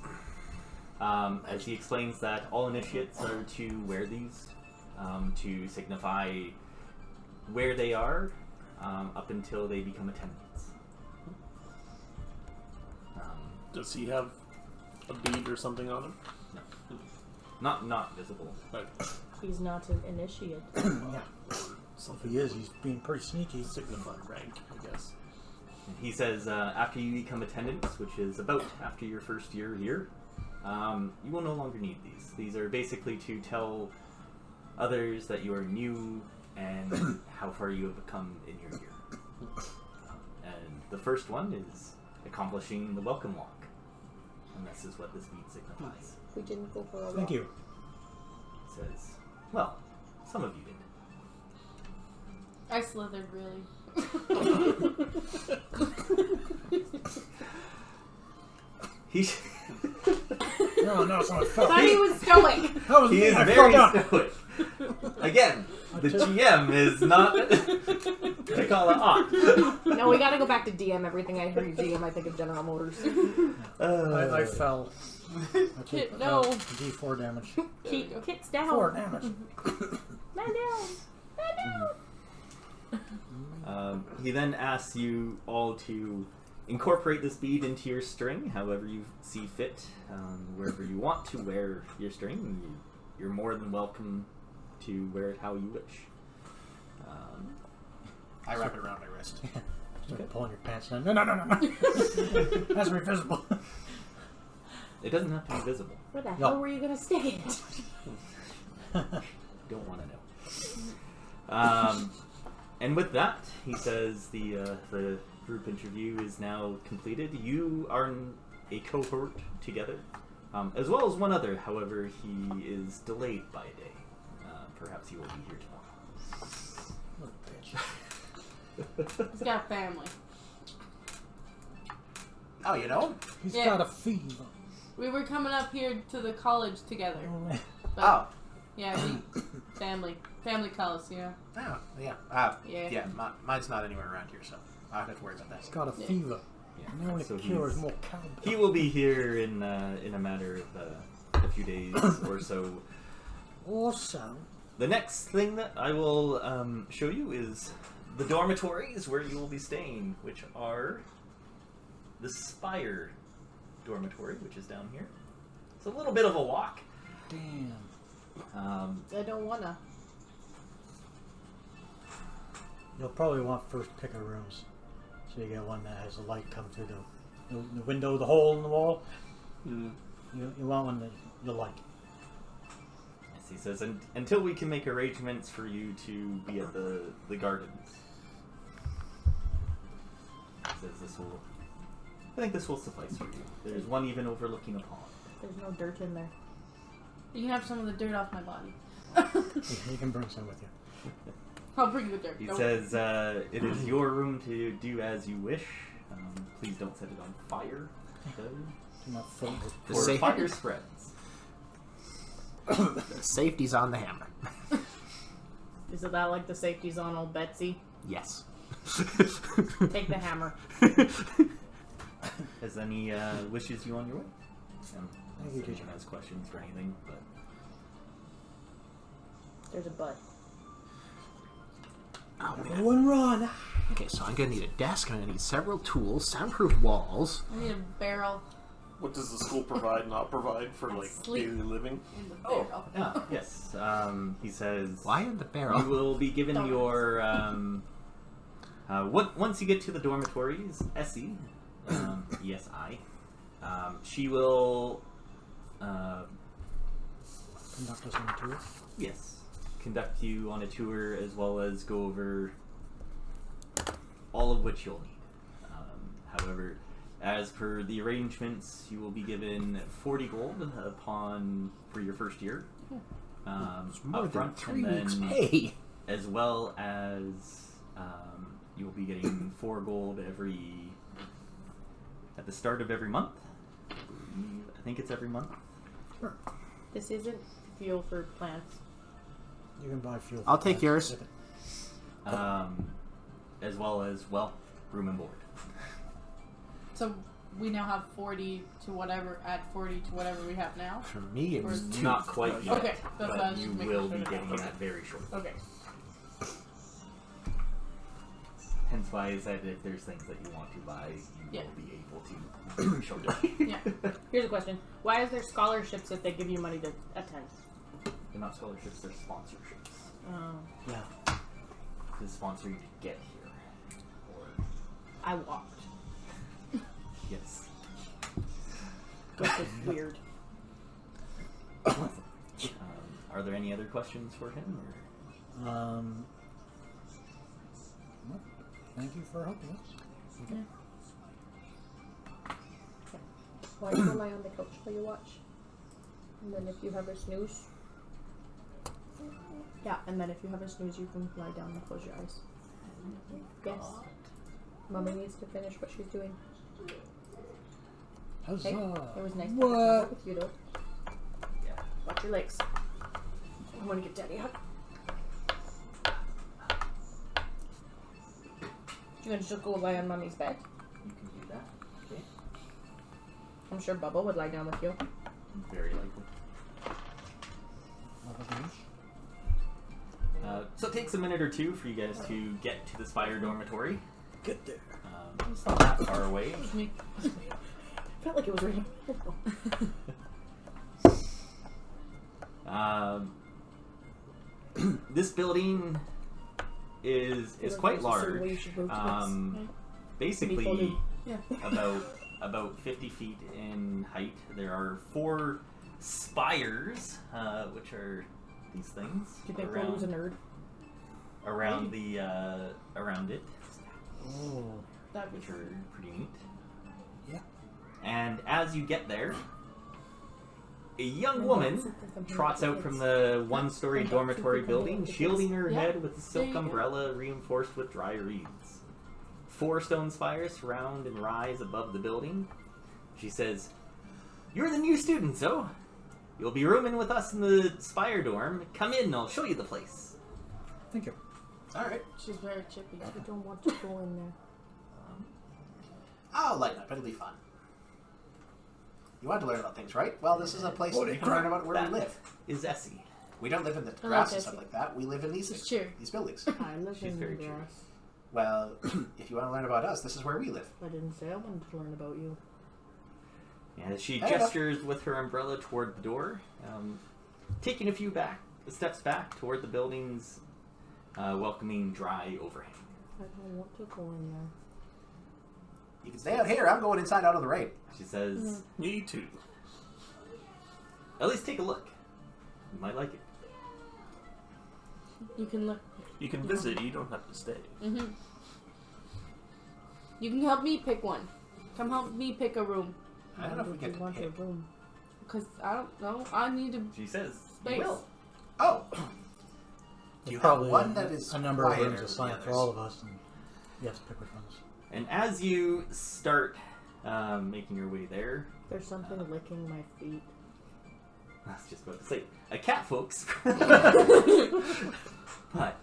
As he explains that all initiates are to wear these to signify where they are up until they become attendants. Does he have a bead or something on him? Not visible. Like, He's not an initiate. Yeah. If he is, he's being pretty sneaky. signify rank, I guess. He says after you become attendants, which is about after your first year here, you will no longer need these. These are basically to tell others that you are new and how far you have come in your year. And the first one is accomplishing the welcome walk. And this is what this bead signifies. We didn't go for a walk. Thank you. It says, well, some of you did. I slithered really. He No, it's not fell. Thought he was stoic. That was he me. is I very fell down. stoic. Again, the GM is not. They call it off. No, we gotta go back to DM. Everything I hear you GM, I think of General Motors. I fell. I Kit, took, no. D4 damage. Kit's down. 4 damage. Man down. Man down. He then asks you all to incorporate this bead into your string, however you see fit, wherever you want to wear your string. You're more than welcome to wear it how you wish. I wrap it around my wrist. Start pulling your pants down. No. That's visible. It doesn't have to be visible. Where the No. hell were you gonna stick it? Don't want to know. And with that, he says the group interview is now completed. You are in a cohort together, as well as one other. However, he is delayed by a day. Perhaps he will be here tomorrow. He's got a family. Oh, you know? He's Yeah. got a fever. We were coming up here to the college together. But, Oh. Yeah, family colors, yeah. Oh, yeah. Yeah. Mine's not anywhere around here, so I don't have to worry about He's that. got a fever. Yeah. Now So it cures he's- more cowbell. He will be here in a matter of a few days or so. Also, The next thing that I will show you is the dormitories where you will be staying, which are the Spire dormitory, which is down here. It's a little bit of a walk. damn. I don't wanna. You'll probably want first pick of rooms. So you get one that has a light come through the window, the hole in the wall. Mm. You want one that you like. Yes, he says, until we can make arrangements for you to be at the gardens. this will suffice for you. There's one even overlooking a pond. There's no dirt in there. You can have some of the dirt off my body. You can bring some with you. I'll bring you the dirt. He Don't says, it is your room to do as you wish. Please don't set it on fire. Do not fill it. The Or safe- fire spreads. The safety's on the hammer. Isn't that like the safety's on old Betsy? Yes. Take the hammer. Has any wishes you on your way? Thank you, If anyone teacher. has questions or anything, but There's a butt. Oh, man. Everyone run! Okay, so I'm gonna need a desk. I'm gonna need several tools, soundproof walls. I need a barrel What does the school provide, not provide for like Sleep. daily living? in the barrel. yeah, yes. He says, Why in the you barrel? will be given Donuts. your once you get to the dormitories, Essie, ESI, she will Conduct us on a tour. yes conduct you on a tour as well as go over all of which you'll need. However, as per the arrangements, you will be given 40 gold for your first year. It's more Up than front, 3 and weeks' then pay. as well as you will be getting 4 gold at the start of every month. I think it's every month. This isn't fuel for plants. You can buy fuel. I'll for take that yours. with it. As well as room and board. So we now have 40 to whatever, add 40 to whatever we have now. For me, it was Or- 2. Not quite yet. Okay, that's what I but was you just making will sure be that- getting okay. that very shortly. Okay. Hence why I said if there's things that you want to buy, you Yeah. will be able to very shortly. Yeah. Here's a question. Why is there scholarships if they give you money to attend? They're not scholarships, they're sponsorships. Yeah. To sponsor you to get here. Or I walked. yes. Which is weird. Are there any other questions for him? Or? Well, thank you for helping us. Why do you lie on the couch while you watch? And then if you have a snooze. Yeah, and then if you have a snooze, you can lie down and close your eyes. Yes. Mommy needs to finish what she's doing. Huzzah! Hey, it was nice to What? have with you, though. Yeah. Watch your legs. I want to get Daddy a hug. You gonna just go lie on Mommy's bed? You can do that. Okay. I'm sure Bubba would lie down with you. Very likely. So it takes a minute or two for you guys to get to the Spire dormitory. Get there. It's not that far away. Excuse me. Felt like it was raining. This building is quite large. Folded. Basically, Yeah. about 50 feet in height. There are 4 spires, which are these things Do you think Paulu's a nerd? around the around it, Oh. That'd be which are pretty neat. Yeah. And as you get there, a young woman trots out from the one-story dormitory building, shielding her Yeah. head with a silk There you go. umbrella reinforced with dry reeds. 4 stone spires surround and rise above the building. She says, "You're the new student, so you'll be rooming with us in the spire dorm. Come in, I'll show you the place." Thank you. Alright. She's very chippy. I don't want to go in there. I'll lighten up. It'll be fun. You want to learn about things, right? Well, this is a place Holy that you can crap. learn about where That we live. is Essie. We don't live in the like grass and this. stuff like that. We live in these things, Sure. these buildings. I live She's in very the true. grass. Well, if you want to learn about us, this is where we live. I didn't say I wanted to learn about you. And she Fair gestures with her umbrella toward the door, taking a few steps back toward the building's welcoming dry overhang. I don't want to go in there. You can stay out here. I'm going inside out of the rain. She says, Me too. "At least take a look. You might like it." You can look. You can visit. You don't have to stay. Mm-hmm. You can help me pick one. Come help me pick a room. I don't know if we get to want pick. a room. Because I don't know. I need a She says, space. "Will." Oh! Do There's you have probably one that is a number of quieter rooms than assigned the for others? all of us, and you have to pick which ones. And as you start making your way there, There's something licking my feet. I was just about to say, a cat, folks. But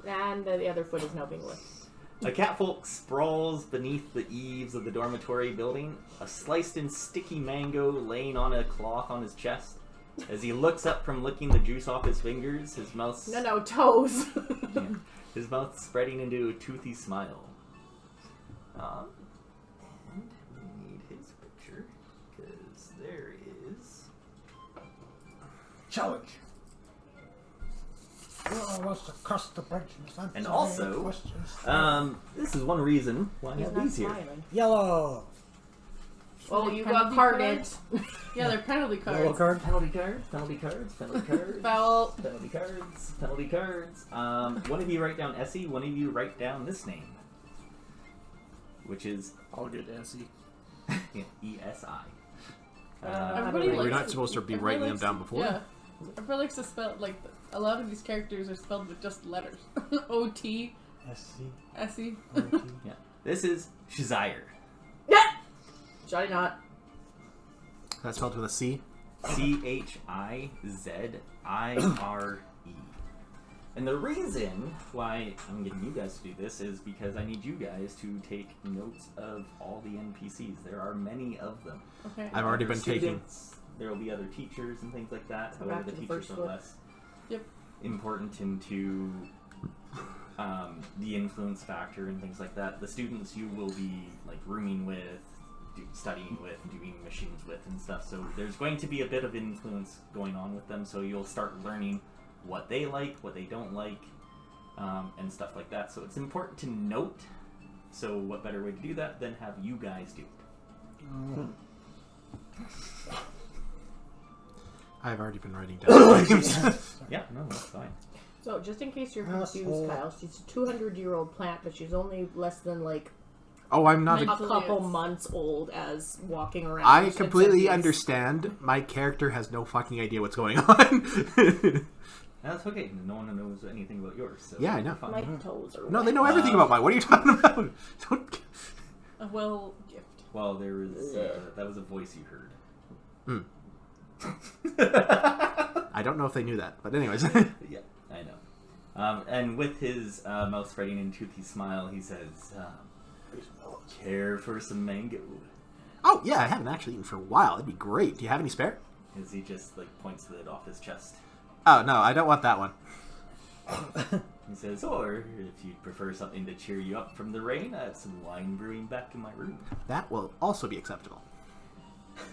And the other foot is now being licked. a catfolk sprawls beneath the eaves of the dormitory building, a sliced and sticky mango laying on a cloth on his chest. As he looks up from licking the juice off his fingers, his mouth No, toes. yeah, his mouth spreading into a toothy smile. And we need his picture, because there is... Challenge. Who wants to cross the bridge? And also, this is one reason why I He's have not these here. smiling. Yellow. Oh, Like you penalty got carded. cards? Yeah, they're penalty Yellow cards. card. Penalty cards, penalty cards, penalty cards. Foul. Penalty cards, penalty cards. One of you write down Essie, one of you write down this name. Which is I'll get Essie. E-S-I. Everybody We're likes not to- supposed to be everybody writing them likes down to- before? Yeah. Everybody likes to spell, like, a lot of these characters are spelled with just letters. O-T, SC. S-E. Yeah. This is Shazire. Johnny Knot. That's spelled with a C. C-H-I-Z-I-R-E. And the reason why I'm getting you guys to do this is because I need you guys to take notes of all the NPCs. There are many of them. Okay. I've already Other been taking. students, there will be other teachers and things like that. Go However, back the to the teachers first are book. less Yep. important into the influence factor and things like that. The students you will be like rooming with, studying with, doing machines with, and stuff. So there's going to be a bit of influence going on with them. So you'll start learning what they like, what they don't like, and stuff like that. So it's important to note. So what better way to do that than have you guys do it? I've already been writing down names. Yeah, no, that's fine. So, just in case you're Asshole. confused, Kyle, she's a 200-year-old plant, but she's only less than, like, Oh, I'm not. a Mentally, couple it's- months old as walking around. I and completely sentience. understand. My character has no fucking idea what's going on. That's okay. No one knows anything about yours. So Yeah, I know. fine. My toes are no, wet. they know everything about mine. What are you talking about? Don't... A well gift. Well, there was that was a voice you heard. Hmm. I don't know if they knew that, but anyways. Yeah, I know. And with his mouth spreading in a toothy smile, he says, "Care for some mango?" Oh yeah, I haven't actually eaten for a while. That'd be great. Do you have any spare? As he just like points it off his chest. Oh no, I don't want that one. He says, "Or if you'd prefer something to cheer you up from the rain, I have some wine brewing back in my room." That will also be acceptable.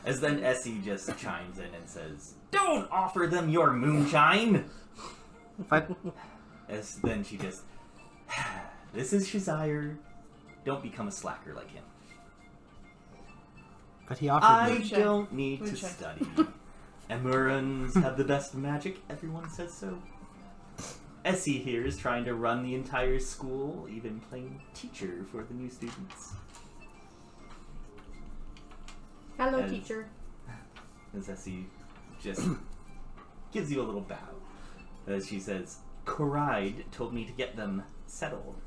As then Essie just chimes in and says, "Don't offer them your moonshine!" But As then she just, "This is Shazire. Don't become a slacker like him. he offered I me. Moonshine. don't need to Moonshine. study. Emurans have the best magic. Everyone says so. Essie here is trying to run the entire school, even playing teacher for the new students." Hello, As- teacher. As Essie just gives you a little bow. As she says, "Coride told me to get them settled.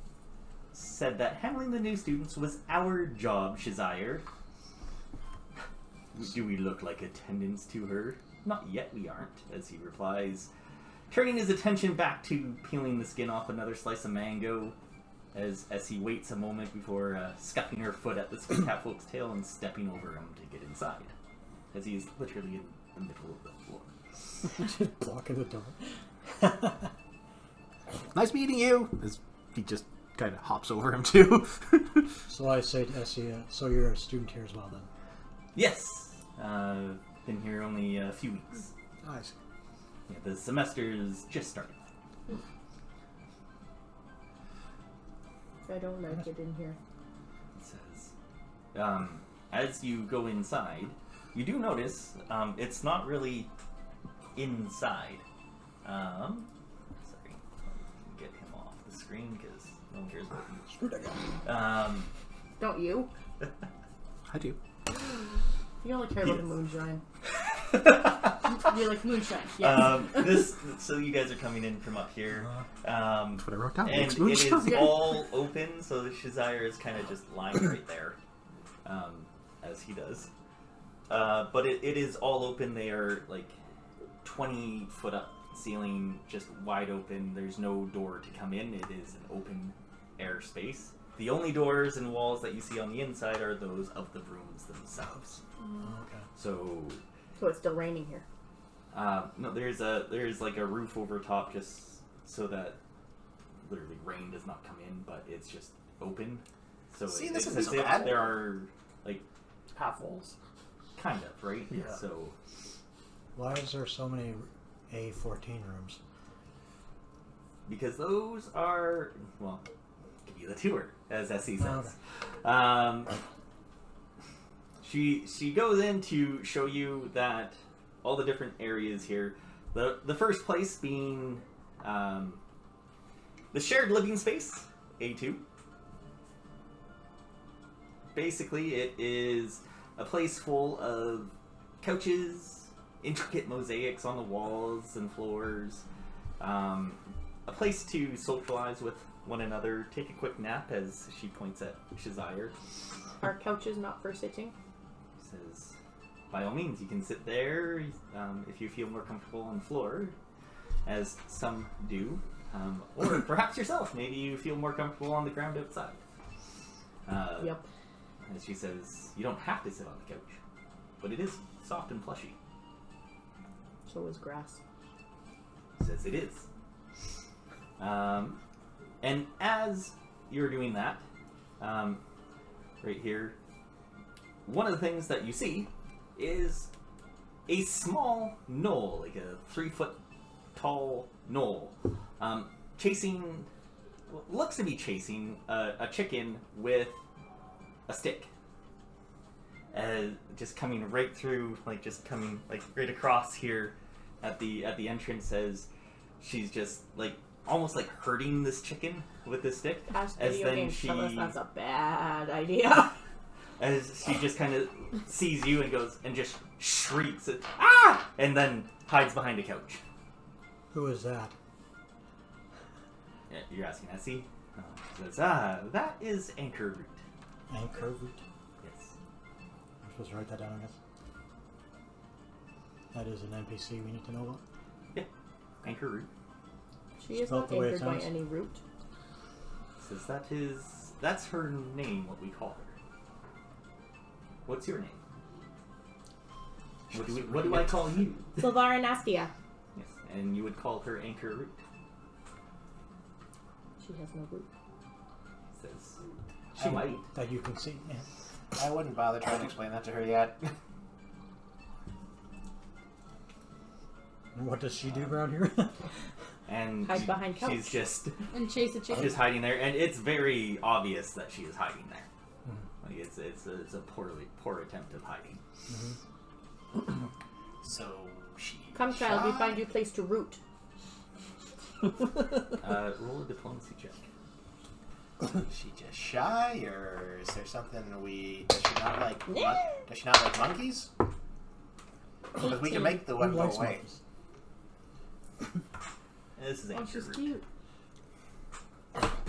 Said that handling the new students was our job, Shazire. Do we look like attendants to her? Not yet we aren't," as he replies, turning his attention back to peeling the skin off another slice of mango, as he waits a moment before scuffing her foot at the catfolk's tail and stepping over him to get inside, as he's literally in the middle of the floor. Just blocking the door. Nice meeting you. As he just kind of hops over him too. So I say to Essie, so you're a student here as well then? Yes, been here only a few weeks. I see. Yeah, the semester's just started. I don't like it in here. It says, as you go inside, you do notice it's not really inside. Sorry, get him off the screen because No one cares about you. Don't you? I do. You only care about the moonshine. You're like moonshine. Yes. So you guys are coming in from up here. That's what I wrote down. And Makes it moonshine. is all open, so the Shazire is kind of just lying right there, as he does. But it is all open. They are like 20 foot up ceiling, just wide open. There's no door to come in. It is an open air space. The only doors and walls that you see on the inside are those of the rooms themselves. Okay. So it's still raining here. no, there's like a roof over top, just so that literally rain does not come in, but it's just open. So See, it's this as isn't so if bad. there are like Half walls. kind of right. Yeah. So Why is there so many A14 rooms? because those are give you the tour, as SE says. Okay. She goes in to show you that all the different areas here. The first place being the shared living space, A2. Basically, it is a place full of couches, intricate mosaics on the walls and floors, a place to socialize with one another, take a quick nap, as she points at Shazire. Are couches not for sitting? Says, by all means, you can sit there if you feel more comfortable on the floor, as some do. Or perhaps yourself, maybe you feel more comfortable on the ground outside. Yep. As she says, you don't have to sit on the couch, but it is soft and plushy. So is grass. Says it is. And as you're doing that, right here, one of the things that you see is a small gnoll, like a 3-foot tall gnoll, chasing, looks to be chasing a chicken with a stick. Just coming right through, like just coming like right across here at the entrance, as she's just like almost like hurting this chicken with this stick. Past As video then games she, tell us that's a bad idea. as she just kind of sees you and goes and just shrieks, ah, and then hides behind a couch. Who is that? Yeah, you're asking Essie? Says, that is Anchor Root. Anchor Root? Yes. I'm supposed to write that down, I guess. That is an NPC we need to know about. Yeah, Anchor Root. She is Spelled not the way it anchored by sounds. any root. Says that's her name, what we call her. What's your name? What do I call you? Silvara Nastia. Yes, and you would call her Anchor Root. She has no root. Says she might. That you can see. Yeah. I wouldn't bother trying to explain that to her yet. And what does she do around here? And Hide behind couch. she's just chase a chicken. hiding there, and it's very obvious that she is hiding there. Like it's a poor attempt of hiding. So she. Come, child, we shy? find you a place to root. Roll a diplomacy check. Is she just shy, or is there something does she not like? Does she not like monkeys? Because we can make the one Who go likes away. monkeys? This is Oh, Anchor she's Root. cute.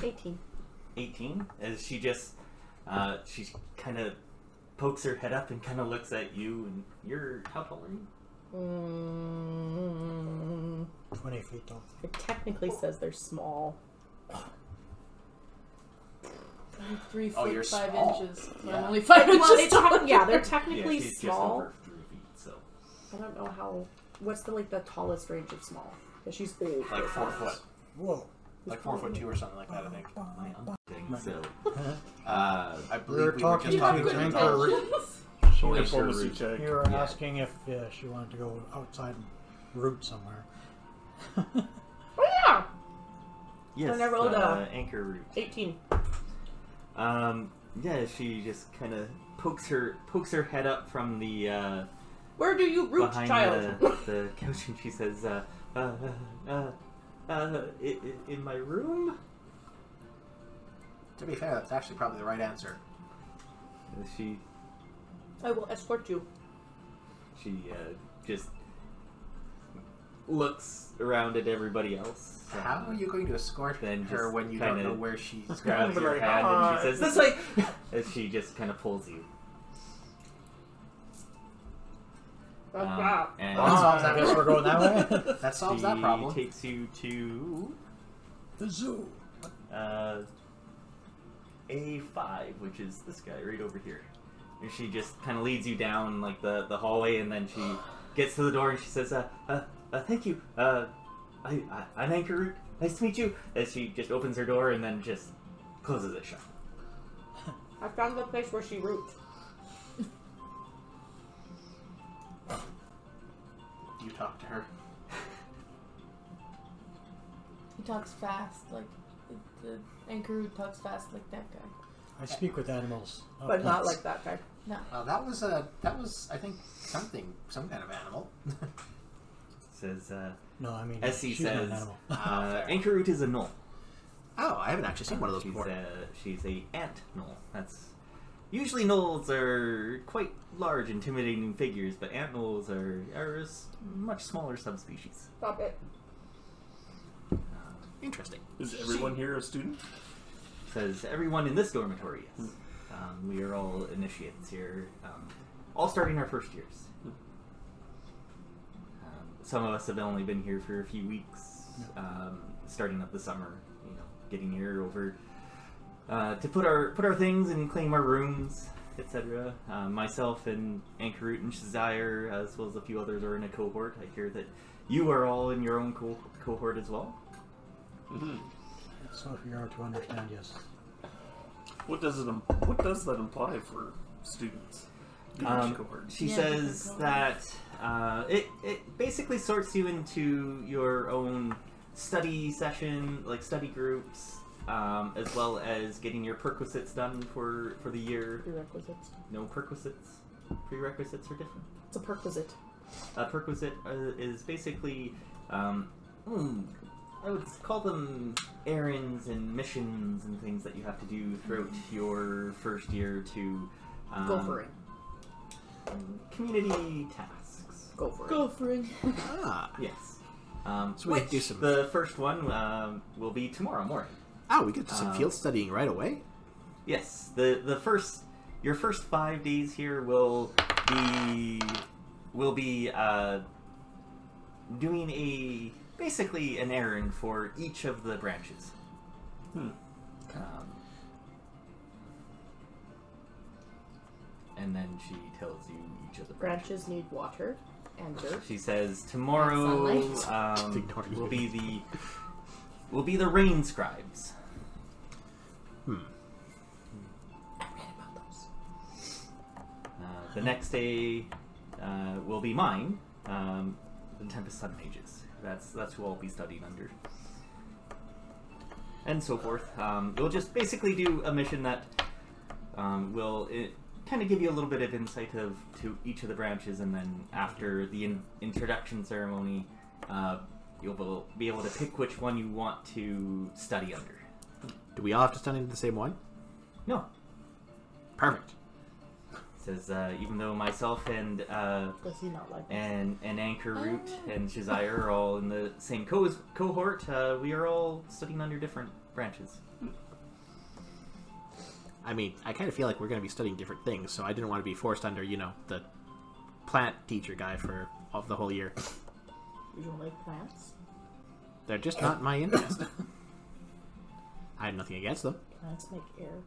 18. 18, as she just she kind of pokes her head up and kind of looks at you, and you're, how tall are you? 20 feet tall. It technically says they're small. I'm 3 Oh, foot you're 5 small. inches. Yeah. I'm only 5 Well, inches tall. yeah, they're technically Yeah, she's small. just over 3 feet, so I don't know how. What's the tallest range of small? Because she's old. Like 4 foot, Whoa. like 4'2" or something like that. I think. thing. So I We're believe we were talking just to talking to Anchor her. Root. Roll Anchor diplomacy Root. check. You were Yeah. asking if she wanted to go outside and root somewhere. Oh yeah, yes, I rolled a- Anchor Root. 18. Yeah, she just kind of pokes her head up from the Where do you root, behind child? the couch, and she says, in my room. To be fair, that's actually probably the right answer. She I will escort you. just looks around at everybody else. How are you going to escort Then her just when you kinda don't know where she's grabs going? your hand and she says, "This way!" As she just kind of pulls you. That's And I guess we're going that way. That solves she that problem. takes you to The zoo. A5, which is this guy right over here. And she just kind of leads you down like the hallway, and then she gets to the door and she says, "Thank you. I'm Anchor Root. Nice to meet you." As she just opens her door and then just closes it shut. I found the place where she roots. You talk to her. He talks fast, like the Anchor talks fast like that guy. I speak with animals. But not like that guy. No. That was I think some kind of animal. Says, No, I mean, as he she's not an says, animal. fair. Anchor Root is a gnoll. Oh, I haven't actually seen one of those before. She's a ant gnoll. Usually gnolls are quite large, intimidating figures, but ant gnolls are a much smaller subspecies. Stop it. Interesting. Is everyone here a student? Says everyone in this dormitory, yes. We are all initiates here, all starting our first years. Some of us have only been here for a few weeks, starting up the summer, getting here over to put our things and claim our rooms, etc. Myself and Anchor Root and Shazire, as well as a few others, are in a cohort. I hear that you are all in your own cohort as well. Mm-hmm. So if you are to understand, yes. What does that imply for students? She Yeah, says different that it basically sorts you into your own study session, like study groups, as well as getting your perquisites done for the year. Prerequisites. No perquisites. Prerequisites are different. It's a perquisite. A perquisite is basically, I would call them errands and missions and things that you have to do throughout your first year to Go for it. community tasks. Go for it. Go for it. Ah. Yes. So we can do some. The first one will be tomorrow morning. Oh, we get to some field studying right away. Yes. Your first 5 days here will be doing basically an errand for each of the branches. And then she tells you each of the Branches need water and dirt. She says tomorrow Ignore you. will be the rain scribes. I read about those. The next day will be mine, the Tempest Sun Mages. That's who I'll be studying under, and so forth. You'll just basically do a mission that will kind of give you a little bit of insight to each of the branches, and then after the introduction ceremony, you'll be able to pick which one you want to study under. Do we all have to study the same one? No. Perfect. Says even though myself and Does he not like us? and Anchor Root and Shazire are all in the same cohort, we are all studying under different branches. I mean, I kind of feel like we're going to be studying different things, so I didn't want to be forced under, the plant teacher guy for the whole year. You don't like plants? They're just not my interest. I have nothing against them. Plants make air.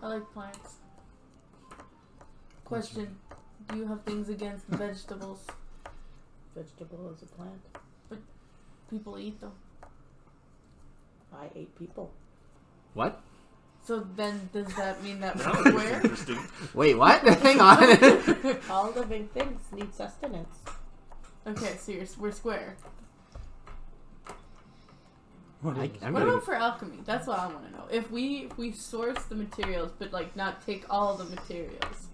I like plants. Question: do you have things against vegetables? Vegetable is a plant. People eat them. I ate people. What? So then, does that mean that That we're was square? interesting. Wait, what? Hang on. All living things need sustenance. Okay, so we're square. What is I'm What gonna- about for alchemy? That's what I want to know. If we source the materials, but not take all the materials.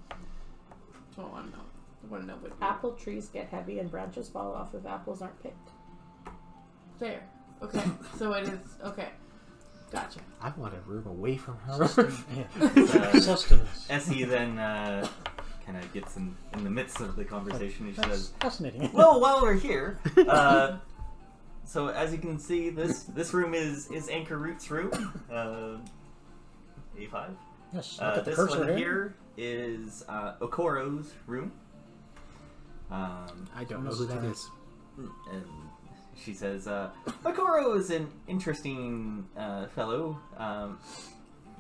That's what I want to know. I want to know what. Apple trees get heavy and branches fall off if apples aren't picked. Fair. Okay, so it is okay. Gotcha. I want a room away from her. Sustenance. Essie then kind of gets in the midst of the conversation and she That's says, fascinating. "Well, while we're here, so as you can see, this room is Anchor Root's room, A5. Yes, look at the This cursor one here. here is Okoro's room. I don't know who that is. And she says, Okoro is an interesting fellow.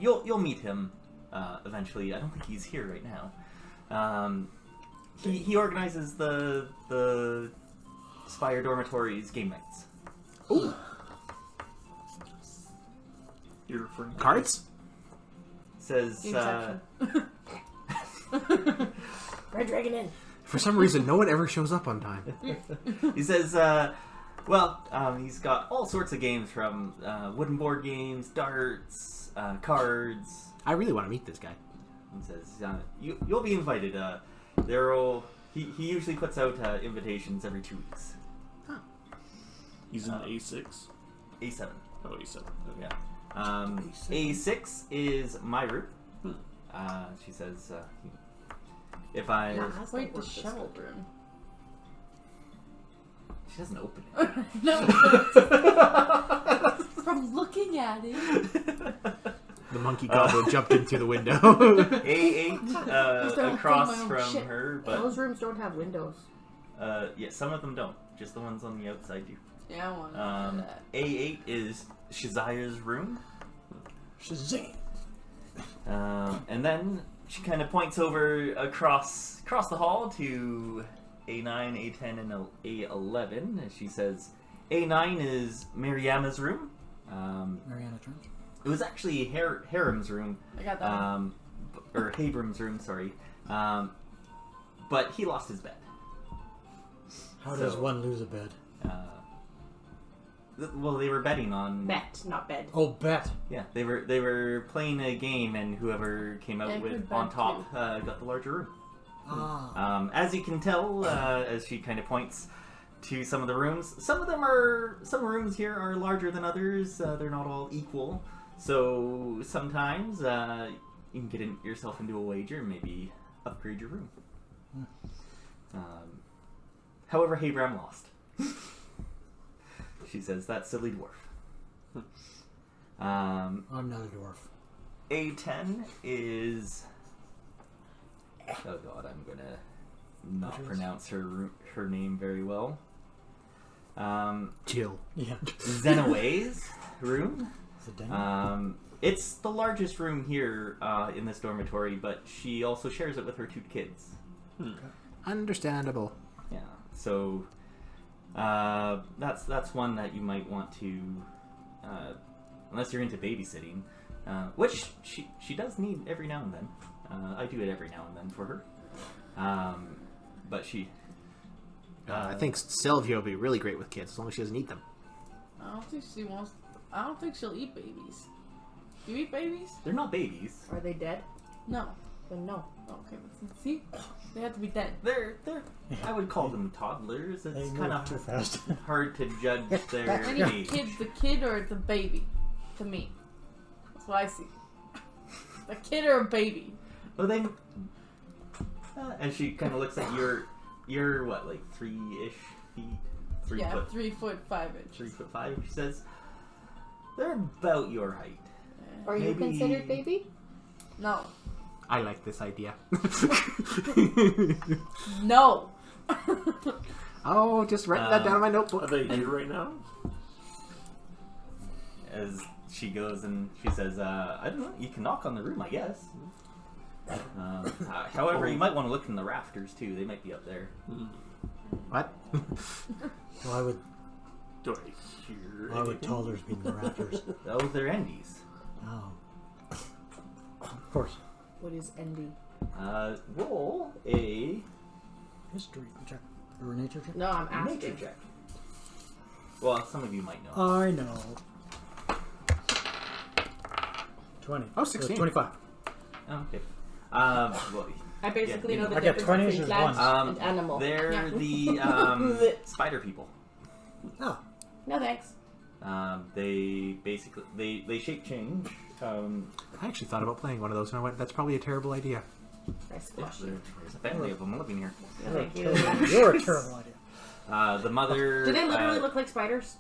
You'll meet him eventually. I don't think he's here right now. He organizes the Spire Dormitory's game nights. Ooh. You're referring to Cards? Says, Red Dragon in. For some reason, no one ever shows up on time. he says, he's got all sorts of games from wooden board games, darts, cards. I really want to meet this guy. He says, you'll be invited. He usually puts out invitations every 2 weeks. He's in A6. A7. Oh, A7. Yeah. A6 is my route. She says, if I... Wait, the shovel room. She doesn't open it. No. From looking at it. The monkey goblin jumped in through the window. A8 across my own from shit. her, but Those rooms don't have windows. yeah, some of them don't. Just the ones on the outside do. Yeah, I want that. A8 is Shaziah's room. Shazam! And then she kind of points over across the hall to A9, A10, and A11. And she says, A9 is Mariama's room. Mariana Trench. It was actually Harem's room. I got that. Or Habram's room, sorry. But he lost his bed. How does So- one lose a bed? Well, they were betting on... Bet, not bed. Oh, bet. Yeah, they were playing a game, and whoever came out Yeah, with good on bet, top got the larger room. Ah. As you can tell, as she kind of points to some of the rooms, some rooms here are larger than others. They're not all equal, so sometimes you can get yourself into a wager and maybe upgrade your room. However, Habram lost. She says, "That silly dwarf." I'm not a dwarf. A10 is... Oh god, I'm gonna not pronounce her name very well. Jill. Yeah. Zenaway's room. Is it done? It's the largest room here in this dormitory, but she also shares it with her 2 kids. Understandable. Yeah, so that's one that you might want to, unless you're into babysitting, which she does need every now and then. I do it every now and then for her, but she. I think Sylvia will be really great with kids as long as she doesn't eat them. I don't think she'll eat babies. You eat babies? They're not babies. Are they dead? No. Then no. Okay, see? They have to be dead. They're I would call them toddlers. They It's move kind too of fast. hard to judge their I need age. the kid or the baby. To me. That's what I see. A kid or a baby. Well, they. And she kind of looks at you're what, like 3-ish feet, 3 Yeah, foot, 3 foot 5 inches. 3'5". She says, "They're about your height." Are you Maybe- considered baby? No. I like this idea. No. Oh, just write that down in my Are notebook. they here right now? As she goes and she says, "I don't know. You can knock on the room, I guess." However, you might want to look in the rafters too. They might be up there. What? Why would Do I hear why would anything? toddlers be in the rafters? Oh, they're endies. Oh. Of course. What is ND? Roll a History check. Or nature check? No, I'm nature asking. check. Well, some of you might know. I know. 20. Oh, 16. 25. Oh, okay. Well, I basically Yeah, know the I got difference 20 between as plant ones. and animal. they're Yeah. the spider people. Oh. No thanks. They basically they shape change. I actually thought about playing one of those, and I went, "That's probably a terrible idea." There's a family of them living here. Thank you. You're a terrible idea. The mother. Do they literally look like spiders?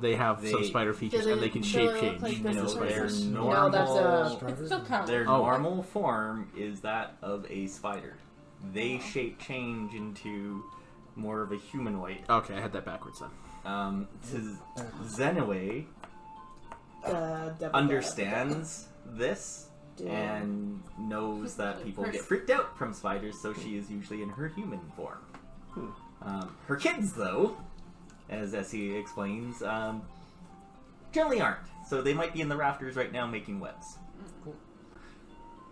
They have some spider features, and they can shape change. Like No, this their is normal. that's it's still kind of Their Oh. normal form is that of a spider. They shape change into more of a humanoid. Okay, I had that backwards then. Zenway understands this and knows that people get freaked out from spiders, so she is usually in her human form. Her kids, though, as Essie explains, generally aren't. So they might be in the rafters right now making webs.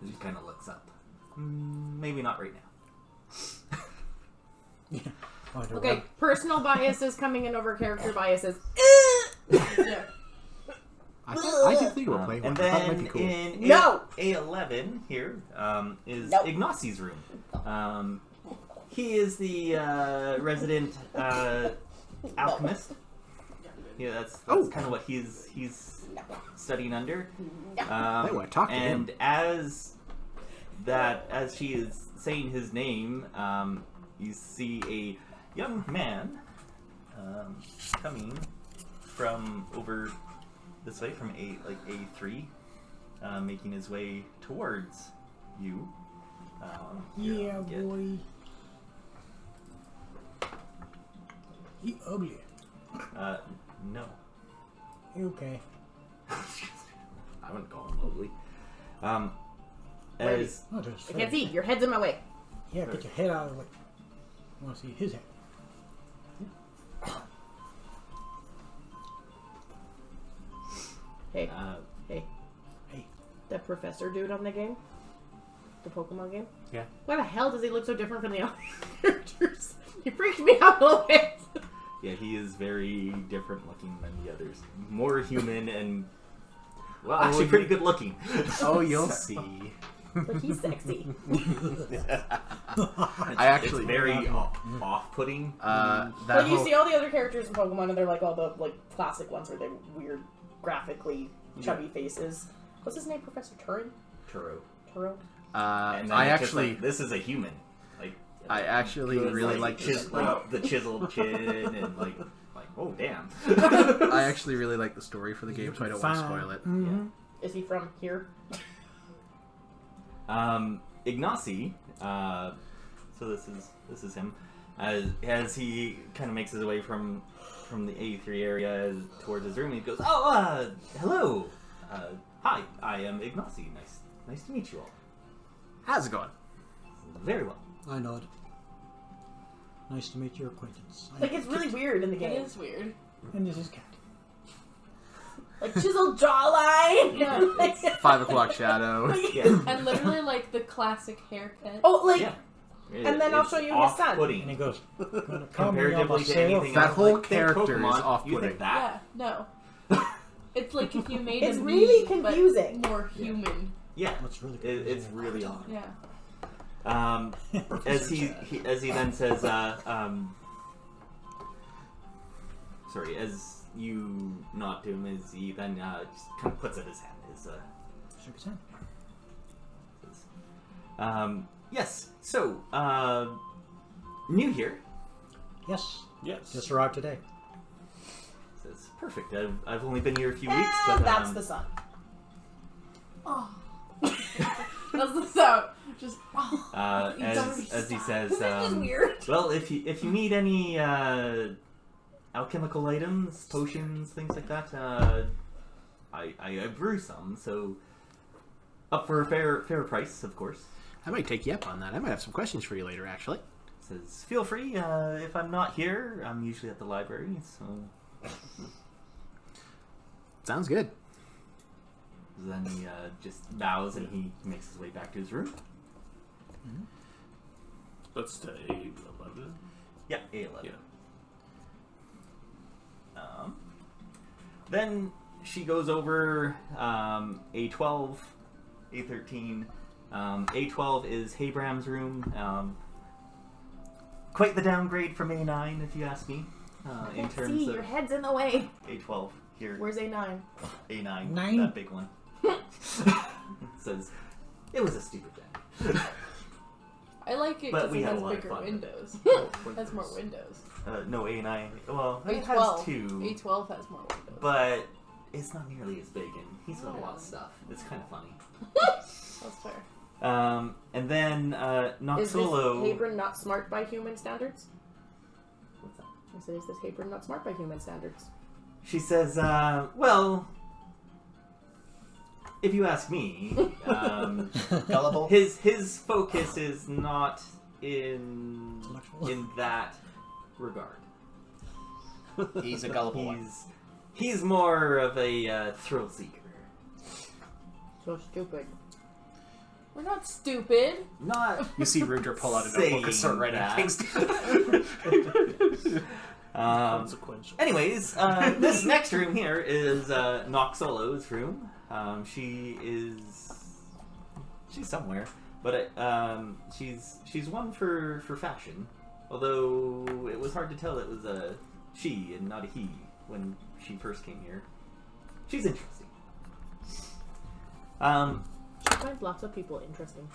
She kind of looks up. Maybe not right now. Okay, personal biases coming in over character biases. yeah. I did think about playing one. And I thought it might then be cool. in No! A11 here is Nope. Ignacie's room. He is the resident alchemist. Yeah, that's kind of what he's studying under. Hey, well, talk to him. And as she is saying his name, you see a young man coming from over this way, from A3, making his way towards you. Yeah, boy. He ugly. No. Okay. I wouldn't call him ugly. As Not just I can't see. Your head's in my way. Yeah, get your head out of the way. I want to see his head. Hey, Hey. that professor dude on the game, the Pokemon game. Yeah. Why the hell does he look so different from the other characters? He freaked me out a little bit. yeah, he is very different looking than the others. More human and actually pretty good looking. Oh, you'll see. But he's sexy. I actually it's very off-putting. that Like you whole- see all the other characters in Pokemon, and they're like all the classic ones where they're weird, graphically chubby faces. What's his name? Professor Turin? Turo. Turo? And then I it's just actually like, this is a human. Like I actually really like this. the chiseled chin and like oh damn. I actually really like the story for the game, so I don't want to spoil it. Mm-hmm. Is he from here? Ignacy. So this is him. As he kind of makes his way from the A3 area towards his room, he goes, hello. Hi, I am Ignacy. Nice to meet you all. How's it going? Very well. I nod. Nice to meet your acquaintance. Like it's really weird in the It game. is weird. And this is Cat. Like chiseled jawline. Yeah, Like- 5 o'clock shadow. Yeah. And literally like the classic haircut. oh, like Yeah. And then I'll show you his son. Off-putting. And he goes, gonna come me on Comparatively to myself. anything That else, whole like, think character is Pokemon, off-putting. You think that? Yeah, no. It's like if you made It's a really me, confusing. but more human. Yeah. What's really It's really odd. Yeah. As he then says, sorry, as you nod to him, as he then just kind of puts up his hand. Shook his hand. Yes. So, new here. Yes. Yes. Just arrived today. Says perfect. I've only been here a few weeks, but that's the son. Oh. That's the sound. Just as he says, This is weird. well, if you need any alchemical items, potions, things like that, I brew some, so up for a fair price, of course. I might take you up on that. I might have some questions for you later, actually. Says feel free. If I'm not here, I'm usually at the library, so. Sounds good. Then he just bows and he makes his way back to his room. Let's to A11. Yeah, A11. Yeah. Then she goes over A12, A13. A12 is Habram's room. Quite the downgrade from A9, if you ask me. In Can't terms see, of your head's in the way. A12, Here, Where's A9? A9, Nine? that big one. Says, it was a stupid day. I like it But because we it had has a lot of bigger fun. windows. Has more windows. No, A9, well, it A12. has 2. A12 has more windows. But it's not nearly as big, and he's got a lot of stuff. It's kind of funny. That's fair. And then Is this Noxolo. Habron not smart by human standards? What's that? I said, is this Habron not smart by human standards? She says, well, if you ask me, Gullible. his focus is not in Intellectual. that regard. He's a gullible one. He's more of a thrill seeker. So stupid. We're not stupid. Not You see Rudra pull out a saying notebook and start writing that. things. Consequential. Anyways, this next room here is Noxolo's room. She's somewhere, but she's one for fashion. Although it was hard to tell it was a she and not a he when she first came here. She's interesting. She finds lots of people interesting.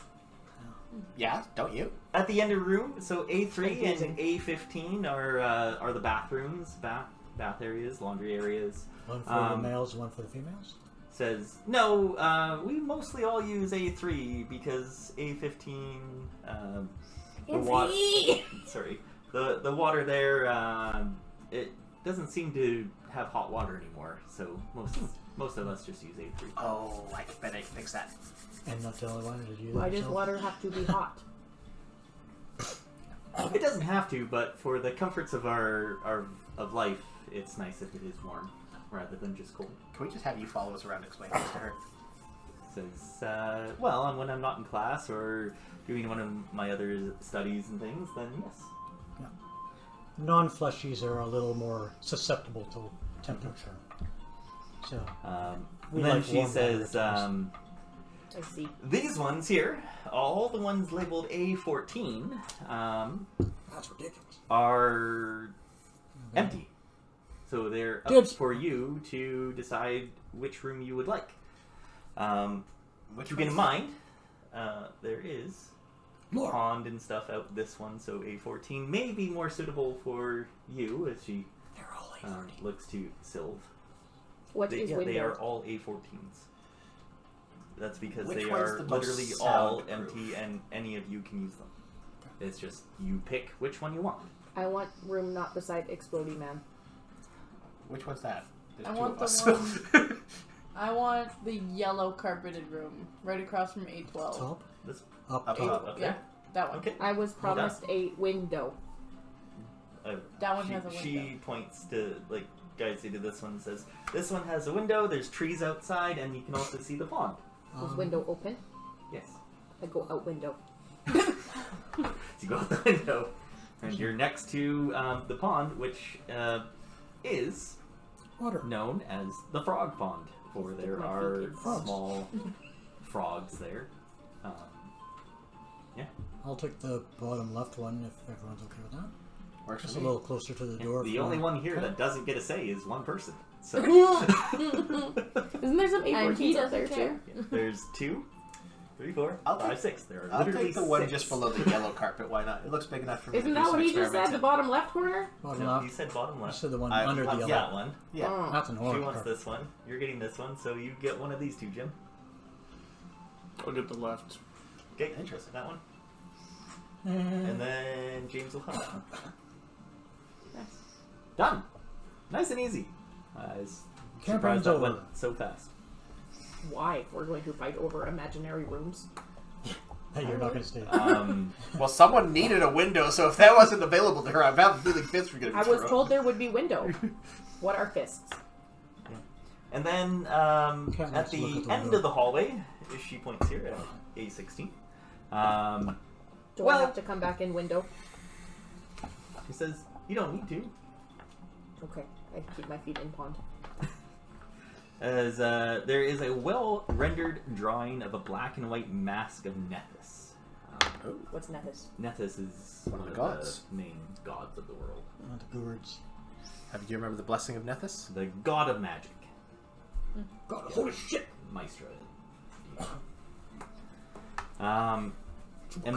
Yeah, don't you? At the end of the room, so A3 Confusing. and A15 are the bathrooms, bath areas, laundry areas. One for the males, one for the females. Says no. We mostly all use A3 because A15. The water. Sorry, the water there. It doesn't seem to have hot water anymore, so most of us just use A3. Oh, I bet I can fix that. And not the only one. Did you? Why does yourself? water have to be hot? It doesn't have to, but for the comforts of our of life, it's nice if it is warm rather than just cold. Can we just have you follow us around and explain this to her? Says, well, and when I'm not in class or doing one of my other studies and things, then yes. Non-fleshies are a little more susceptible to temperature. So we And then like she warm water says, at times. I see. these ones here, all the ones labeled A14, That's ridiculous. are empty. So they're up Dibs. for you to decide which room you would like. Which Keep in one's- mind, there is More. pond and stuff out this one, so A14 may be more suitable for you as she They're all A14. looks to Sylve. What is They window? are all A14s. That's because Which they one's are the most literally all soundproof? empty and any of you can use them. It's just you pick which one you want. I want room not beside Explodey Man. Which one's that? There's I two want of the us. one. I want the yellow carpeted room right across from A12. Top? This Up Up top. up Yeah, there. that one. Okay. I was promised a window. That one she, has a window. She points to guys who did this one and says, this one has a window, there's trees outside, and you can also see the pond. Was window open? Yes. I go out window. So you go out the window, and you're next to the pond, which is Water. known as the Frog Pond, for there my are feet in frogs. small frogs there. I'll take the bottom left one if everyone's okay with that. Works Just for a me. little closer to the door. The for only my- one here that doesn't get a say is one person. So Isn't there some And he A14s out there doesn't care. too? yeah, there's 2, 3, 4, I'll 5, take- 6. There are I'll literally take the one 6. just below the yellow carpet. Why not? It looks big enough for me Isn't to do that some what he just experiments said? The in. bottom left corner? Bottom No, left. you said bottom You left. said the one I- under the yellow. That one. Yeah. Oh. That's an She orange wants carpet. this one. You're getting this one, so you get one of these 2, Jim. I'll get the left. Okay, Interesting. that one. And And then James will have that one. Nice. Done. Nice and easy. I was Campaign's surprised that over. went so fast. Why? We're going to fight over imaginary rooms. Hey, you're not going to stay. Well, someone needed a window, so if that wasn't available to her, I have a feeling fists were going to be I was thrown. told there would be window. What are fists? And then Can't at let's look the at the end window. of the hallway, she points here at A16. Do Well- I have to come back in window? She says, you don't need to. Okay, I keep my feet in pond. As there is a well-rendered drawing of a black and white mask of Nethys. What's Nethys? Nethys is One of one the of gods. the main gods of the world. Not the gourds. Do you remember the blessing of Nethys? The god of magic. God, holy shit! Maestro. And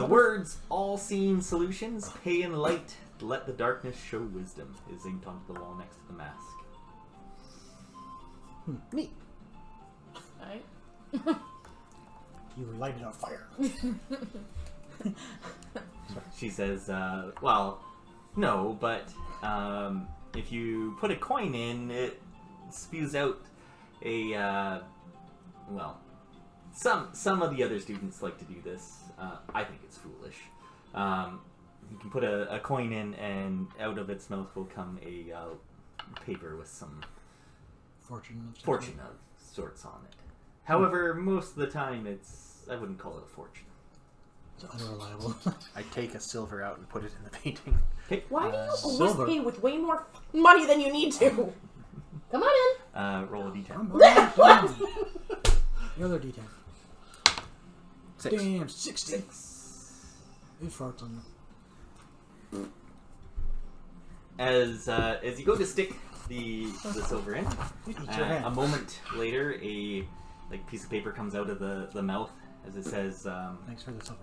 the words, all-seeing solutions, pay in light, let the darkness show wisdom, is inked onto the wall next to the mask. Neat. Alright. You lighted on fire. She says, well, no, but if you put a coin in, it spews out a, well, some of the other students like to do this. I think it's foolish. You can put a coin in, and out of its mouth will come a paper with some Fortune of sorts on it. However, most of the time, I wouldn't call it a fortune. It's unreliable. I take a silver out and put it in the painting. Okay. Why do you always silver. pay with way more money than you need to? Come on in. Roll a d10. Come on, down. The other D10. 6. Damn, 60. It farts on you. As you go to stick the silver in, Eat your hand. a moment later, a piece of paper comes out of the mouth as it says, Thanks for the silver.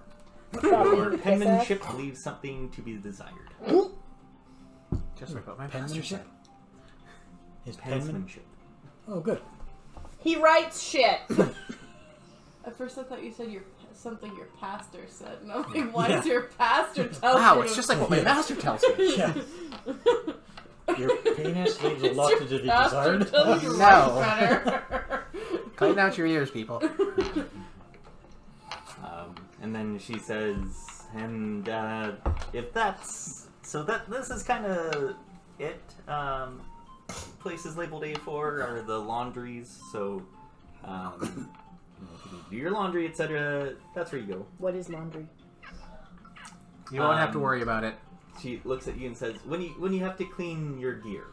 "Your penmanship leaves something to be desired." Just like what my Penmanship? master His penman? Penmanship. Oh, good. He writes shit. At first I thought you said something your pastor said. And I'm like, why does your pastor tell said. Wow, you? it's just like what my master tells me. Yeah. Your penis leaves a lot to be Pastor desired. tells you No. right better. Clean out your ears, people. And then she says, and if that's so, this is kind of it. Places labeled A4 are the laundries, so if you can do your laundry, etc. That's where you go. What is laundry? You won't have to worry about it. She looks at you and says, when you have to clean your gear.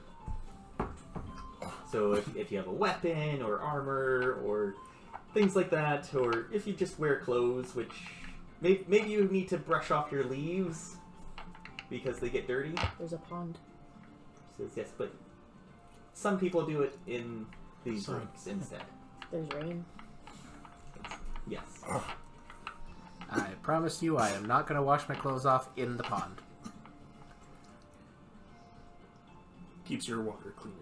So if you have a weapon or armor or things like that, or if you just wear clothes, which maybe you need to brush off your leaves because they get dirty. There's a pond. She says yes, but some people do it in these Sorry. rooms instead. There's rain. Yes. I promise you I am not going to wash my clothes off in the pond. Keeps your water cleaner.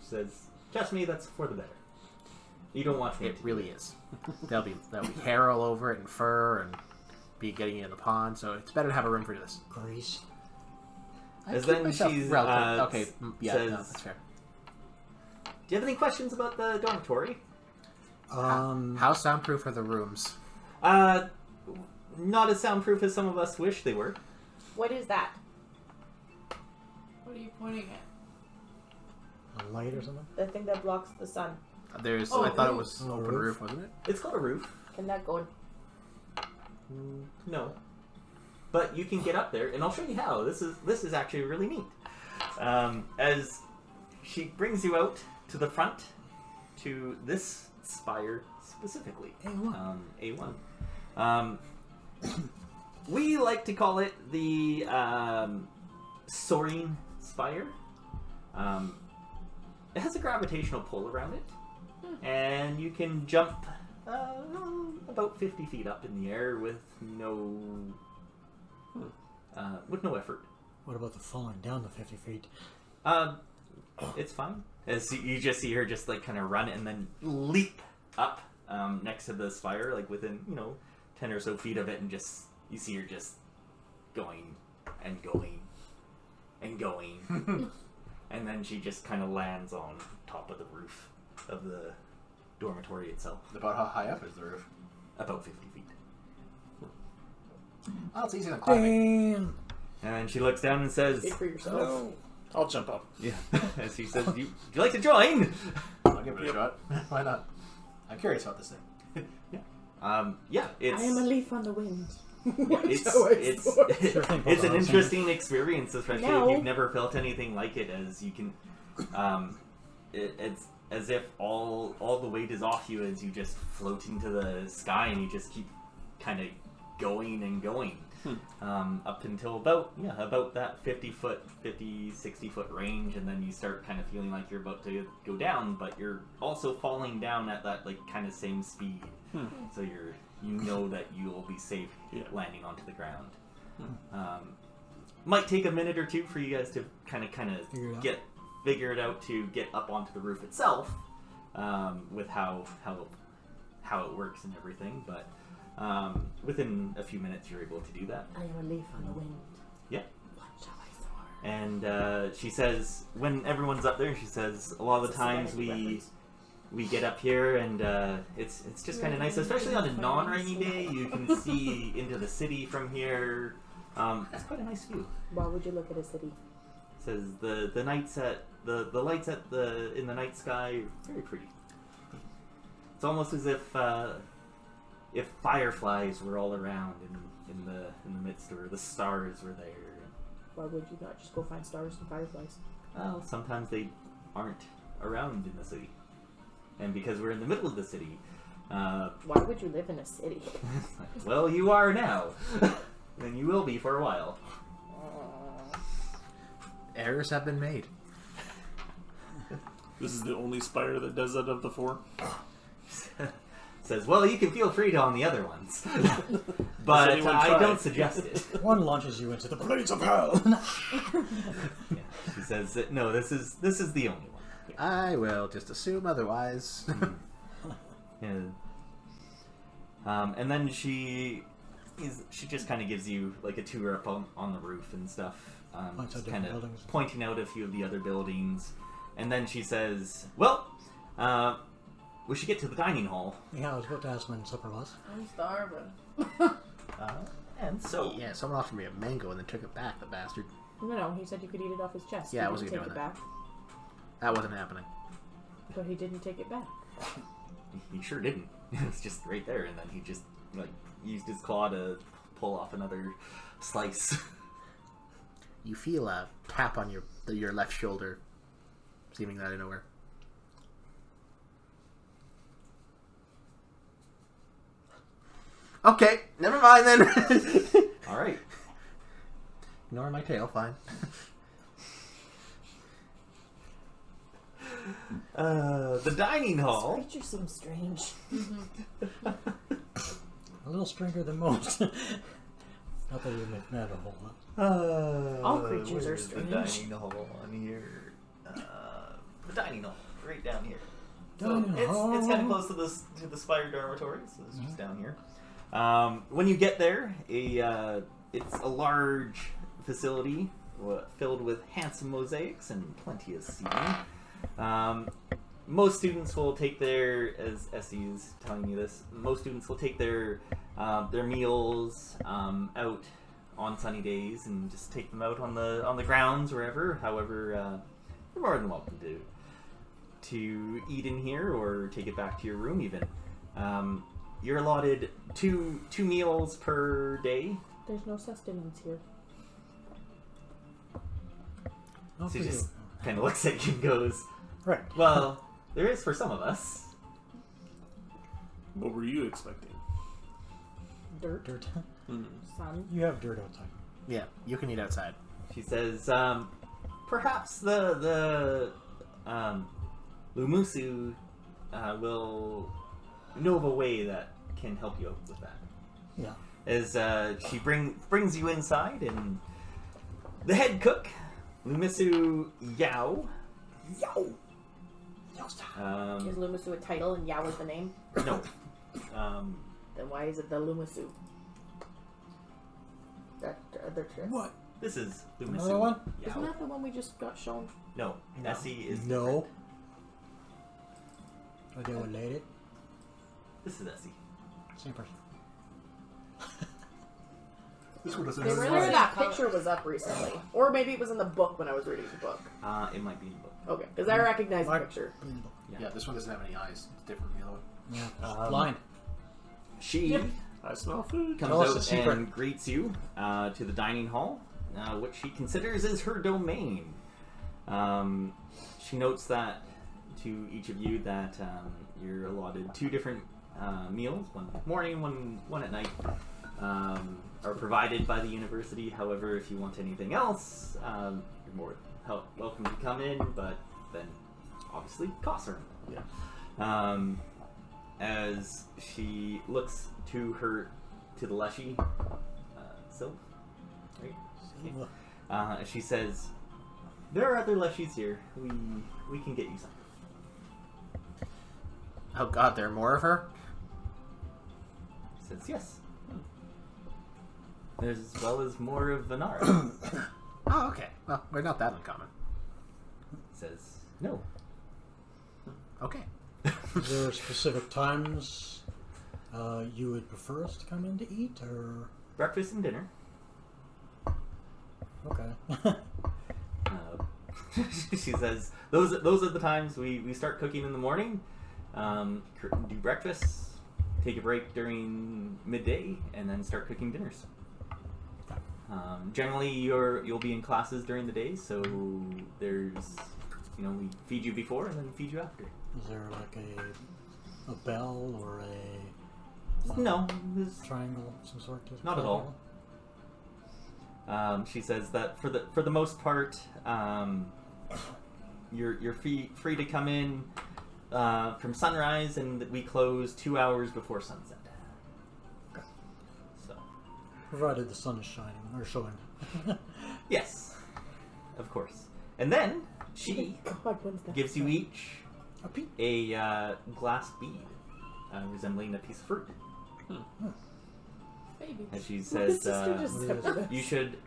She says, trust me, that's for the better. You don't watch me. It really is. There'll be hair all over it and fur and be getting in the pond, so it's better to have a room for this. Grease. As keep then myself she's okay, yeah, says, no, that's fair. do you have any questions about the dormitory? How soundproof are the rooms? Not as soundproof as some of us wish they were. What is that? What are you pointing at? A light or something? The thing that blocks the sun. There's. Oh, I thought it roof. was Oh, open roof. roof, wasn't it? It's called a roof. Can that go in? No. But you can get up there, and I'll show you how. This is actually really neat. As she brings you out to the front, to this spire specifically. A1. A1. We like to call it the soaring spire. It has a gravitational pull around it, and you can jump about 50 feet up in the air with no effort. What about the falling down the 50 feet? It's fine. As you just see her just like kind of run and then leap up next to the spire, like within 10 or so feet of it, and just you see her just going and going and going, and then she just kind of lands on top of the roof of the dormitory itself, About how high up is the roof? about 50 feet. Oh, it's easier than climbing. Damn! And then she looks down and says, Speak for yourself. I'll jump up. "Yeah." As she says, "Would you like to join?" I'll give it a shot. Why not? I'm curious about this thing. Yeah, it's I am a leaf on the wind. it's an interesting experience, especially No. if you've never felt anything like it. As you can, it's as if all the weight is off you as you just float into the sky, and you just keep kind of going and going. Up until about that 60 foot range, and then you start kind of feeling like you're about to go down, but you're also falling down at that like kind of same speed. So you know that you'll be safe landing onto the ground. Might take a minute or two for you guys to kind of figure it out to get up onto the roof itself, with how it works and everything, but within a few minutes you're able to do that. I am a leaf on the wind. Yeah. What shall I soar? And she says, when everyone's up there, she says, a lot of the times we get up here and it's just kind of nice, especially on a non-rainy day. You can see into the city from here. It's quite a nice view. Why would you look at a city? Says the lights in the night sky, very pretty. It's almost as if fireflies were all around in the midst, or the stars were there. Why would you not just go find stars and fireflies? Well, sometimes they aren't around in the city, and because we're in the middle of the city. Why would you live in a city? Well, you are now, and you will be for a while. Errors have been made. This is the only spire that does that of the 4. Says, well, you can feel free to on the other ones, but I don't suggest it. One launches you into the blades of hell. She says that, no, this is the only one. I will just assume otherwise. And then she just kind of gives you like a tour up on the roof and stuff, just kind of pointing out a few of the other buildings, and then she says, well, we should get to the dining hall. Yeah, I was about to ask when supper was. I'm starving. And so... Yeah, someone offered me a mango and then took it back, the bastard. No, he said you could eat it off his chest. Yeah, He I wasn't didn't doing take it that. back. That wasn't happening. But he didn't take it back. He sure didn't. It was just right there, and then he just like used his claw to pull off another slice. You feel a tap on your left shoulder, seeming out of nowhere. Okay, never mind then. All right. Ignore my tail, fine. The dining hall. This creature seems strange. A little stranger than most. Not that you met a whole lot. All creatures are where's strange. The dining hall on here. The dining hall, right down here. Dining hall. It's kind of close to the Spire Dormitory, so it's just down here. When you get there, it's a large facility filled with handsome mosaics and plenty of seating. Most students will take their, as Essie is telling you this, most students will take their meals out on sunny days and just take them out on the grounds, wherever. However, you're more than welcome to eat in here or take it back to your room even. You're allotted two meals per day. There's no sustenance here. Not So for he you. just kind of looks at you and goes, Right. well, there is for some of us. What were you expecting? Dirt, Dirt. sun. You have dirt outside. Yeah, you can eat outside. She says, perhaps the Lumusu will know of a way that can help you out with that. Yeah. As she brings you inside, and the head cook, Lumusu Yao. Is Lumasu a title and Yao is the name? No. Then why is it the Lumasu? That other trick? What? This is Lumusu Another one? Yao. Isn't that the one we just got shown? No, Essie is No. Are they related? This is Essie. Same person. This one doesn't They have were a there name. that picture was up recently. Or maybe it was in the book when I was reading the book. It might be in the book. Okay, because I recognize the Like- picture. Yeah, this one doesn't have any eyes. It's different from the other one. Yeah. Blind. She I smell food. comes Tell us the out secret. and greets you to the dining hall, which she considers is her domain. She notes that to each of you that you're allotted two different meals, one morning, one at night. are provided by the university. However, if you want anything else, you're more welcome to come in, but then obviously costs are involved. Yeah. As she looks to the Leshy, Sylph, right? She says, "There are other Leshies here. We can get you something." Oh god, there are more of her? She says, "Yes. There's as well as more of Venara." Oh, okay. Well, we're not that uncommon. Says, "No." Okay. Is there specific times you would prefer us to come in to eat, or Breakfast and dinner. okay? She says, those are the times we start cooking in the morning, do breakfast, take a break during midday, and then start cooking dinners. Generally, you'll be in classes during the day, so there's, we feed you before and then feed you after. Is there like a bell or a No, there's triangle, some sort? To not at all. She says that for the most part, you're free to come in from sunrise, and we close 2 hours before sunset. Okay. So, Provided the sun is shining or showing. yes, of course. And then she God, when's that? gives you each A peep. a glass bead resembling a piece of fruit. Baby. And she My says, sister just said this. you should...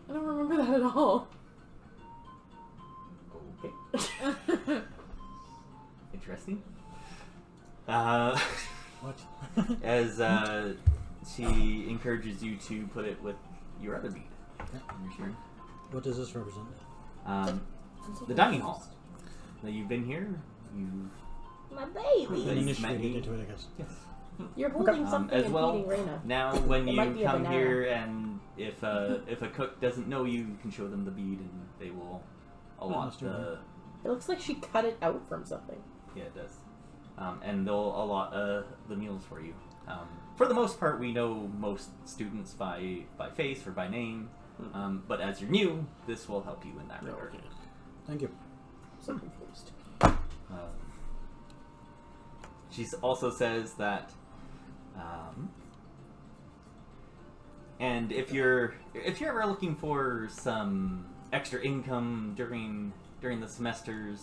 I don't remember that at all. Okay. Interesting. What? As she encourages you to put it with your other bead. On your shirt. What does this represent? The dining hall. Now you've been here. My Been baby. Nice. initiated into it, I guess. Yes. You're holding something as and well. feeding Reyna. Now, when It you might be a come banana. here, and if a cook doesn't know you, you can show them the bead, and they will allot must do the. It looks like she cut it out from something. Yeah, it does. And they'll allot the meals for you. For the most part, we know most students by face or by name. But as you're new, this will help you in that No, regard. okay. Thank you. So confused. She also says that, and if you're ever looking for some extra income during the semesters,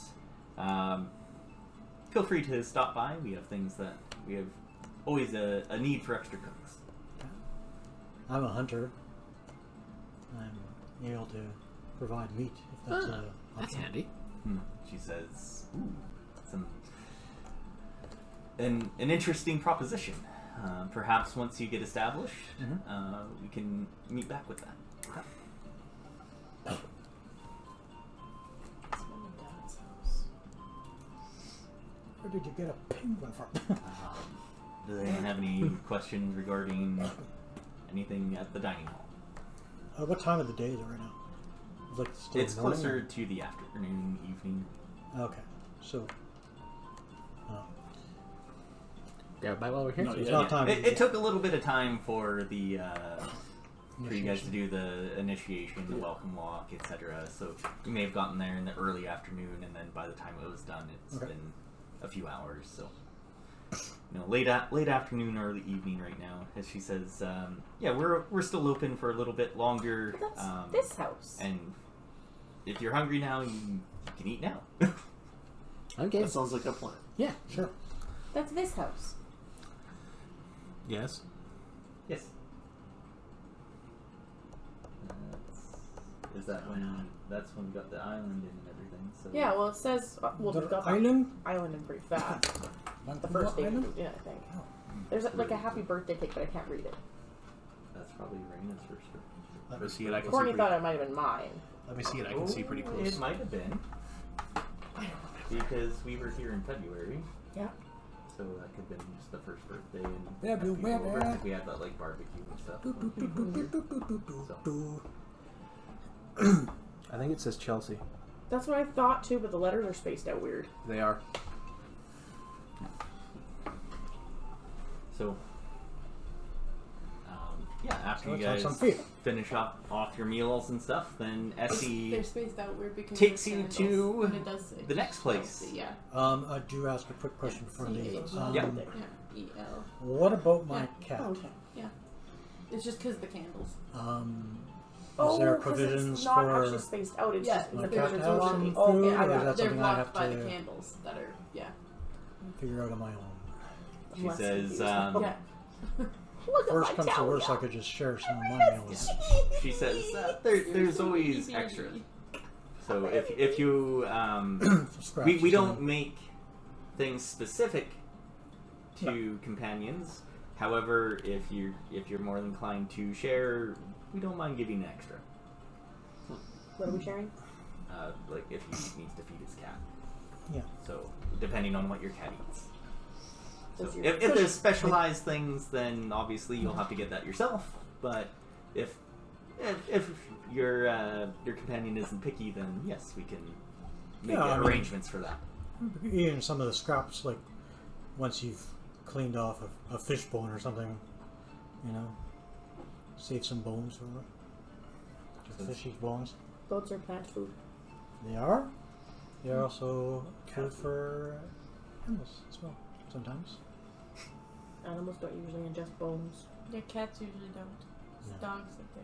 feel free to stop by. We have things that we have always a need for extra cooks. I'm a hunter. I'm able to provide meat if that's a That's handy. She says, "Ooh, an interesting proposition. Perhaps once you get established, we can meet back with that." It's Mom and Dad's house. Where did you get a penguin from? Do they have any questions regarding anything at the dining hall? What time of the day is it right now? It's like still It's morning, closer to the afternoon, evening. or- Okay, so Yeah, by while we're here. No, it's yeah, not yeah. time. It took a little bit of time for the for you guys to Initiation. do the initiation, the welcome walk, etc. So you may have gotten there in the early afternoon, and then by the time it was done, it's Okay. been a few hours. So late afternoon, early evening right now. As she says, yeah, we're still open for a little bit longer. But that's this house. And if you're hungry now, you can eat now. Okay. That sounds like a plan. Yeah. Sure. That's this house. Yes. Yes. Is that when? That's when we got the island in and everything. So Yeah, well, it says we The got island? the island in pretty fast. The first day we moved in, I think. There's like a happy birthday cake, but I can't read it. that's probably Raina's first birthday. Let me see it. I can see Courtney pretty, thought it might have been mine. let me see it. I can see pretty Oh, close. It might have been. Because we were here in February, Yeah. so that could have been just the first birthday. And Yeah, had people yeah, over, yeah. 'cause we had that like barbecue and stuff. I think it says Chelsea. That's what I thought too, but the letters are spaced out weird. They are. So, yeah, after So you let's have guys some fear. finish off your meals and stuff, then Essie They're spaced out weird because takes of you candles, to and it does say the next place. Chelsea, yeah. I do ask a quick question before I leave. C-H-E-L. Yeah. Yeah. E-L. What about my Yeah. cat? Okay. It's just because of the candles. Is there 'cause provisions it's not for actually spaced out. It's Yeah. just my the cat provisions to have are some on. food, Oh, okay, or I is got that it. They're something I have blocked by to the candles that are, yeah. figure out on my own? She Unless says, Yeah. Look at Worst my comes to tail, worst, yeah. I could just share some of my meals. she says, there's always extra. So if you, Scraps we or don't something. make things specific to companions. However, if you're more inclined to share, we don't mind giving extra. What are we sharing? Like if he needs to feed his cat. Yeah. So depending on what your cat eats. So Does your if fish- there's specialized things, then obviously you'll have to get that yourself. But if your companion isn't picky, then yes, we can make Yeah, I mean- arrangements for that. Even some of the scraps, like once you've cleaned off a fish bone or something, save some bones for it. Just fishy bones. Boats are plant food. They are. They are also food for animals as well. Sometimes. Animals don't usually ingest bones. Yeah, cats usually don't. It's No. dogs that do.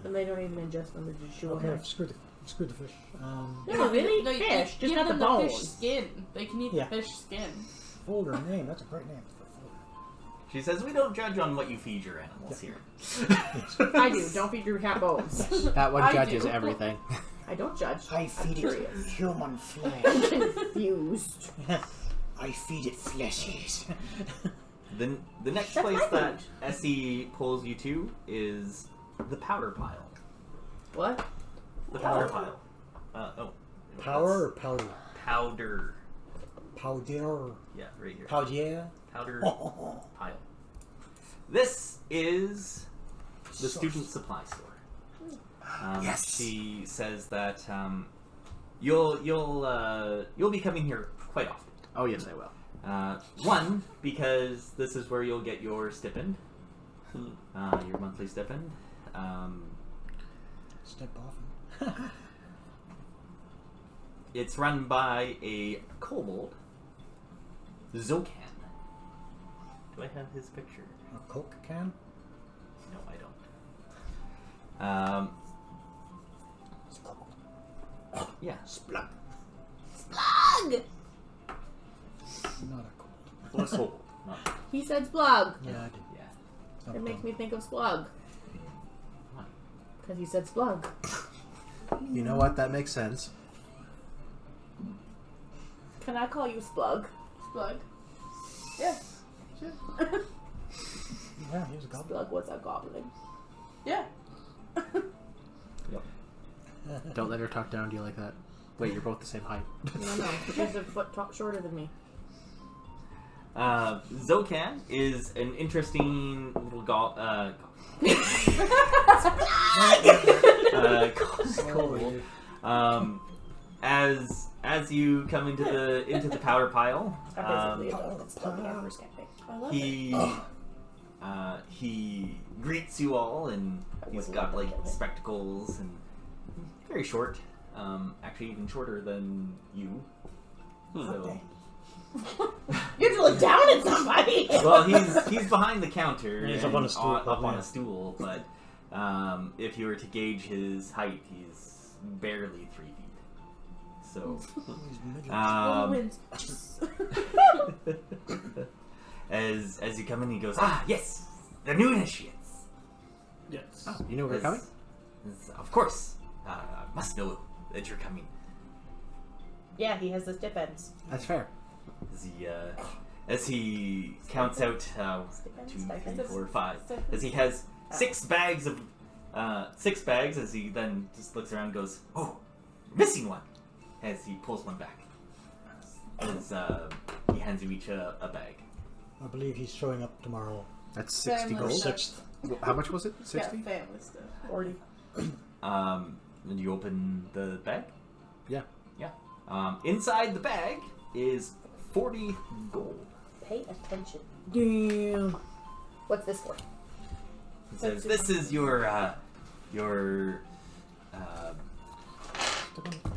And they don't even ingest them, they just chew Okay, them. screw the fish. No, really? No, Fish, just give not the them bones. fish skin. They can eat Yeah. the fish skin. Folder name. That's a great name for a folder. She says we don't judge on what you feed your animals here. I do. Don't feed your cat bones. That one I judges do. everything. I don't judge. I I'm feed it curious. human flesh. I'm confused. I feed it fleshies. Then the next That's place my that food. Essie pulls you to is the powder pile. What? The powder pile. Power or powder? Powder. Powder. Yeah, right here. Powder. Powder pile. This is the student supply store. Yes. She says that you'll be coming here quite often. Oh yes, I will. One, because this is where you'll get your stipend, your monthly stipend. Step off. It's run by a kobold, Zokan. Do I have his picture? A Coke can? No, I don't. Yeah. Splug. Splug! Not a cold. Bless kobold. Not, He said splug. Yeah, I did. yeah. It's not It makes dumb. me think of splug. Why? Because he said splug. You know what? That makes sense. Can I call you splug? Splug. Yeah. Sure. Yeah, he was a goblin. Splug was a goblin. Yeah. Don't let her talk down to you like that. Wait, you're both the same height. No, she's a foot shorter than me. Zokan is an interesting little kobold. As you come into the powder pile, I'm basically a dog that's slugging at first camping. I love it. he greets you all, and he's got like spectacles and very short, actually even shorter than you. So, You have to look down at somebody! well, he's behind the counter. He's and up on a stool, Up on probably. a stool, but if you were to gauge his height, he's barely 3 feet. So, Wins. as you come in, he goes, yes, the new initiates. Yes. Oh, you know we're coming? Of course, I must know that you're coming. Yeah, he has the stipends. That's fair. As he counts out 2, 3, 4, 5, as he has 6 bags of 6 bags, as he then just looks around and goes, oh, missing one, as he pulls one back. As he hands you each a bag. I believe he's showing up tomorrow. That's 60 Family gold. stuff. 6th. How much was it? Yeah, 60? family stuff. 40. And you open the bag. Yeah. Inside the bag is 40 gold. Pay attention. Damn. What's this for? It says, this is your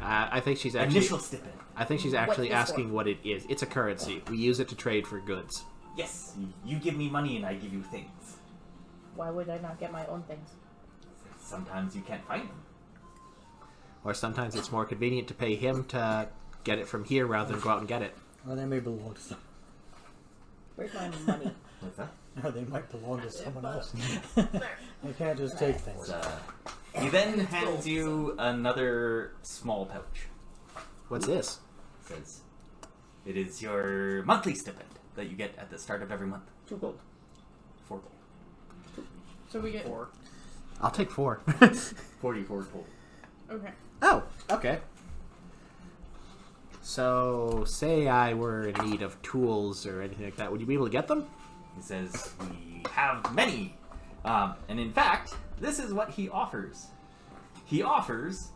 I think she's actually. initial stipend. I think she's actually What's this asking for? what it is. It's a currency. We use it to trade for goods. Yes, you give me money and I give you things. Why would I not get my own things? Sometimes you can't find them. Or sometimes it's more convenient to pay him to get it from here rather than go out and get it. Or they may belong to someone. Where's my money? What's that? Or they might belong to someone else. They can't just take things. He then hands you another small pouch. What's this? Says, it is your monthly stipend that you get at the start of every month. 2 gold. 4 gold. So we get 4. I'll take 4. 44 gold. okay. Oh, okay. So, say I were in need of tools or anything like that, would you be able to get them? He says, we have many. And in fact, this is what he offers. He offers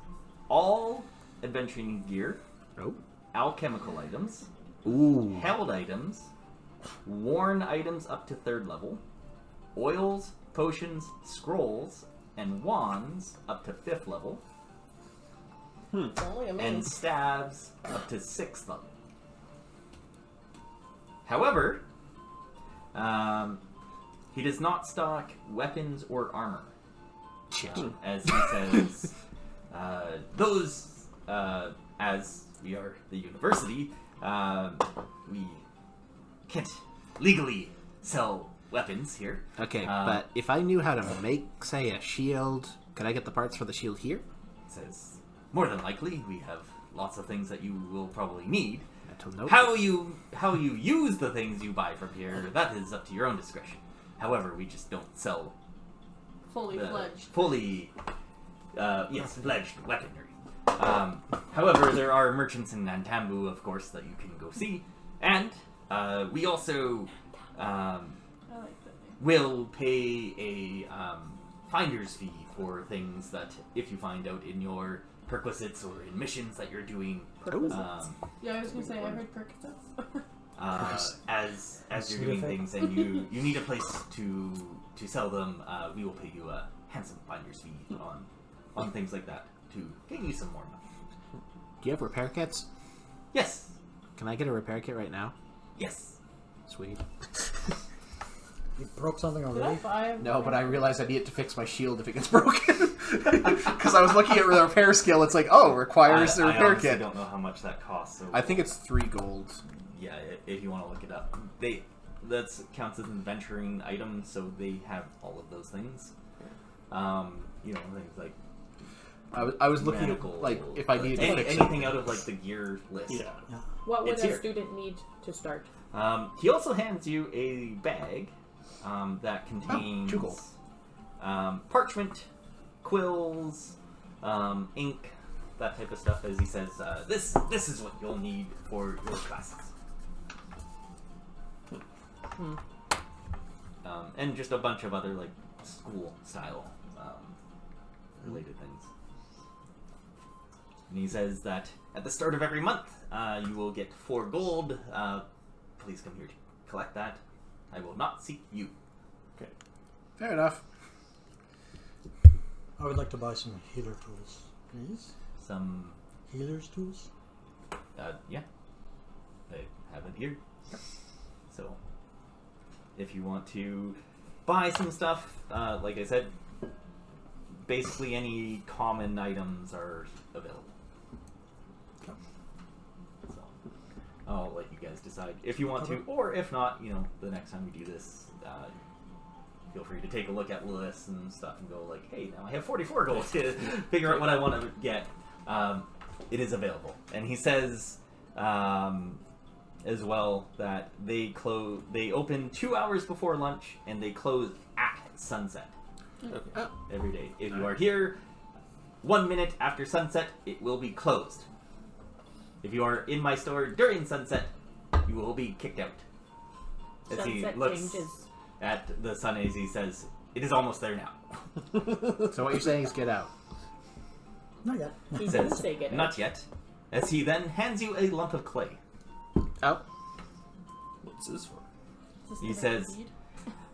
all adventuring gear, Oh. alchemical items, Ooh. held items, worn items up to 3rd level, oils, potions, scrolls, and wands up to 5th level, It's only a and maze. staves up to 6th level. However, he does not stock weapons or armor. As he says, those, as we are the university, we can't legally sell weapons here. Okay, but if I knew how to make, say, a shield, could I get the parts for the shield here? Says, more than likely, we have lots of things that you will probably need. Mental note. How you use the things you buy from here, that is up to your own discretion. However, we just don't sell Fully the fledged. fully, fledged weaponry. However, there are merchants in Nantambu, of course, that you can go see, and we also I like that name. will pay a finder's fee for things that if you find out in your perquisites or in missions that you're doing. Yeah, I was gonna say I heard Percocets. As you're doing things and you need a place to sell them, we will pay you a handsome finder's fee on things like that to get you some more money. Do you have repair kits? Yes. Can I get a repair kit right now? Yes. Sweet. You broke something Did I already? buy a No, but I realized I need it to fix my shield if it gets broken. Because I was looking at the repair skill, it's like, oh, requires a I repair honestly kit. don't know how much that costs. So I think it's 3 gold. yeah, if you want to look it up, that counts as an adventuring item, so they have all of those things. Things like I was looking at, manacles, like, if I needed to fix anything it. out of like the gear list. Yeah. What would It's a here. student need to start? He also hands you a bag that contains 2 gold. Parchment, quills, ink, that type of stuff. As he says, this is what you'll need for your classes. And just a bunch of other like school style related things. And he says that at the start of every month, you will get 4 gold. Please come here to collect that. I will not seek you. Okay. Fair enough. I would like to buy some healer tools. Please? Some, Healer's tools? yeah, I have it here. So, if you want to buy some stuff, like I said, basically any common items are available. So, I'll let you guys decide if you want to, or if not, the next time we do this, feel free to take a look at lists and stuff and go like, hey, now I have 44 gold to figure out what I want to get. It is available. And he says as well that they open 2 hours before lunch and they close at sunset every day. If you are here 1 minute after sunset, it will be closed. If you are in my store during sunset, you will be kicked out. As he Sunset looks changes. at the sun as he says, it is almost there now. So what you're saying is get out. Not yet. He Says, didn't say get out. not yet. As he then hands you a lump of clay. Oh. What's this for? He says,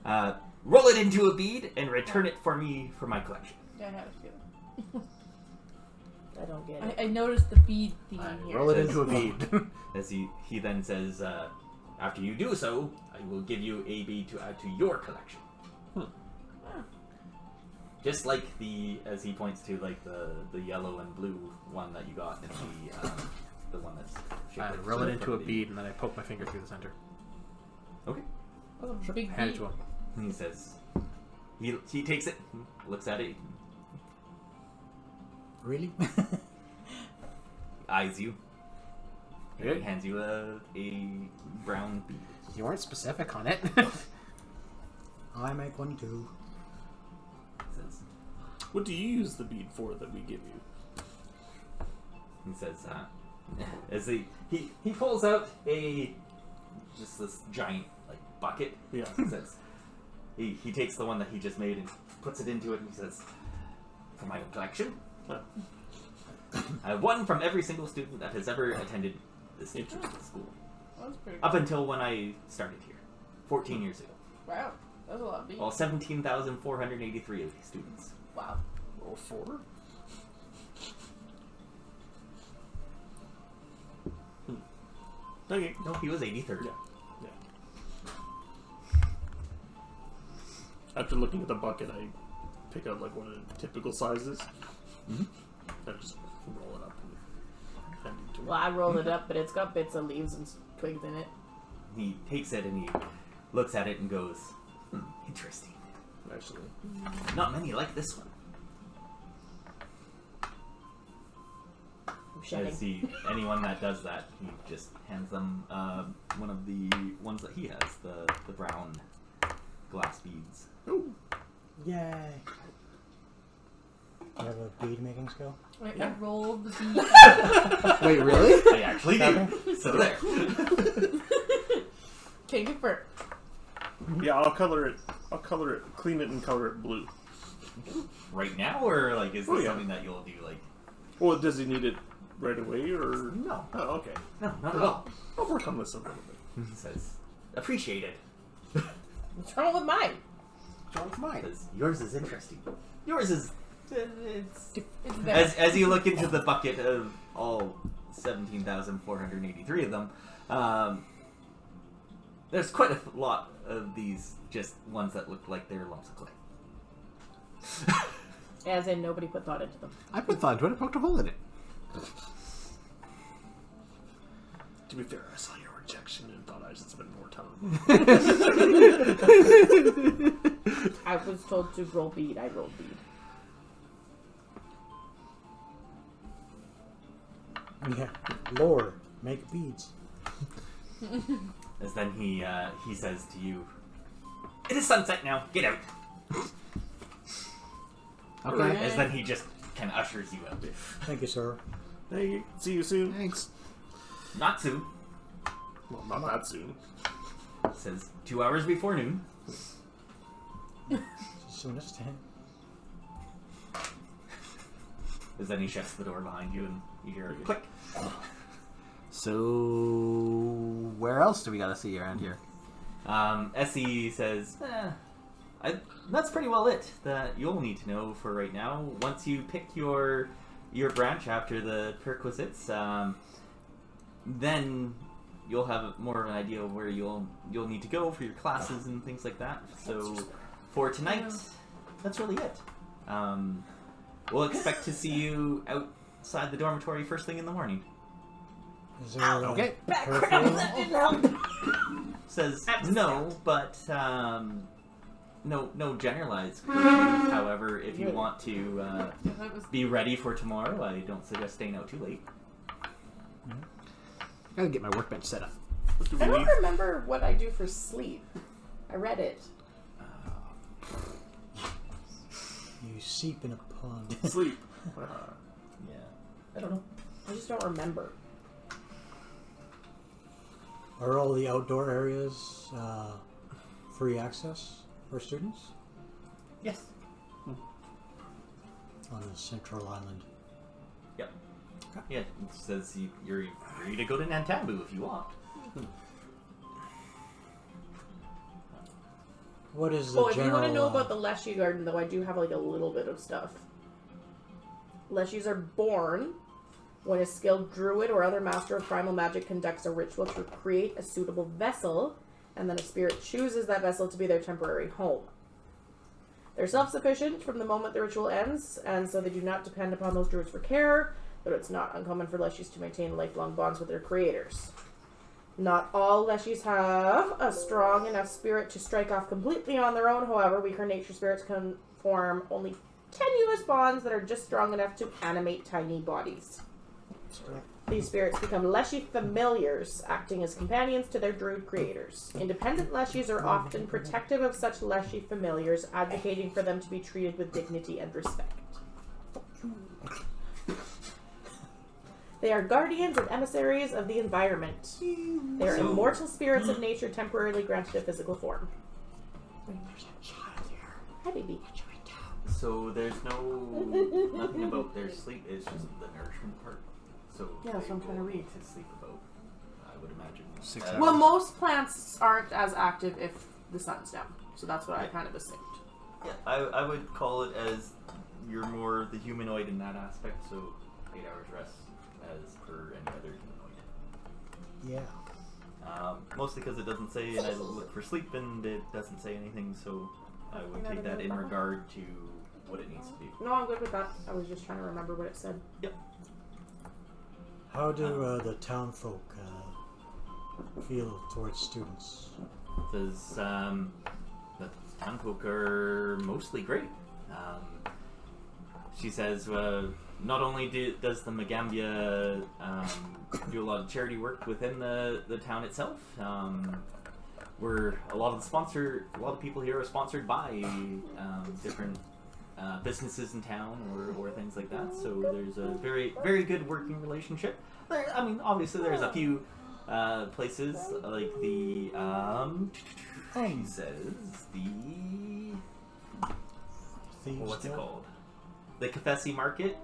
roll it into a bead and return it for me for my collection. Yeah, I had a feeling. I don't get it. I noticed the bead theme here. Roll it into a bead. As he then says, after you do so, I will give you a bead to add to your collection. Just like as he points to like the yellow and blue one that you got in the one that's shaped I like roll it the into a bead. bead, and then I poke my finger through the center. Okay. Oh, big Hand it bead. to him. And he says, he takes it, looks at it, Really? eyes you, and he Good. hands you a brown bead. You weren't specific on it. I make one too. Says, What do you use the bead for that we give you? he says, as he pulls out just this giant like bucket. Yeah. He says, he takes the one that he just made and puts it into it, and he says, for my own collection, I have one from every single student that has ever attended this school. That's pretty Up good. until when I started here, 14 years ago. Wow, that's a lot of beads. All 17,483 of these students. Wow. Roll 4. Okay. No, he was 83rd. Yeah. After looking at the bucket, I pick out like one of the typical sizes. Mhm. I just roll it up and hand it to him. Well, I rolled it up, but it's got bits of leaves and twigs in it. He takes it and he looks at it and goes, interesting. Actually, Not many like this one. I'm shedding. As anyone that does that, he just hands them one of the ones that he has, the brown glass beads. Yay! Do you have a bead making skill? Wait, Yeah. I rolled the bead. Wait, really? I actually do. So there. Can confirm. yeah, I'll color it. Clean it, and color it blue. Right now, or like is this Oh, yeah. something that you'll do like? Well, does he need it right away, or No, Oh, okay. no, not at all. I'll work on this a little bit. He says, appreciate it. What's wrong with mine? John's mine. Says, yours is interesting. Yours is. It's It's there. as you look into the bucket of all 17,483 of them, there's quite a lot of these just ones that look like they're lumps of clay. As in, nobody put thought into them. I put thought into it. I poked a hole in it. To be fair, I saw your rejection and thought I should spend more time. I was told to roll bead. I rolled bead. Yeah. Lore, make beads. As then he says to you, "It is sunset now. Get out." Okay. As then he just kind of ushers you out. Thank you, sir. Hey, see you soon. Thanks. Not soon. Well, not that soon. Says 2 hours before noon. Soonest. As then he shuts the door behind you and you hear a click. So, where else do we gotta see around here? Essie says, that's pretty well it that you'll need to know for right now. Once you pick your branch after the perquisites, then you'll have more of an idea of where you'll need to go for your classes and things like that. So for tonight, that's really it. We'll expect to see you outside the dormitory first thing in the morning. Is there a Okay. curfew? That didn't help. Says no, but no generalized curfew. However, if you want to That was be ready for tomorrow, I don't suggest staying out too late. Gotta get my workbench set up. Do I we don't need? remember what I do for sleep. I read it. You seep in a pond. Sleep. Yeah, I don't know. I just don't remember. Are all the outdoor areas free access for students Yes. on the central island? Yep. Yeah, it says you're free to go to Nantambu if you want. What is the Oh, if you general... want to know about the Leshy Garden, though, I do have like a little bit of stuff. Leshies are born when a skilled druid or other master of primal magic conducts a ritual to create a suitable vessel, and then a spirit chooses that vessel to be their temporary home. They're self-sufficient from the moment the ritual ends, and so they do not depend upon those druids for care, but it's not uncommon for Leshies to maintain lifelong bonds with their creators. Not all Leshies have a strong enough spirit to strike off completely on their own, however, weaker nature spirits can form only tenuous bonds that are just strong enough to animate tiny bodies. These spirits become Leshy familiars, acting as companions to their druid creators. Independent Leshies are often protective of such Leshy familiars, advocating for them to be treated with dignity and respect. They are guardians and emissaries of the environment. They are immortal spirits of nature temporarily granted a physical form. There's a child here. Hi, baby. So there's nothing about their sleep. It's just the nourishment part. So Yeah, that's what I'm trying to read. Need to sleep about, I would imagine. 6 Uh, hours. Well, most plants aren't as active if the sun's down, so that's what I kind of assumed. Yeah, I would call it as you're more the humanoid in that aspect. So 8 hours rest as per any other humanoid. Yeah. Mostly because it doesn't say, and I look for sleep, and it doesn't say anything. So I would take that in regard to what it needs to be. No, I'm good with that. I was just trying to remember what it said. Yep. How do the town folk feel towards students? Says the town folk are mostly great. She says not only does the Magaambya do a lot of charity work within the town itself. We're a lot of people here are sponsored by different businesses in town or things like that. So there's a very, very good working relationship. I mean, obviously there's a few places like the she says the what's it called? The Kafesi Market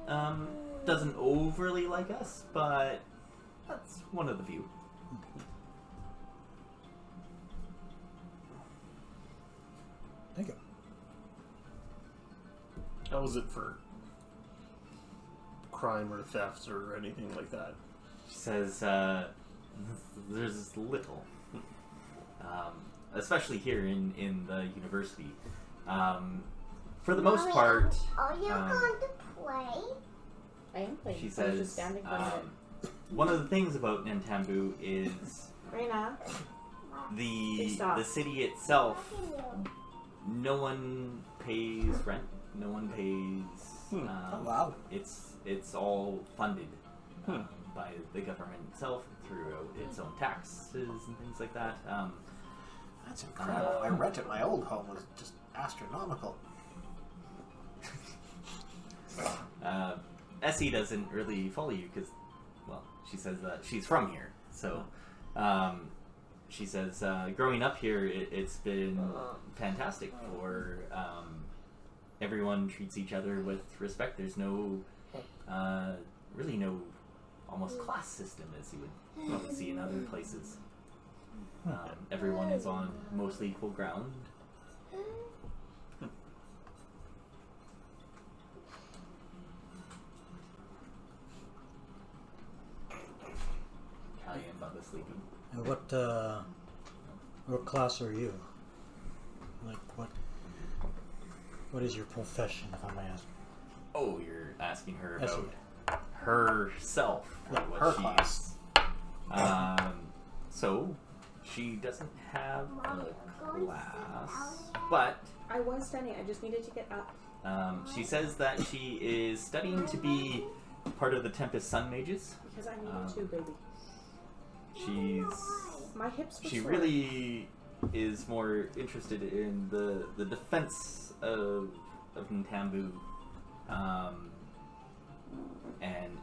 doesn't overly like us, but that's one of the few. Thank you. How is it for crime or thefts or anything like that? She says there's little, especially here in the university. For the most part, Are you going to play? I am playing. she I was says just standing for a minute. one of the things about Nantambu is Reina. the stop. city itself. No one pays rent. No one pays. Oh, wow. It's all funded by the government itself through its own taxes and things like that. That's incredible. My rent at my old home was just astronomical. Essie doesn't really follow you because, well, she says that she's from here. So, she says growing up here, it's been fantastic for everyone treats each other with respect. There's no, really no, almost class system as you would probably see in other places. Everyone is on mostly equal ground. I am about to sleeping. And what class are you? Like what is your profession, if I may ask? Oh, you're asking her Essie. about herself. Yeah, what her she class. is. So she doesn't have a class, but I was standing. I just needed to get up. she says that she is studying to be part of the Tempest Sun Mages. Because I needed to, baby. My hips were She sore. really is more interested in the defense of Ntambu, and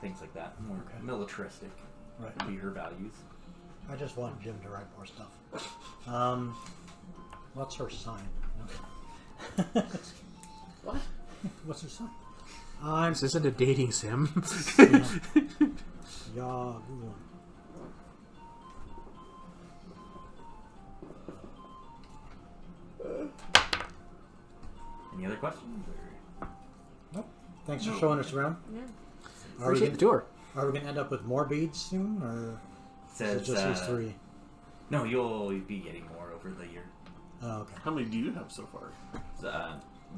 things like that. More militaristic Right. would be her values. I just want Jim to write more stuff. What's her sign? What? What's her sign? This isn't a dating sim. Yahoo. questions? Or? Thanks for showing us around. Yeah. Appreciate the tour. Are we going to end up with more beads soon, or Says, is it just these 3? No, you'll be getting more over the year. Oh, okay. How many do you have so far?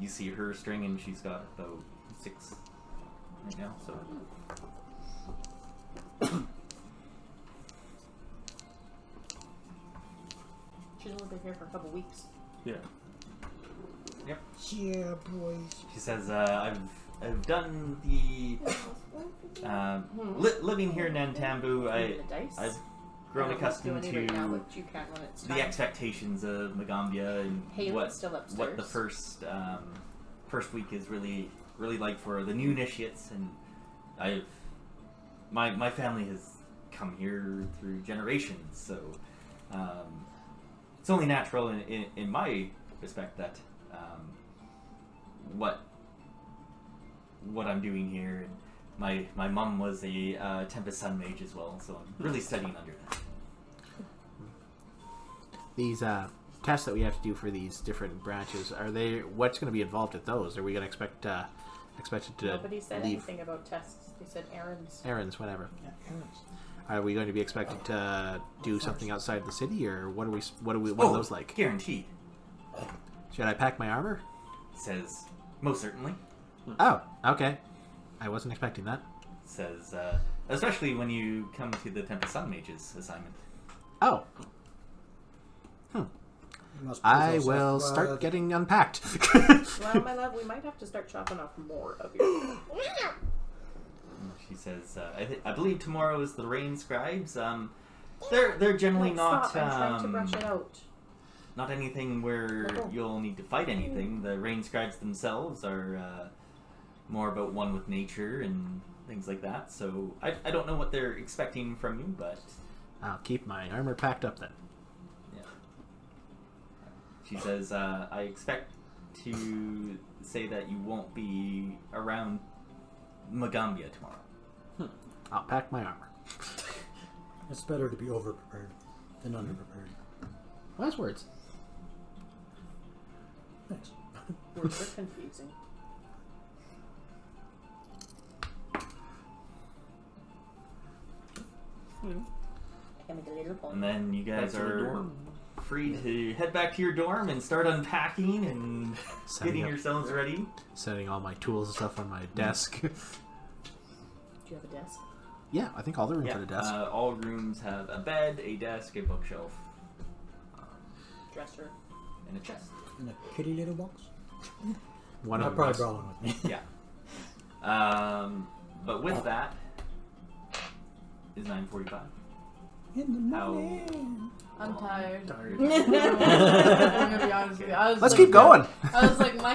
You see her string, and she's got about 6 right now. So She's only been here for a couple weeks. Yeah. Yeah, boys. she says, "I've done the living here in Nantambu. The dice. I've grown accustomed doing it to right now, but you can't when it's the time. expectations of Magaambya and Halen's still upstairs. what the first week is really like for the new initiates. And my family has come here through generations, so it's only natural in my respect that what I'm doing here. And my mom was a Tempest Sun mage as well, so I'm really studying under that. These tests that we have to do for these different branches, are they? What's going to be involved with those? Are we going to expected to Nobody said leave anything about tests. They said errands. errands, whatever? Yeah, errands. Are we going to be expected to do something outside the city, or what are those like? Guaranteed. Should I pack my armor? Says, most certainly. Oh, okay. I wasn't expecting that. Says, especially when you come to the Tempest Sun Mages assignment. Oh, You must I put will yourself, start getting unpacked. Well, my love, we might have to start chopping off more of your. She says, I believe tomorrow is the rain scribes. They're generally No, not stop. I'm trying to brush it out. not anything where No. you'll need to fight anything. The rain scribes themselves are more about one with nature and things like that. So I don't know what they're expecting from you, but I'll keep my armor packed up then. yeah. She says, I expect to say that you won't be around Magaambya tomorrow. I'll pack my armor. It's better to be over-prepared than under-prepared. Last words. Thanks. Words are confusing. I make a little point. And then you guys Back to the are dorm. free to head back to your dorm and start unpacking and Setting getting up- yourselves ready. Setting all my tools and stuff on my desk. Do you have a desk? Yeah, I think all the rooms Yeah, have a desk. all rooms have a bed, a desk, a bookshelf, Dresser. and a chest. In a kitty little box? One I'll of probably us. brought one with me. Yeah. But with that is 9:45. In the How- morning. I'm tired. Tired. I'm gonna be honest with you. I was Let's like, keep going. I was like, my